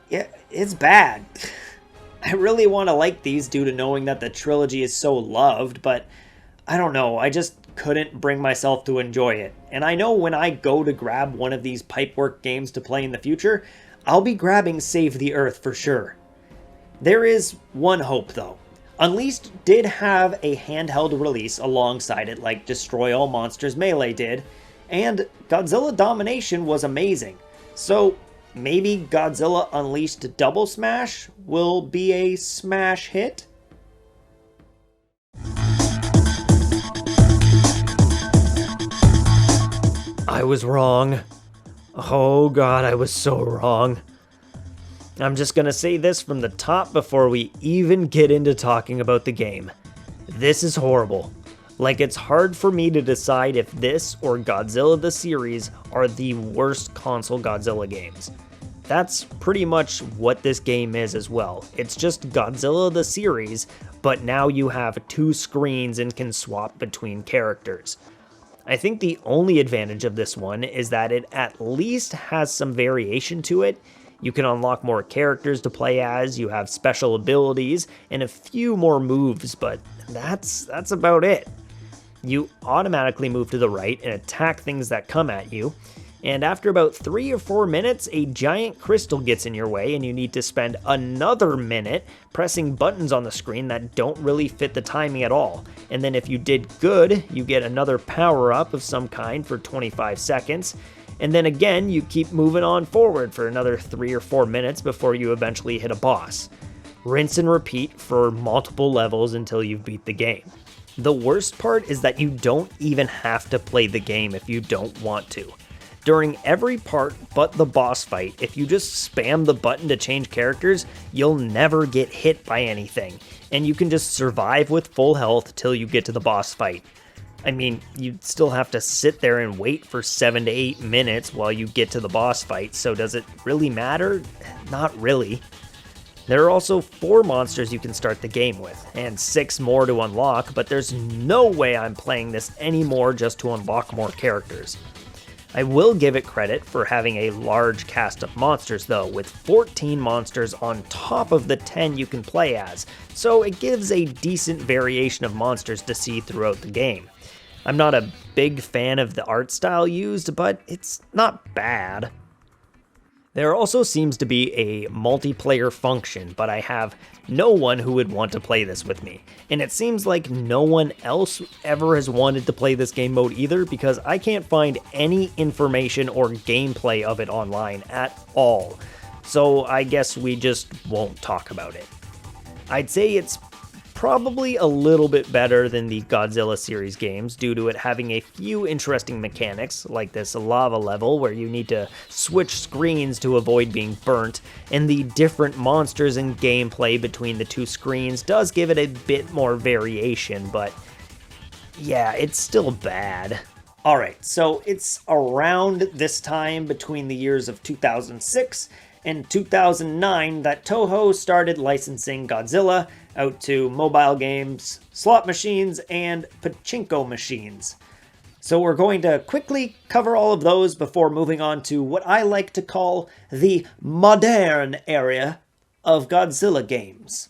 it's bad. I really want to like these due to knowing that the trilogy is so loved, but I don't know, I just couldn't bring myself to enjoy it. And I know when I go to grab one of these pipework games to play in the future, I'll be grabbing Save the Earth for sure. There is one hope though. Unleashed did have a handheld release alongside it like Destroy All Monsters Melee did, and Godzilla Domination was amazing. So maybe Godzilla Unleashed Double Smash will be a smash hit? I was wrong. Oh god, I was so wrong. I'm just gonna say this from the top before we even get into talking about the game. This is horrible. Like, it's hard for me to decide if this or Godzilla the series are the worst console Godzilla games. That's pretty much what this game is as well. It's just Godzilla the series, but now you have 2 screens and can swap between characters. I think the only advantage of this one is that it at least has some variation to it. You can unlock more characters to play as, you have special abilities, and a few more moves, but that's about it. You automatically move to the right and attack things that come at you, and after about 3 or 4 minutes, a giant crystal gets in your way and you need to spend another minute pressing buttons on the screen that don't really fit the timing at all. And then if you did good, you get another power-up of some kind for 25 seconds, and then again, you keep moving on forward for another 3 or 4 minutes before you eventually hit a boss. Rinse and repeat for multiple levels until you've beat the game. The worst part is that you don't even have to play the game if you don't want to. During every part but the boss fight, if you just spam the button to change characters, you'll never get hit by anything, and you can just survive with full health till you get to the boss fight. I mean, you'd still have to sit there and wait for 7 to 8 minutes while you get to the boss fight, so does it really matter? Not really. There are also 4 monsters you can start the game with, and 6 more to unlock, but there's no way I'm playing this anymore just to unlock more characters. I will give it credit for having a large cast of monsters though, with 14 monsters on top of the 10 you can play as, so it gives a decent variation of monsters to see throughout the game. I'm not a big fan of the art style used, but it's not bad. There also seems to be a multiplayer function, but I have no one who would want to play this with me. And it seems like no one else ever has wanted to play this game mode either, because I can't find any information or gameplay of it online at all. So I guess we just won't talk about it. I'd say it's probably a little bit better than the Godzilla series games due to it having a few interesting mechanics, like this lava level where you need to switch screens to avoid being burnt, and the different monsters and gameplay between the 2 screens does give it a bit more variation, but yeah, it's still bad. Alright, so it's around this time between the years of 2006 and 2009 that Toho started licensing Godzilla out to mobile games, slot machines, and pachinko machines. So we're going to quickly cover all of those before moving on to what I like to call the modern area of Godzilla games.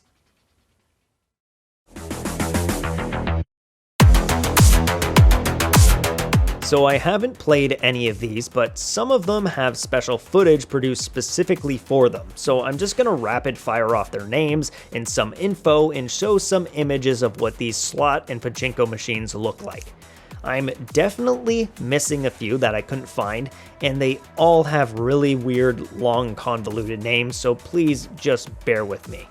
So I haven't played any of these, but some of them have special footage produced specifically for them, so I'm just gonna rapid fire off their names and some info and show some images of what these slot and pachinko machines look like. I'm definitely missing a few that I couldn't find, and they all have really weird, long, convoluted names, so please just bear with me.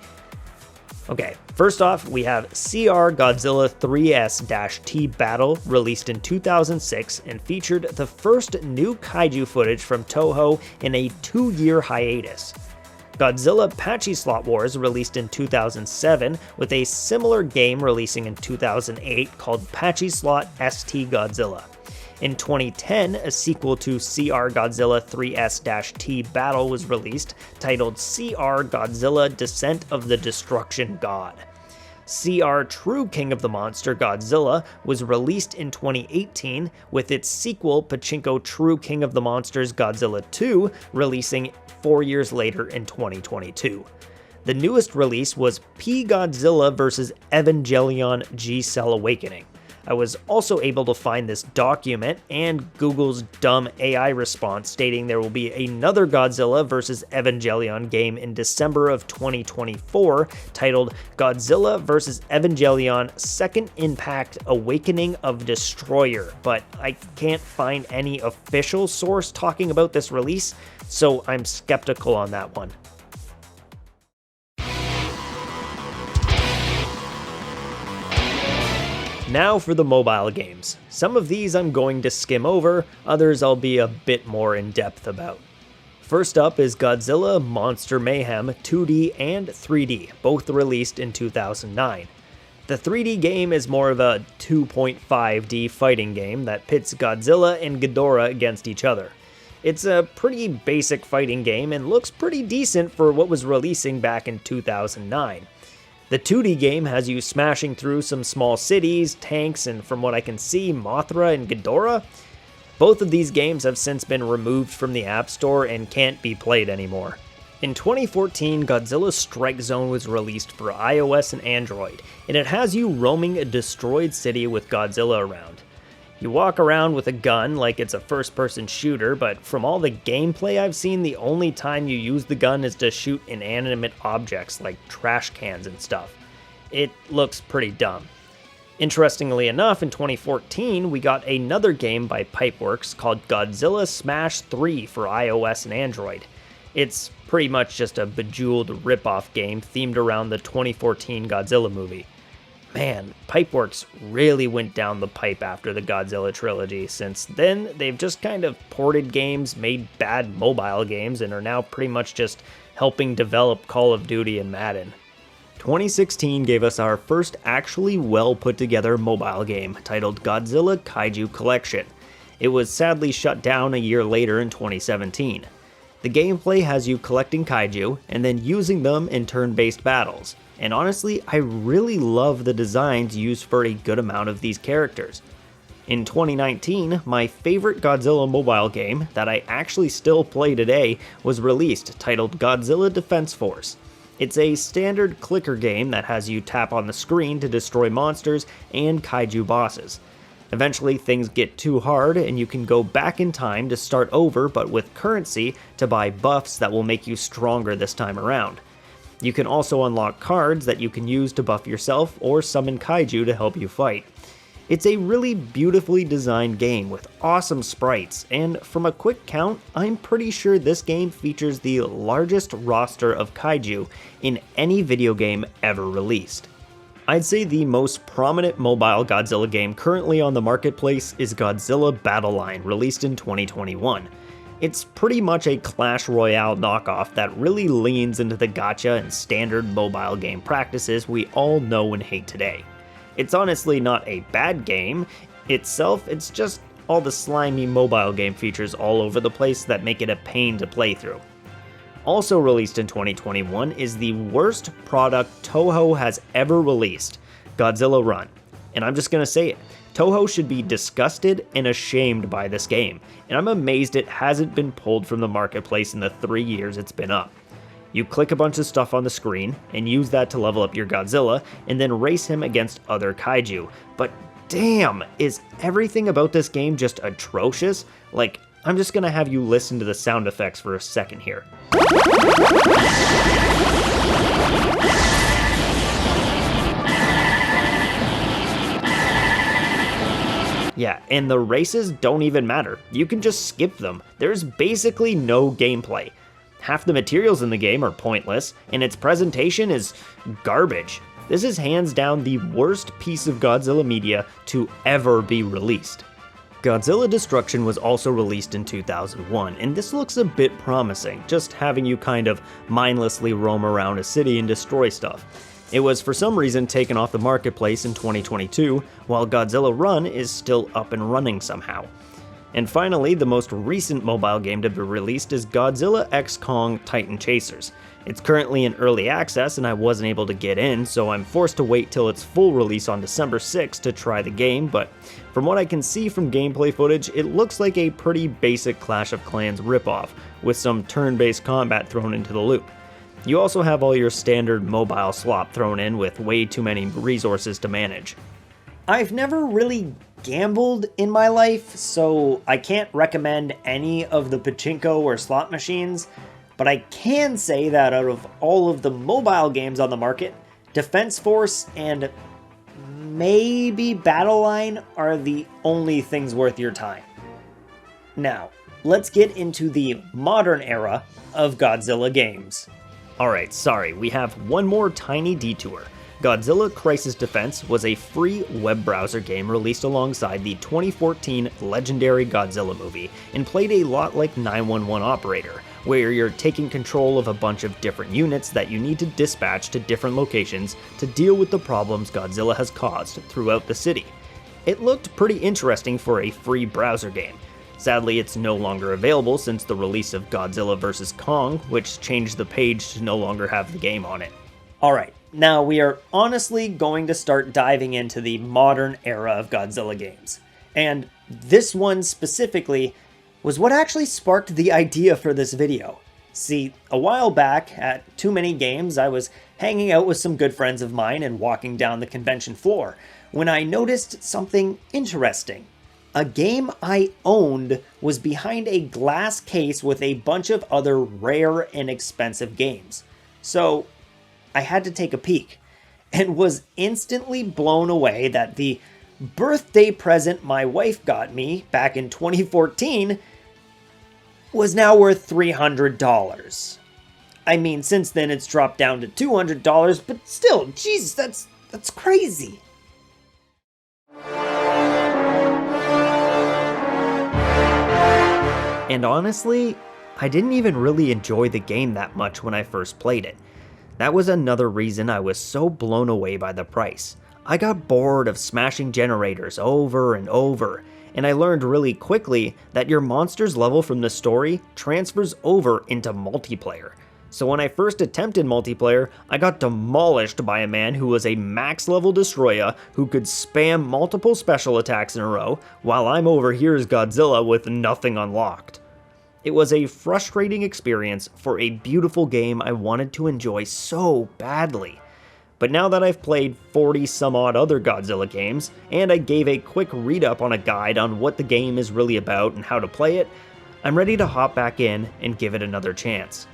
Okay, first off, we have CR Godzilla 3S-T Battle, released in 2006 and featured the first new kaiju footage from Toho in a 2-year hiatus. Godzilla Pachyslot Wars released in 2007, with a similar game releasing in 2008 called Pachyslot ST Godzilla. In 2010, a sequel to CR Godzilla 3S-T Battle was released, titled CR Godzilla Descent of the Destruction God. CR True King of the Monster Godzilla was released in 2018, with its sequel Pachinko True King of the Monsters Godzilla 2 releasing 4 years later in 2022. The newest release was P-Godzilla vs. Evangelion G-Cell Awakening. I was also able to find this document and Google's dumb AI response stating there will be another Godzilla vs. Evangelion game in December of 2024 titled Godzilla vs. Evangelion Second Impact Awakening of Destroyer, but I can't find any official source talking about this release, so I'm skeptical on that one. Now for the mobile games. Some of these I'm going to skim over, others I'll be a bit more in depth about. First up is Godzilla Monster Mayhem 2D and 3D, both released in 2009. The 3D game is more of a 2.5D fighting game that pits Godzilla and Ghidorah against each other. It's a pretty basic fighting game and looks pretty decent for what was releasing back in 2009. The 2D game has you smashing through some small cities, tanks, and from what I can see, Mothra and Ghidorah. Both of these games have since been removed from the App Store and can't be played anymore. In 2014, Godzilla Strike Zone was released for iOS and Android, and it has you roaming a destroyed city with Godzilla around. You walk around with a gun like it's a first-person shooter, but from all the gameplay I've seen, the only time you use the gun is to shoot inanimate objects like trash cans and stuff. It looks pretty dumb. Interestingly enough, in 2014, we got another game by Pipeworks called Godzilla Smash 3 for iOS and Android. It's pretty much just a bejeweled rip-off game themed around the 2014 Godzilla movie. Man, Pipeworks really went down the pipe after the Godzilla trilogy. Since then, they've just kind of ported games, made bad mobile games, and are now pretty much just helping develop Call of Duty and Madden. 2016 gave us our first actually well put together mobile game, titled Godzilla Kaiju Collection. It was sadly shut down a year later in 2017. The gameplay has you collecting kaiju and then using them in turn-based battles, and honestly, I really love the designs used for a good amount of these characters. In 2019, my favorite Godzilla mobile game, that I actually still play today, was released, titled Godzilla Defense Force. It's a standard clicker game that has you tap on the screen to destroy monsters and kaiju bosses. Eventually things get too hard and you can go back in time to start over, but with currency to buy buffs that will make you stronger this time around. You can also unlock cards that you can use to buff yourself or summon kaiju to help you fight. It's a really beautifully designed game with awesome sprites, and from a quick count, I'm pretty sure this game features the largest roster of kaiju in any video game ever released. I'd say the most prominent mobile Godzilla game currently on the marketplace is Godzilla Battle Line, released in 2021. It's pretty much a Clash Royale knockoff that really leans into the gacha and standard mobile game practices we all know and hate today. It's honestly not a bad game itself, it's just all the slimy mobile game features all over the place that make it a pain to play through. Also released in 2021 is the worst product Toho has ever released, Godzilla Run. And I'm just gonna say it, Toho should be disgusted and ashamed by this game, and I'm amazed it hasn't been pulled from the marketplace in the 3 years it's been up. You click a bunch of stuff on the screen, and use that to level up your Godzilla, and then race him against other kaiju. But damn, is everything about this game just atrocious? Like, I'm just gonna have you listen to the sound effects for a second here. Yeah, and the races don't even matter. You can just skip them. There's basically no gameplay. Half the materials in the game are pointless, and its presentation is garbage. This is hands down the worst piece of Godzilla media to ever be released. Godzilla Destruction was also released in 2001, and this looks a bit promising, just having you kind of mindlessly roam around a city and destroy stuff. It was for some reason taken off the marketplace in 2022, while Godzilla Run is still up and running somehow. And finally, the most recent mobile game to be released is Godzilla x Kong Titan Chasers. It's currently in early access and I wasn't able to get in, so I'm forced to wait till its full release on December 6th to try the game, but from what I can see from gameplay footage, it looks like a pretty basic Clash of Clans ripoff, with some turn-based combat thrown into the loop. You also have all your standard mobile slop thrown in with way too many resources to manage. I've never really gambled in my life, so I can't recommend any of the pachinko or slot machines, but I can say that out of all of the mobile games on the market, Defense Force and maybe Battle Line are the only things worth your time. Now, let's get into the modern era of Godzilla games. Alright, sorry, we have one more tiny detour. Godzilla Crisis Defense was a free web browser game released alongside the 2014 legendary Godzilla movie, and played a lot like 911 Operator, where you're taking control of a bunch of different units that you need to dispatch to different locations to deal with the problems Godzilla has caused throughout the city. It looked pretty interesting for a free browser game. Sadly, it's no longer available since the release of Godzilla vs. Kong, which changed the page to no longer have the game on it. Alright, Now, we are honestly going to start diving into the modern era of Godzilla games. And this one specifically was what actually sparked the idea for this video. See, a while back, at Too Many Games, I was hanging out with some good friends of mine and walking down the convention floor when I noticed something interesting. A game I owned was behind a glass case with a bunch of other rare and expensive games. So I had to take a peek and was instantly blown away that the birthday present my wife got me back in 2014 was now worth $300. I mean, since then it's dropped down to $200, but still, Jesus, that's crazy. And honestly, I didn't even really enjoy the game that much when I first played it. That was another reason I was so blown away by the price. I got bored of smashing generators over and over, and I learned really quickly that your monster's level from the story transfers over into multiplayer. So when I first attempted multiplayer, I got demolished by a man who was a max level destroyer who could spam multiple special attacks in a row, while I'm over here as Godzilla with nothing unlocked. It was a frustrating experience for a beautiful game I wanted to enjoy so badly. But now that I've played 40 some odd other Godzilla games, and I gave a quick read up on a guide on what the game is really about and how to play it, I'm ready to hop back in and give it another chance.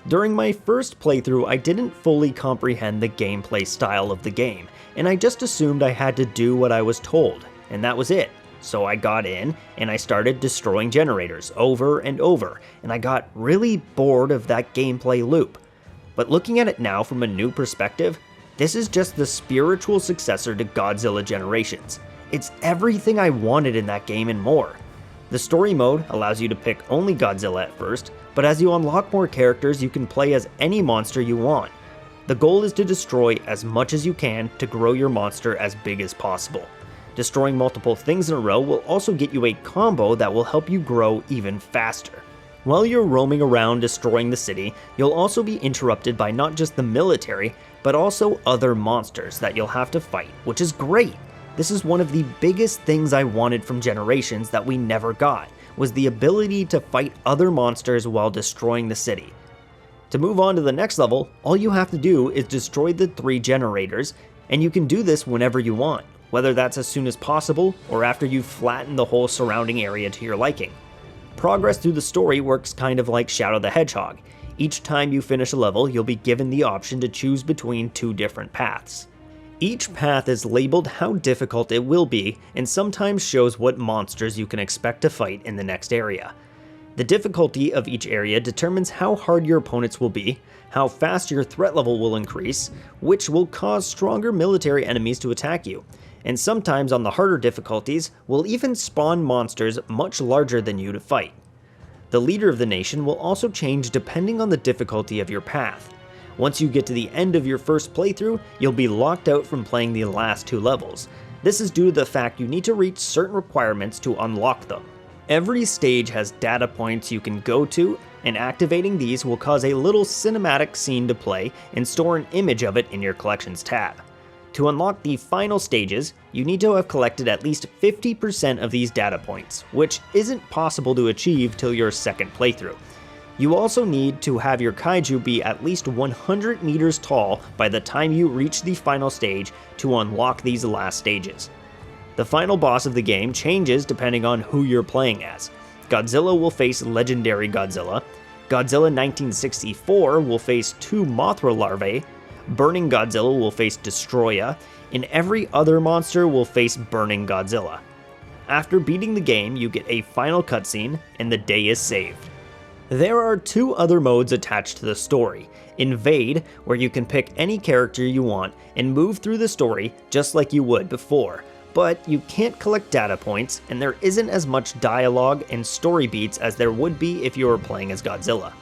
During my first playthrough, I didn't fully comprehend the gameplay style of the game, and I just assumed I had to do what I was told, and that was it. So I got in, and I started destroying generators over and over, and I got really bored of that gameplay loop. But looking at it now from a new perspective, this is just the spiritual successor to Godzilla Generations. It's everything I wanted in that game and more. The story mode allows you to pick only Godzilla at first, but as you unlock more characters, you can play as any monster you want. The goal is to destroy as much as you can to grow your monster as big as possible. Destroying multiple things in a row will also get you a combo that will help you grow even faster. While you're roaming around destroying the city, you'll also be interrupted by not just the military, but also other monsters that you'll have to fight, which is great. This is one of the biggest things I wanted from Generations that we never got, was the ability to fight other monsters while destroying the city. To move on to the next level, all you have to do is destroy the 3 generators, and you can do this whenever you want, whether that's as soon as possible or after you've flattened the whole surrounding area to your liking. Progress through the story works kind of like Shadow the Hedgehog. Each time you finish a level, you'll be given the option to choose between 2 different paths. Each path is labeled how difficult it will be, and sometimes shows what monsters you can expect to fight in the next area. The difficulty of each area determines how hard your opponents will be, how fast your threat level will increase, which will cause stronger military enemies to attack you, and sometimes on the harder difficulties will even spawn monsters much larger than you to fight. The leader of the nation will also change depending on the difficulty of your path. Once you get to the end of your first playthrough, you'll be locked out from playing the last 2 levels. This is due to the fact you need to reach certain requirements to unlock them. Every stage has data points you can go to, and activating these will cause a little cinematic scene to play and store an image of it in your Collections tab. To unlock the final stages, you need to have collected at least 50% of these data points, which isn't possible to achieve till your second playthrough. You also need to have your Kaiju be at least 100 meters tall by the time you reach the final stage to unlock these last stages. The final boss of the game changes depending on who you're playing as. Godzilla will face Legendary Godzilla, Godzilla 1964 will face 2 Mothra larvae, Burning Godzilla will face Destroya, and every other monster will face Burning Godzilla. After beating the game, you get a final cutscene, and the day is saved. There are 2 other modes attached to the story. Invade, where you can pick any character you want and move through the story just like you would before, but you can't collect data points, and there isn't as much dialogue and story beats as there would be if you were playing as Godzilla.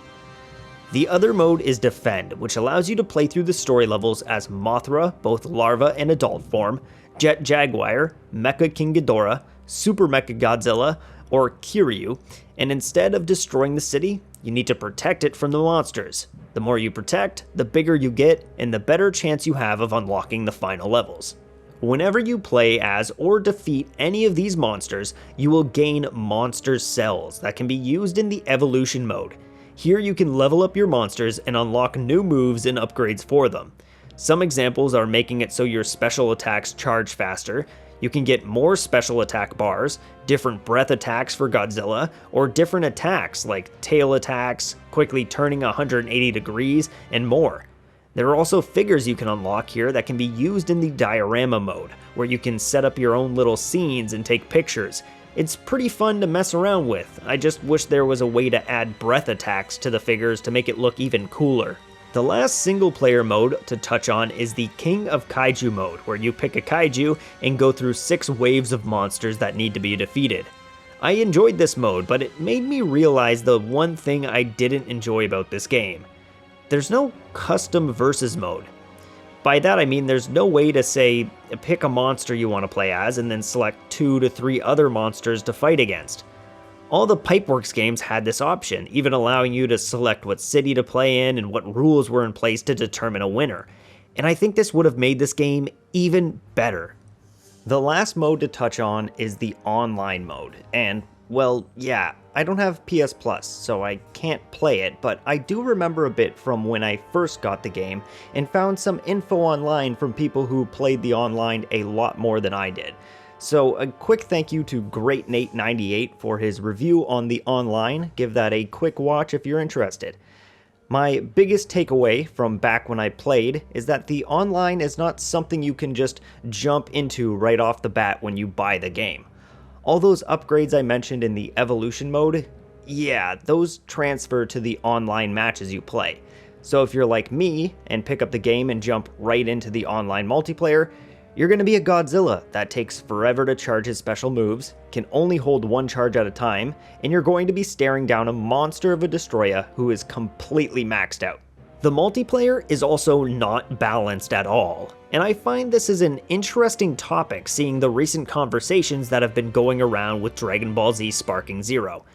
The other mode is Defend, which allows you to play through the story levels as Mothra, both larva and adult form, Jet Jaguar, Mecha King Ghidorah, Super Mechagodzilla, or Kiryu, and instead of destroying the city, you need to protect it from the monsters. The more you protect, the bigger you get, and the better chance you have of unlocking the final levels. Whenever you play as or defeat any of these monsters, you will gain monster cells that can be used in the evolution mode. Here you can level up your monsters and unlock new moves and upgrades for them. Some examples are making it so your special attacks charge faster, you can get more special attack bars, different breath attacks for Godzilla, or different attacks like tail attacks, quickly turning 180 degrees, and more. There are also figures you can unlock here that can be used in the diorama mode, where you can set up your own little scenes and take pictures. It's pretty fun to mess around with. I just wish there was a way to add breath attacks to the figures to make it look even cooler. The last single player mode to touch on is the King of Kaiju mode, where you pick a kaiju and go through 6 waves of monsters that need to be defeated. I enjoyed this mode, but it made me realize the one thing I didn't enjoy about this game. There's no custom versus mode. By that I mean there's no way to say, pick a monster you want to play as and then select 2 to 3 other monsters to fight against. All the Pipeworks games had this option, even allowing you to select what city to play in and what rules were in place to determine a winner. And I think this would have made this game even better. The last mode to touch on is the online mode, and, well, yeah, I don't have PS Plus, so I can't play it, but I do remember a bit from when I first got the game, and found some info online from people who played the online a lot more than I did. So a quick thank you to GreatNate98 for his review on the online, give that a quick watch if you're interested. My biggest takeaway from back when I played is that the online is not something you can just jump into right off the bat when you buy the game. All those upgrades I mentioned in the evolution mode, yeah, those transfer to the online matches you play. So if you're like me and pick up the game and jump right into the online multiplayer, you're going to be a Godzilla that takes forever to charge his special moves, can only hold 1 charge at a time, and you're going to be staring down a monster of a destroyer who is completely maxed out. The multiplayer is also not balanced at all, and I find this is an interesting topic seeing the recent conversations that have been going around with Dragon Ball Z Sparking Zero.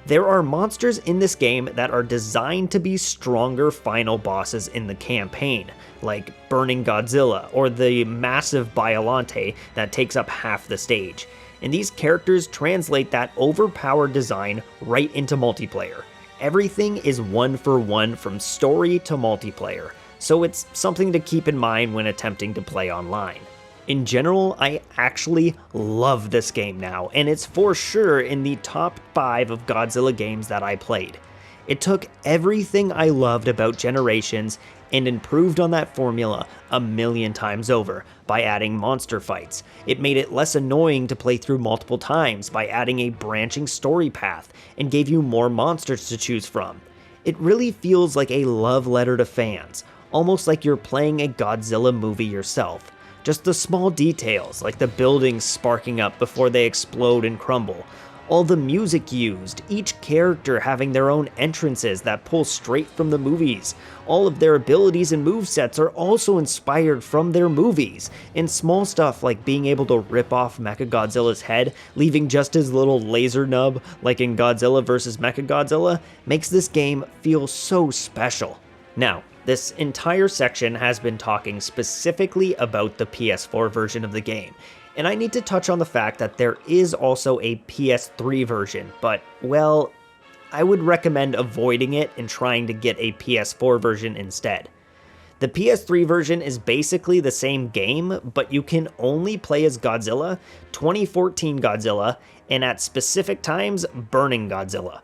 There are monsters in this game that are designed to be stronger final bosses in the campaign, like Burning Godzilla or the massive Biollante that takes up half the stage, and these characters translate that overpowered design right into multiplayer. Everything is 1-for-1 from story to multiplayer, so it's something to keep in mind when attempting to play online. In general, I actually love this game now, and it's for sure in the top 5 of Godzilla games that I played. It took everything I loved about Generations and improved on that formula a million times over by adding monster fights. It made it less annoying to play through multiple times by adding a branching story path and gave you more monsters to choose from. It really feels like a love letter to fans, almost like you're playing a Godzilla movie yourself. Just the small details, like the buildings sparking up before they explode and crumble. All the music used, each character having their own entrances that pull straight from the movies. All of their abilities and movesets are also inspired from their movies. And small stuff like being able to rip off Mechagodzilla's head, leaving just his little laser nub, like in Godzilla vs. Mechagodzilla, makes this game feel so special. Now, this entire section has been talking specifically about the PS4 version of the game, and I need to touch on the fact that there is also a PS3 version, but, well, I would recommend avoiding it and trying to get a PS4 version instead. The PS3 version is basically the same game, but you can only play as Godzilla, 2014 Godzilla, and at specific times, Burning Godzilla.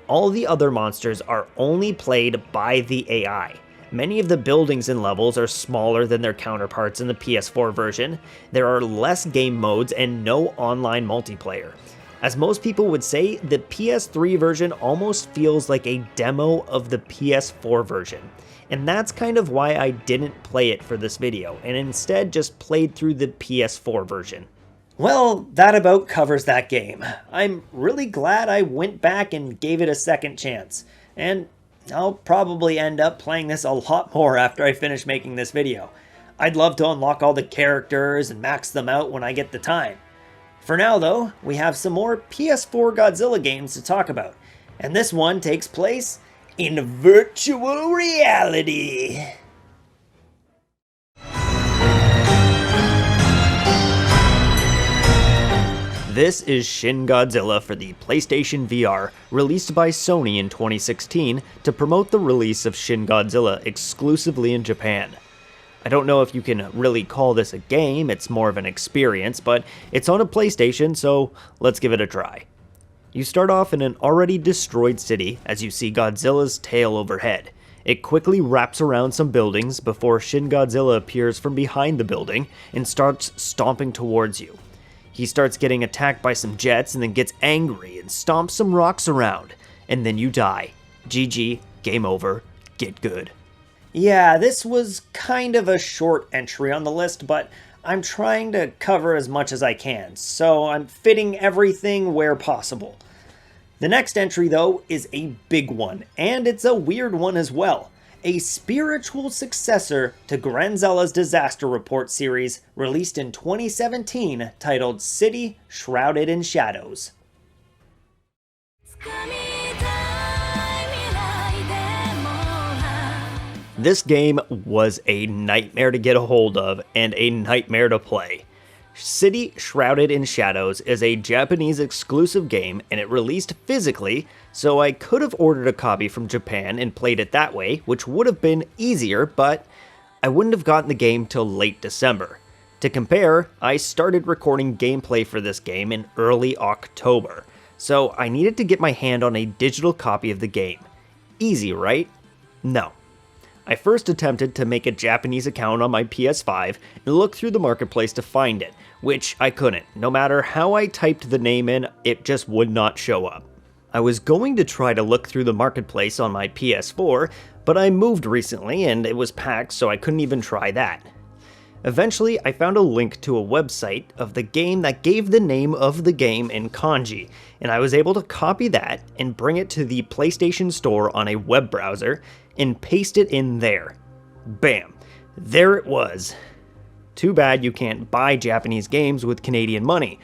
All the other monsters are only played by the AI. Many of the buildings and levels are smaller than their counterparts in the PS4 version. There are less game modes and no online multiplayer. As most people would say, the PS3 version almost feels like a demo of the PS4 version. And that's kind of why I didn't play it for this video, and instead just played through the PS4 version. Well, that about covers that game. I'm really glad I went back and gave it a second chance. And I'll probably end up playing this a lot more after I finish making this video. I'd love to unlock all the characters and max them out when I get the time. For now though, we have some more PS4 Godzilla games to talk about, and this one takes place in virtual reality. This is Shin Godzilla for the PlayStation VR, released by Sony in 2016 to promote the release of Shin Godzilla exclusively in Japan. I don't know if you can really call this a game, it's more of an experience, but it's on a PlayStation, so let's give it a try. You start off in an already destroyed city as you see Godzilla's tail overhead. It quickly wraps around some buildings before Shin Godzilla appears from behind the building and starts stomping towards you. He starts getting attacked by some jets and then gets angry and stomps some rocks around. And then you die. GG, game over, get good. Yeah, this was kind of a short entry on the list, but I'm trying to cover as much as I can, so I'm fitting everything where possible. The next entry, though, is a big one, and it's a weird one as well. A spiritual successor to Godzilla's Disaster Report series, released in 2017, titled City Shrouded in Shadows. This game was a nightmare to get a hold of and a nightmare to play. City Shrouded in Shadows is a Japanese exclusive game, and it released physically, so I could have ordered a copy from Japan and played it that way, which would have been easier, but I wouldn't have gotten the game till late December. To compare, I started recording gameplay for this game in early October, so I needed to get my hand on a digital copy of the game. Easy, right? No. I first attempted to make a Japanese account on my PS5 and look through the marketplace to find it, which I couldn't. No matter how I typed the name in, it just would not show up. I was going to try to look through the marketplace on my PS4, but I moved recently and it was packed, so I couldn't even try that. Eventually, I found a link to a website of the game that gave the name of the game in kanji, and I was able to copy that and bring it to the PlayStation Store on a web browser and paste it in there. Bam! There it was. Too bad you can't buy Japanese games with Canadian money.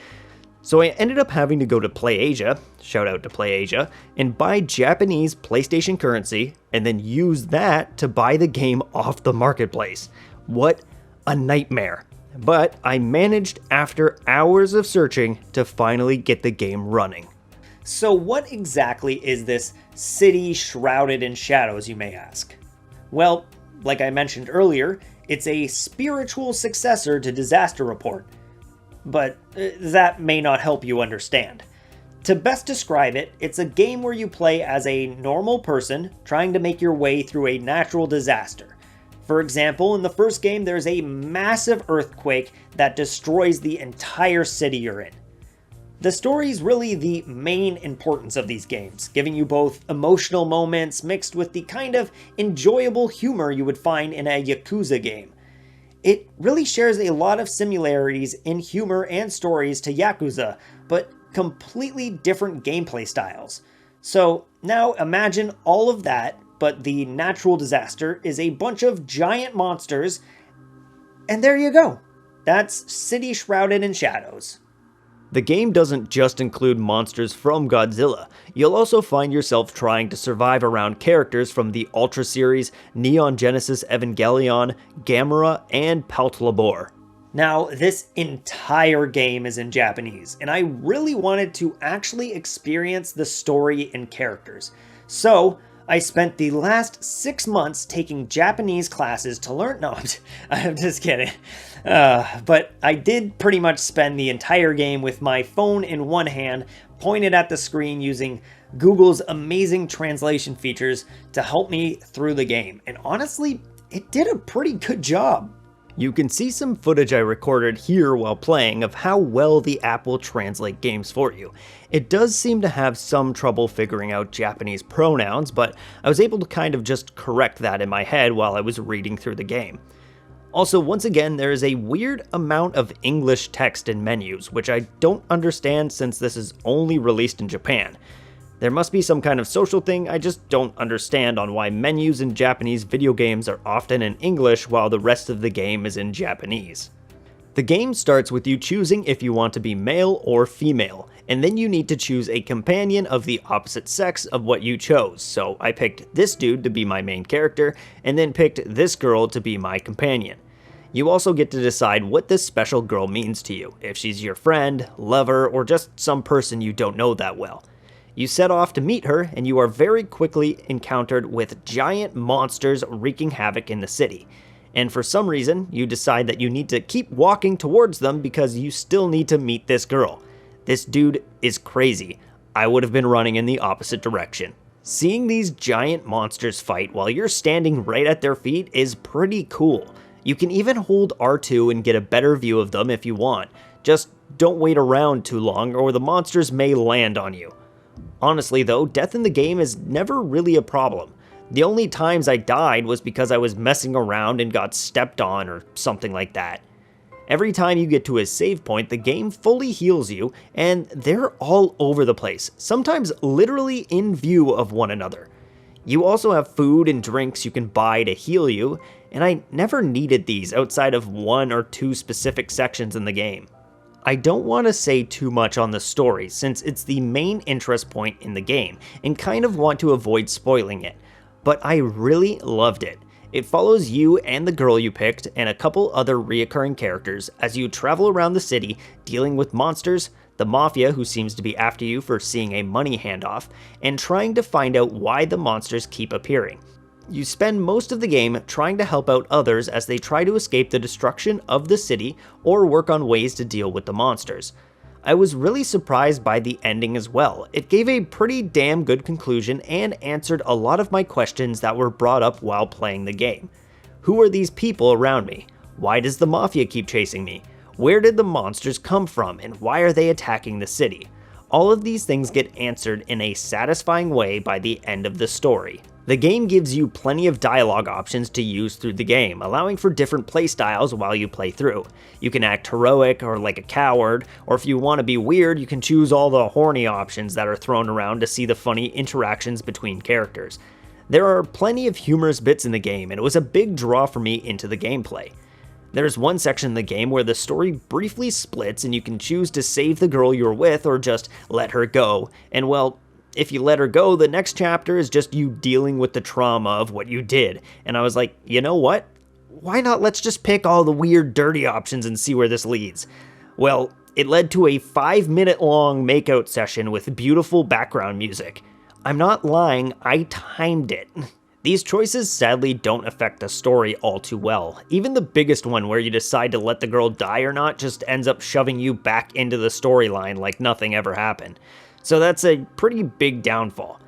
So I ended up having to go to PlayAsia, shout out to PlayAsia, and buy Japanese PlayStation currency and then use that to buy the game off the marketplace. What a nightmare. But I managed after hours of searching to finally get the game running. So what exactly is this City Shrouded in Shadows, you may ask? Well, like I mentioned earlier, it's a spiritual successor to Disaster Report. But that may not help you understand. To best describe it, it's a game where you play as a normal person trying to make your way through a natural disaster. For example, in the first game, there's a massive earthquake that destroys the entire city you're in. The story is really the main importance of these games, giving you both emotional moments mixed with the kind of enjoyable humor you would find in a Yakuza game. It really shares a lot of similarities in humor and stories to Yakuza, but completely different gameplay styles. So now imagine all of that, but the natural disaster is a bunch of giant monsters, and there you go. That's City Shrouded in Shadows. The game doesn't just include monsters from Godzilla. You'll also find yourself trying to survive around characters from the Ultra series, Neon Genesis Evangelion, Gamera, and Paltalabor. Now, this entire game is in Japanese, and I really wanted to actually experience the story and characters. So, I spent the last 6 months taking Japanese classes to learn. No, I'm just kidding. But I did pretty much spend the entire game with my phone in one hand, pointed at the screen using Google's amazing translation features to help me through the game. And honestly, it did a pretty good job. You can see some footage I recorded here while playing of how well the app will translate games for you. It does seem to have some trouble figuring out Japanese pronouns, but I was able to kind of just correct that in my head while I was reading through the game. Also, once again, there is a weird amount of English text in menus, which I don't understand since this is only released in Japan. There must be some kind of social thing I just don't understand on why menus in Japanese video games are often in English while the rest of the game is in Japanese. The game starts with you choosing if you want to be male or female, and then you need to choose a companion of the opposite sex of what you chose. So I picked this dude to be my main character, and then picked this girl to be my companion. You also get to decide what this special girl means to you, if she's your friend, lover, or just some person you don't know that well. You set off to meet her, and you are very quickly encountered with giant monsters wreaking havoc in the city. And for some reason, you decide that you need to keep walking towards them because you still need to meet this girl. This dude is crazy. I would have been running in the opposite direction. Seeing these giant monsters fight while you're standing right at their feet is pretty cool. You can even hold R2 and get a better view of them if you want. Just don't wait around too long or the monsters may land on you. Honestly though, death in the game is never really a problem. The only times I died was because I was messing around and got stepped on or something like that. Every time you get to a save point, the game fully heals you, and they're all over the place, sometimes literally in view of one another. You also have food and drinks you can buy to heal you, and I never needed these outside of 1 or 2 specific sections in the game. I don't want to say too much on the story since it's the main interest point in the game, and kind of want to avoid spoiling it. But I really loved it. It follows you and the girl you picked and a couple other reoccurring characters as you travel around the city dealing with monsters, the mafia who seems to be after you for seeing a money handoff, and trying to find out why the monsters keep appearing. You spend most of the game trying to help out others as they try to escape the destruction of the city or work on ways to deal with the monsters. I was really surprised by the ending as well. It gave a pretty damn good conclusion and answered a lot of my questions that were brought up while playing the game. Who are these people around me? Why does the mafia keep chasing me? Where did the monsters come from and why are they attacking the city? All of these things get answered in a satisfying way by the end of the story. The game gives you plenty of dialogue options to use through the game, allowing for different playstyles while you play through. You can act heroic or like a coward, or if you want to be weird, you can choose all the horny options that are thrown around to see the funny interactions between characters. There are plenty of humorous bits in the game, and it was a big draw for me into the gameplay. There's one section in the game where the story briefly splits and you can choose to save the girl you're with or just let her go, and well, if you let her go, the next chapter is just you dealing with the trauma of what you did. And I was like, you know what? Why not let's just pick all the weird, dirty options and see where this leads? Well, it led to a 5-minute long makeout session with beautiful background music. I'm not lying, I timed it. These choices sadly don't affect the story all too well. Even the biggest one where you decide to let the girl die or not just ends up shoving you back into the storyline like nothing ever happened. So that's a pretty big downfall.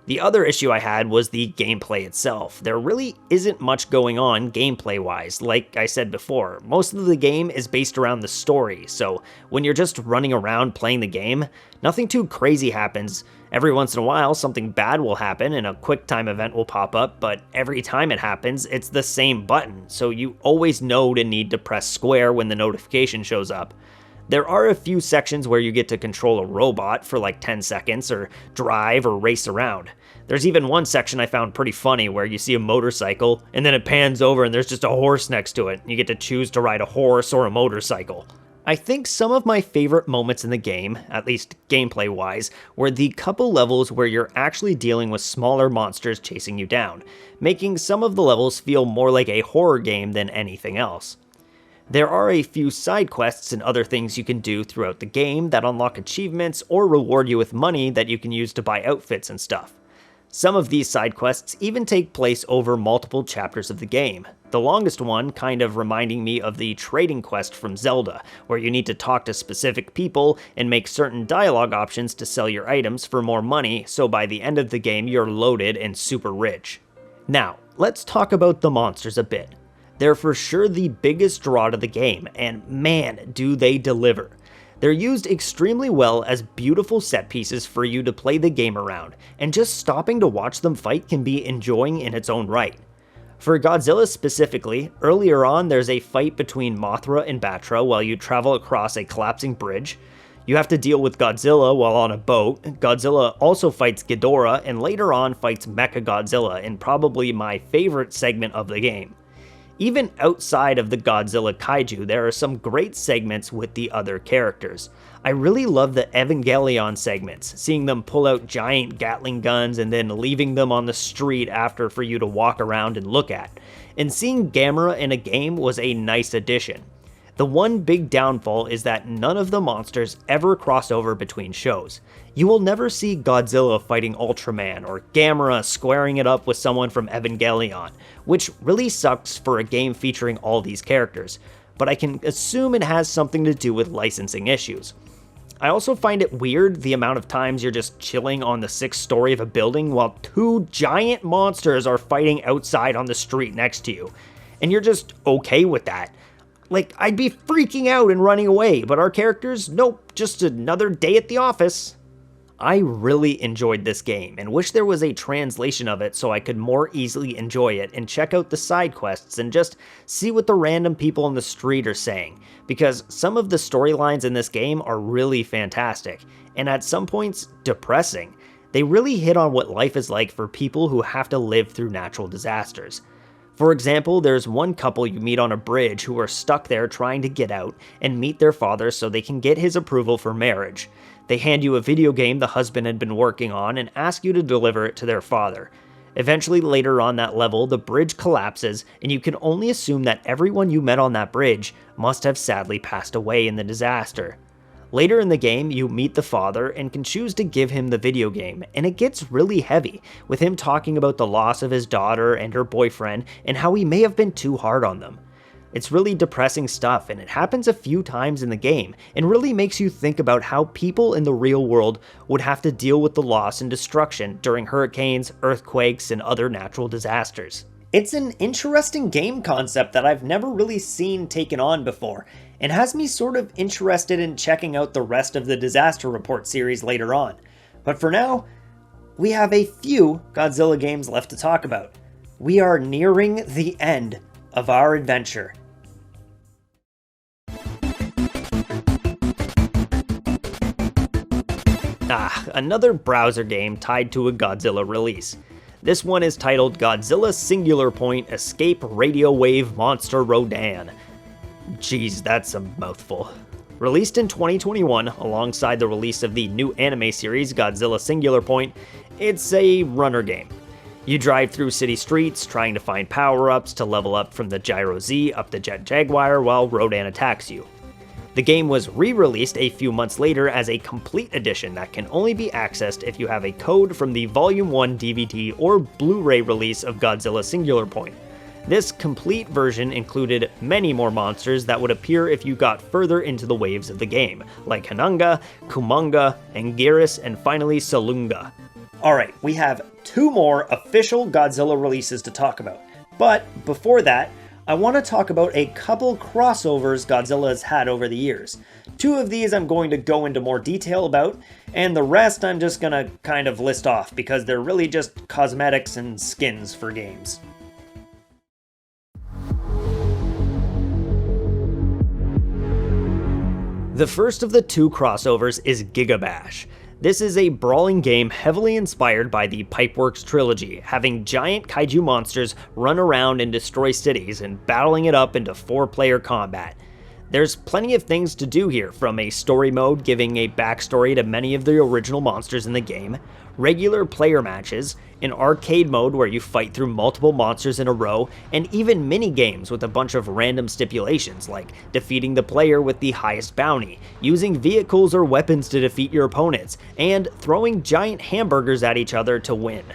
The other issue I had was the gameplay itself. There really isn't much going on gameplay-wise, like I said before. Most of the game is based around the story, so when you're just running around playing the game, nothing too crazy happens. Every once in a while, something bad will happen and a QuickTime event will pop up, but every time it happens, it's the same button, so you always know to need to press square when the notification shows up. There are a few sections where you get to control a robot for like 10 seconds or drive or race around. There's even one section I found pretty funny where you see a motorcycle and then it pans over and there's just a horse next to it. You get to choose to ride a horse or a motorcycle. I think some of my favorite moments in the game, at least gameplay wise, were the couple levels where you're actually dealing with smaller monsters chasing you down, making some of the levels feel more like a horror game than anything else. There are a few side quests and other things you can do throughout the game that unlock achievements or reward you with money that you can use to buy outfits and stuff. Some of these side quests even take place over multiple chapters of the game, the longest one kind of reminding me of the trading quest from Zelda, where you need to talk to specific people and make certain dialogue options to sell your items for more money, so by the end of the game you're loaded and super rich. Now, let's talk about the monsters a bit. They're for sure the biggest draw to the game, and man, do they deliver. They're used extremely well as beautiful set pieces for you to play the game around, and just stopping to watch them fight can be enjoying in its own right. For Godzilla specifically, earlier on there's a fight between Mothra and Batra while you travel across a collapsing bridge. You have to deal with Godzilla while on a boat. Godzilla also fights Ghidorah, and later on fights Mechagodzilla in probably my favorite segment of the game. Even outside of the Godzilla Kaiju, there are some great segments with the other characters. I really love the Evangelion segments, seeing them pull out giant Gatling guns and then leaving them on the street after for you to walk around and look at. And seeing Gamera in a game was a nice addition. The one big downfall is that none of the monsters ever cross over between shows. You will never see Godzilla fighting Ultraman or Gamera squaring it up with someone from Evangelion, which really sucks for a game featuring all these characters, but I can assume it has something to do with licensing issues. I also find it weird the amount of times you're just chilling on the 6th story of a building while 2 giant monsters are fighting outside on the street next to you, and you're just okay with that. Like, I'd be freaking out and running away, but our characters, nope, just another day at the office. I really enjoyed this game and wish there was a translation of it so I could more easily enjoy it and check out the side quests and just see what the random people on the street are saying, because some of the storylines in this game are really fantastic, and at some points, depressing. They really hit on what life is like for people who have to live through natural disasters. For example, there's one couple you meet on a bridge who are stuck there trying to get out and meet their father so they can get his approval for marriage. They hand you a video game the husband had been working on and ask you to deliver it to their father. Eventually, later on that level, the bridge collapses, and you can only assume that everyone you met on that bridge must have sadly passed away in the disaster. Later in the game, you meet the father and can choose to give him the video game, and it gets really heavy, with him talking about the loss of his daughter and her boyfriend and how he may have been too hard on them. It's really depressing stuff, and it happens a few times in the game, and really makes you think about how people in the real world would have to deal with the loss and destruction during hurricanes, earthquakes, and other natural disasters. It's an interesting game concept that I've never really seen taken on before, and has me sort of interested in checking out the rest of the Disaster Report series later on. But for now, we have a few Godzilla games left to talk about. We are nearing the end of our adventure. Another browser game tied to a Godzilla release. This one is titled Godzilla Singular Point Escape Radio Wave Monster Rodan. Jeez, that's a mouthful. Released in 2021 alongside the release of the new anime series Godzilla Singular Point, it's a runner game. You drive through city streets trying to find power-ups to level up from the Gyro Z up the Jet Jaguar while Rodan attacks you. The game was re-released a few months later as a complete edition that can only be accessed if you have a code from the Volume 1 DVD or Blu-ray release of Godzilla Singular Point. This complete version included many more monsters that would appear if you got further into the waves of the game, like Hananga, Kumanga, Anguirus, and finally Salunga. Alright, we have 2 more official Godzilla releases to talk about, but before that, I want to talk about a couple crossovers Godzilla has had over the years. 2 of these I'm going to go into more detail about, and the rest I'm just gonna kind of list off because they're really just cosmetics and skins for games. The first of the 2 crossovers is Giga Bash. This is a brawling game heavily inspired by the Pipeworks trilogy, having giant kaiju monsters run around and destroy cities and battling it up into 4-player combat. There's plenty of things to do here, from a story mode giving a backstory to many of the original monsters in the game, regular player matches, an arcade mode where you fight through multiple monsters in a row, and even mini-games with a bunch of random stipulations like defeating the player with the highest bounty, using vehicles or weapons to defeat your opponents, and throwing giant hamburgers at each other to win.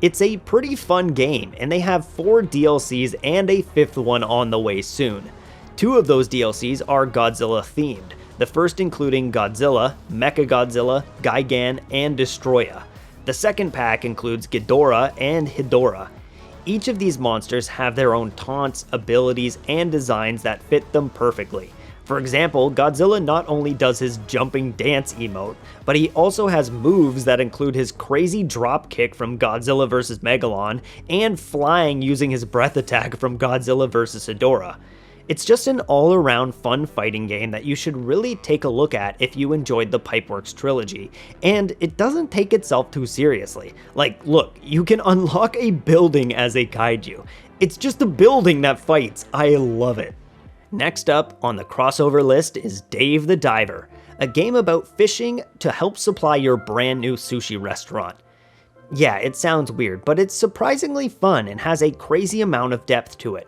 It's a pretty fun game, and they have 4 DLCs and a 5th one on the way soon. 2 of those DLCs are Godzilla themed, the first including Godzilla, Mechagodzilla, Gigan, and Destroya. The second pack includes Ghidorah and Hedorah. Each of these monsters have their own taunts, abilities, and designs that fit them perfectly. For example, Godzilla not only does his jumping dance emote, but he also has moves that include his crazy drop kick from Godzilla vs. Megalon, and flying using his breath attack from Godzilla vs. Hedorah. It's just an all-around fun fighting game that you should really take a look at if you enjoyed the Pipeworks trilogy, and it doesn't take itself too seriously. Like, look, you can unlock a building as a kaiju. It's just a building that fights. I love it. Next up on the crossover list is Dave the Diver, a game about fishing to help supply your brand new sushi restaurant. Yeah, it sounds weird, but it's surprisingly fun and has a crazy amount of depth to it.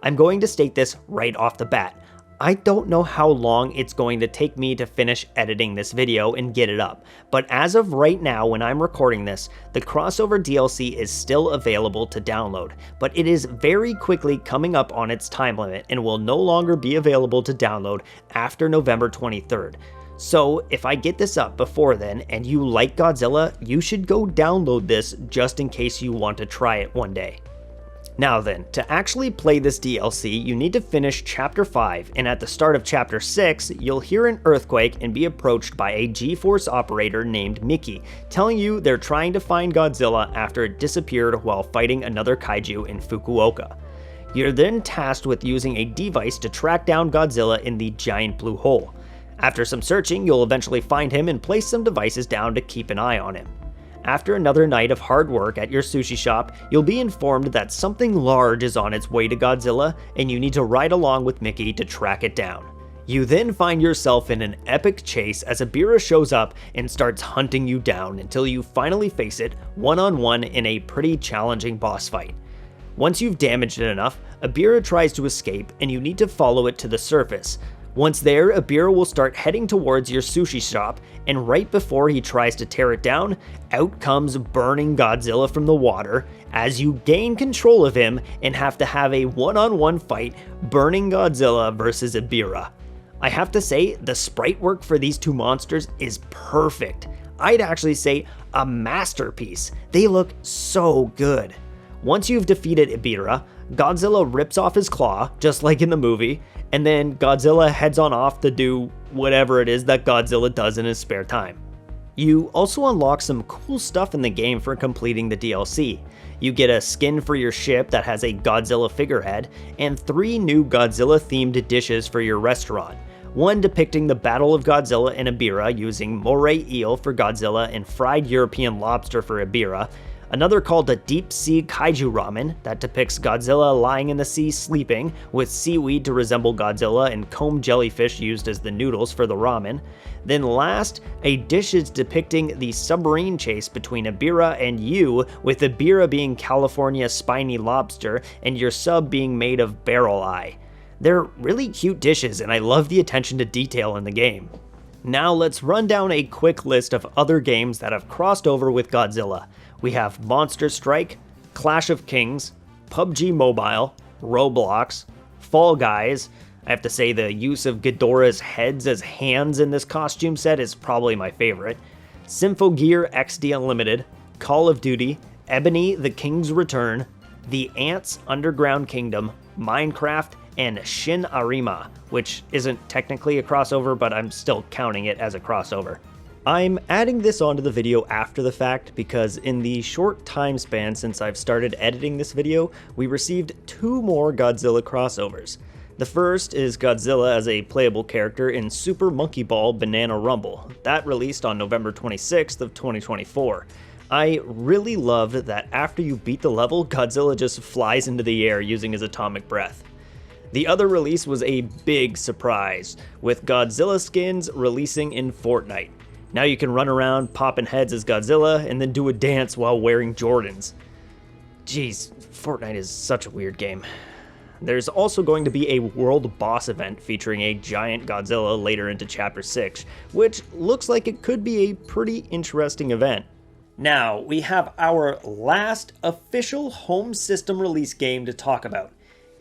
I'm going to state this right off the bat. I don't know how long it's going to take me to finish editing this video and get it up, but as of right now when I'm recording this, the crossover DLC is still available to download, but it is very quickly coming up on its time limit and will no longer be available to download after November 23rd. So if I get this up before then and you like Godzilla, you should go download this just in case you want to try it one day. Now then, to actually play this DLC, you need to finish Chapter 5, and at the start of Chapter 6, you'll hear an earthquake and be approached by a G-Force operator named Mickey, telling you they're trying to find Godzilla after it disappeared while fighting another kaiju in Fukuoka. You're then tasked with using a device to track down Godzilla in the giant blue hole. After some searching, you'll eventually find him and place some devices down to keep an eye on him. After another night of hard work at your sushi shop, you'll be informed that something large is on its way to Godzilla, and you need to ride along with Mickey to track it down. You then find yourself in an epic chase as Ebirah shows up and starts hunting you down until you finally face it one-on-one in a pretty challenging boss fight. Once you've damaged it enough, Ebirah tries to escape and you need to follow it to the surface. Once there, Ebirah will start heading towards your sushi shop, and right before he tries to tear it down, out comes burning Godzilla from the water as you gain control of him and have to have a one-on-one fight burning Godzilla versus Ebirah. I have to say, the sprite work for these two monsters is perfect. I'd actually say a masterpiece. They look so good. Once you've defeated Ebirah, Godzilla rips off his claw, just like in the movie, and then Godzilla heads on off to do whatever it is that Godzilla does in his spare time. You also unlock some cool stuff in the game for completing the DLC. You get a skin for your ship that has a Godzilla figurehead, and 3 new Godzilla-themed dishes for your restaurant. One depicting the Battle of Godzilla and Ebirah using moray eel for Godzilla and fried European lobster for Ebirah. Another called the Deep Sea Kaiju Ramen that depicts Godzilla lying in the sea sleeping, with seaweed to resemble Godzilla and comb jellyfish used as the noodles for the ramen. Then last, a dish is depicting the submarine chase between Ebirah and you, with Ebirah being California spiny lobster and your sub being made of barrel eye. They're really cute dishes and I love the attention to detail in the game. Now let's run down a quick list of other games that have crossed over with Godzilla. We have Monster Strike, Clash of Kings, PUBG Mobile, Roblox, Fall Guys. I have to say the use of Ghidorah's heads as hands in this costume set is probably my favorite. Symphogear XD Unlimited, Call of Duty, Ebony the King's Return, The Ants Underground Kingdom, Minecraft, and Shin Arima, which isn't technically a crossover, but I'm still counting it as a crossover. I'm adding this onto the video after the fact because in the short time span since I've started editing this video, we received 2 more Godzilla crossovers. The first is Godzilla as a playable character in Super Monkey Ball Banana Rumble. That released on November 26th of 2024. I really loved that after you beat the level, Godzilla just flies into the air using his atomic breath. The other release was a big surprise, with Godzilla skins releasing in Fortnite. Now you can run around popping heads as Godzilla and then do a dance while wearing Jordans. Jeez, Fortnite is such a weird game. There's also going to be a world boss event featuring a giant Godzilla later into Chapter 6, which looks like it could be a pretty interesting event. Now, we have our last official home system release game to talk about.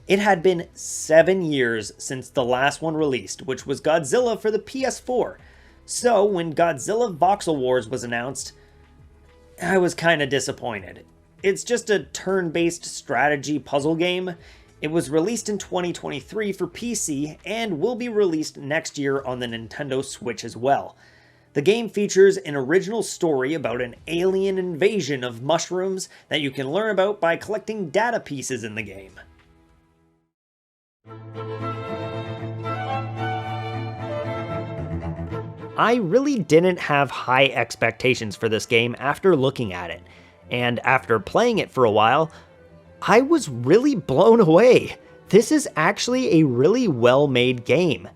It had been 7 years since the last one released, which was Godzilla for the PS4. So, when Godzilla Voxel Wars was announced, I was kinda disappointed. It's just a turn-based strategy puzzle game. It was released in 2023 for PC and will be released next year on the Nintendo Switch as well. The game features an original story about an alien invasion of mushrooms that you can learn about by collecting data pieces in the game. I really didn't have high expectations for this game after looking at it, and after playing it for a while, I was really blown away. This is actually a really well-made game.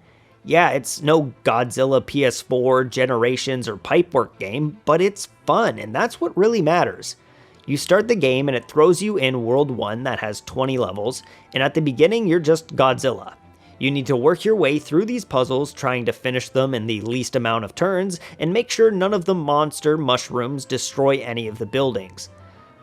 Yeah, it's no Godzilla PS4, Generations, or Pipework game, but it's fun, and that's what really matters. You start the game and it throws you in World 1 that has 20 levels, and at the beginning you're just Godzilla. You need to work your way through these puzzles, trying to finish them in the least amount of turns, and make sure none of the monster mushrooms destroy any of the buildings.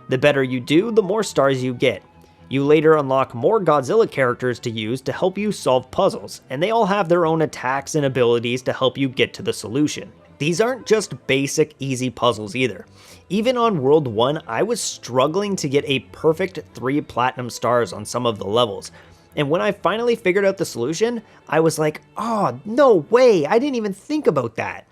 The better you do, the more stars you get. You later unlock more Godzilla characters to use to help you solve puzzles, and they all have their own attacks and abilities to help you get to the solution. These aren't just basic, easy puzzles either. Even on World 1, I was struggling to get a perfect 3 platinum stars on some of the levels. And when I finally figured out the solution, I was like, oh, no way, I didn't even think about that.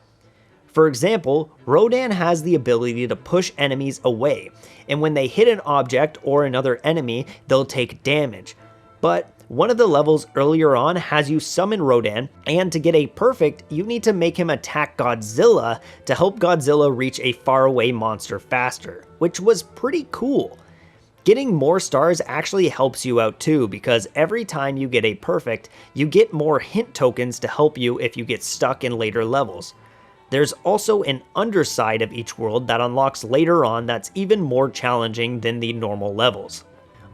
For example, Rodan has the ability to push enemies away, and when they hit an object or another enemy, they'll take damage. But one of the levels earlier on has you summon Rodan, and to get a perfect, you need to make him attack Godzilla to help Godzilla reach a faraway monster faster, which was pretty cool. Getting more stars actually helps you out too, because every time you get a perfect, you get more hint tokens to help you if you get stuck in later levels. There's also an underside of each world that unlocks later on that's even more challenging than the normal levels.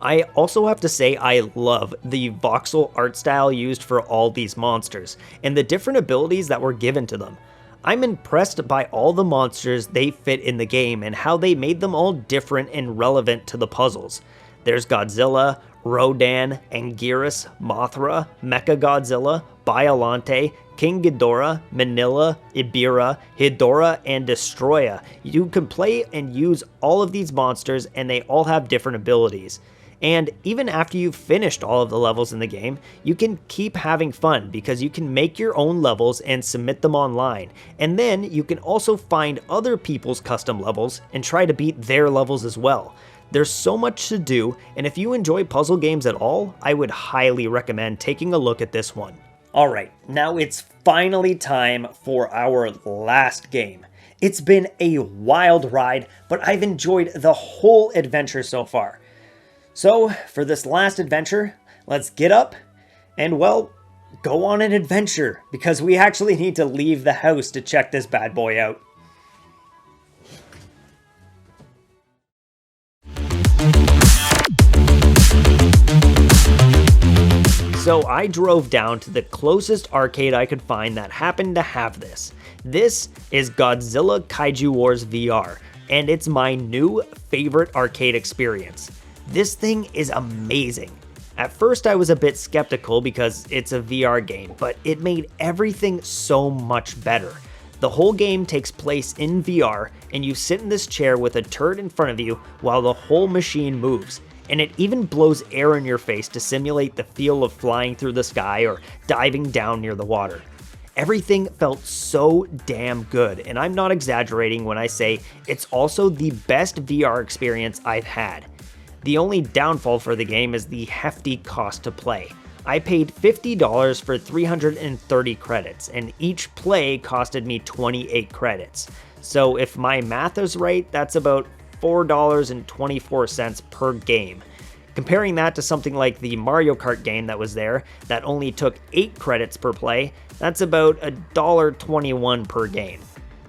I also have to say I love the voxel art style used for all these monsters, and the different abilities that were given to them. I'm impressed by all the monsters they fit in the game and how they made them all different and relevant to the puzzles. There's Godzilla, Rodan, Anguirus, Mothra, Mechagodzilla, Biollante, King Ghidorah, Manila, Ibira, Hidora, and Destroya. You can play and use all of these monsters and they all have different abilities. And even after you've finished all of the levels in the game, you can keep having fun because you can make your own levels and submit them online. And then you can also find other people's custom levels and try to beat their levels as well. There's so much to do, and if you enjoy puzzle games at all, I would highly recommend taking a look at this one. Alright, now it's finally time for our last game. It's been a wild ride, but I've enjoyed the whole adventure so far. So, for this last adventure, let's get up and, well, go on an adventure, because we actually need to leave the house to check this bad boy out. So I drove down to the closest arcade I could find that happened to have this. This is Godzilla Kaiju Wars VR, and it's my new favorite arcade experience. This thing is amazing. At first I was a bit skeptical because it's a VR game, but it made everything so much better. The whole game takes place in VR, and you sit in this chair with a turret in front of you while the whole machine moves. And it even blows air in your face to simulate the feel of flying through the sky or diving down near the water. Everything felt so damn good, and I'm not exaggerating when I say it's also the best VR experience I've had. The only downfall for the game is the hefty cost to play. I paid $50 for 330 credits, and each play costed me 28 credits. So if my math is right, that's about $4.24 per game. Comparing that to something like the Mario Kart game that was there, that only took 8 credits per play, that's about $1.21 per game.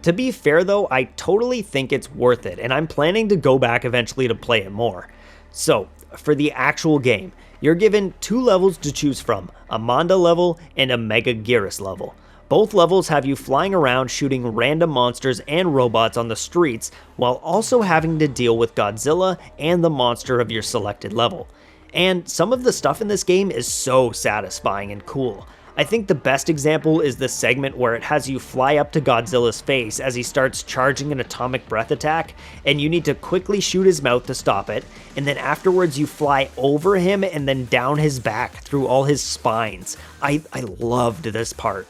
To be fair though, I totally think it's worth it, and I'm planning to go back eventually to play it more. So, for the actual game, you're given 2 levels to choose from, a Manda level and a Mechagodzilla level. Both levels have you flying around shooting random monsters and robots on the streets, while also having to deal with Godzilla and the monster of your selected level. And some of the stuff in this game is so satisfying and cool. I think the best example is the segment where it has you fly up to Godzilla's face as he starts charging an atomic breath attack, and you need to quickly shoot his mouth to stop it, and then afterwards you fly over him and then down his back through all his spines. I loved this part.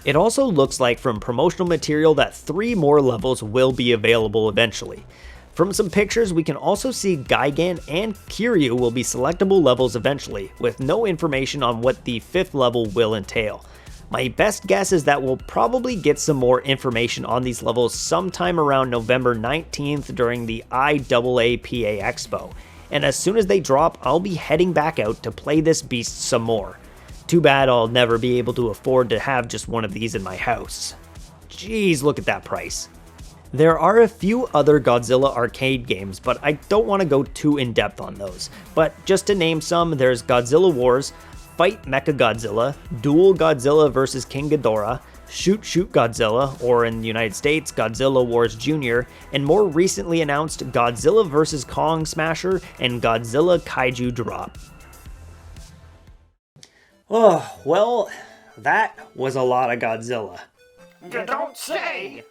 It also looks like from promotional material that 3 more levels will be available eventually. From some pictures, we can also see Gigan and Kiryu will be selectable levels eventually, with no information on what the 5th level will entail. My best guess is that we'll probably get some more information on these levels sometime around November 19th during the IAAPA Expo, and as soon as they drop, I'll be heading back out to play this beast some more. Too bad I'll never be able to afford to have just one of these in my house. Jeez, look at that price. There are a few other Godzilla arcade games, but I don't want to go too in-depth on those. But just to name some, there's Godzilla Wars, Fight Mechagodzilla, Duel Godzilla vs. King Ghidorah, Shoot Shoot Godzilla, or in the United States, Godzilla Wars Jr., and more recently announced Godzilla vs. Kong Smasher and Godzilla Kaiju Drop. Oh, well, that was a lot of Godzilla. You don't say!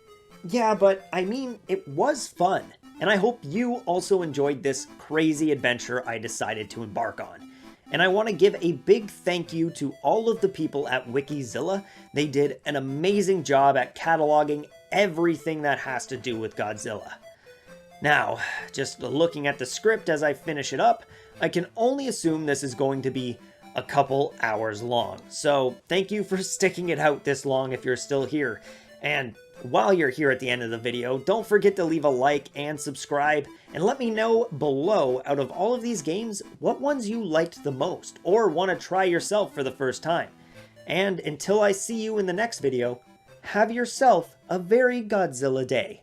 Yeah, but I mean, it was fun, and I hope you also enjoyed this crazy adventure I decided to embark on. And I want to give a big thank you to all of the people at Wikizilla. They did an amazing job at cataloging everything that has to do with Godzilla. Now, just looking at the script as I finish it up, I can only assume this is going to be a couple hours long. So thank you for sticking it out this long if you're still here. And while you're here at the end of the video, don't forget to leave a like and subscribe, and let me know below, out of all of these games, what ones you liked the most, or want to try yourself for the first time. And until I see you in the next video, have yourself a very Godzilla day.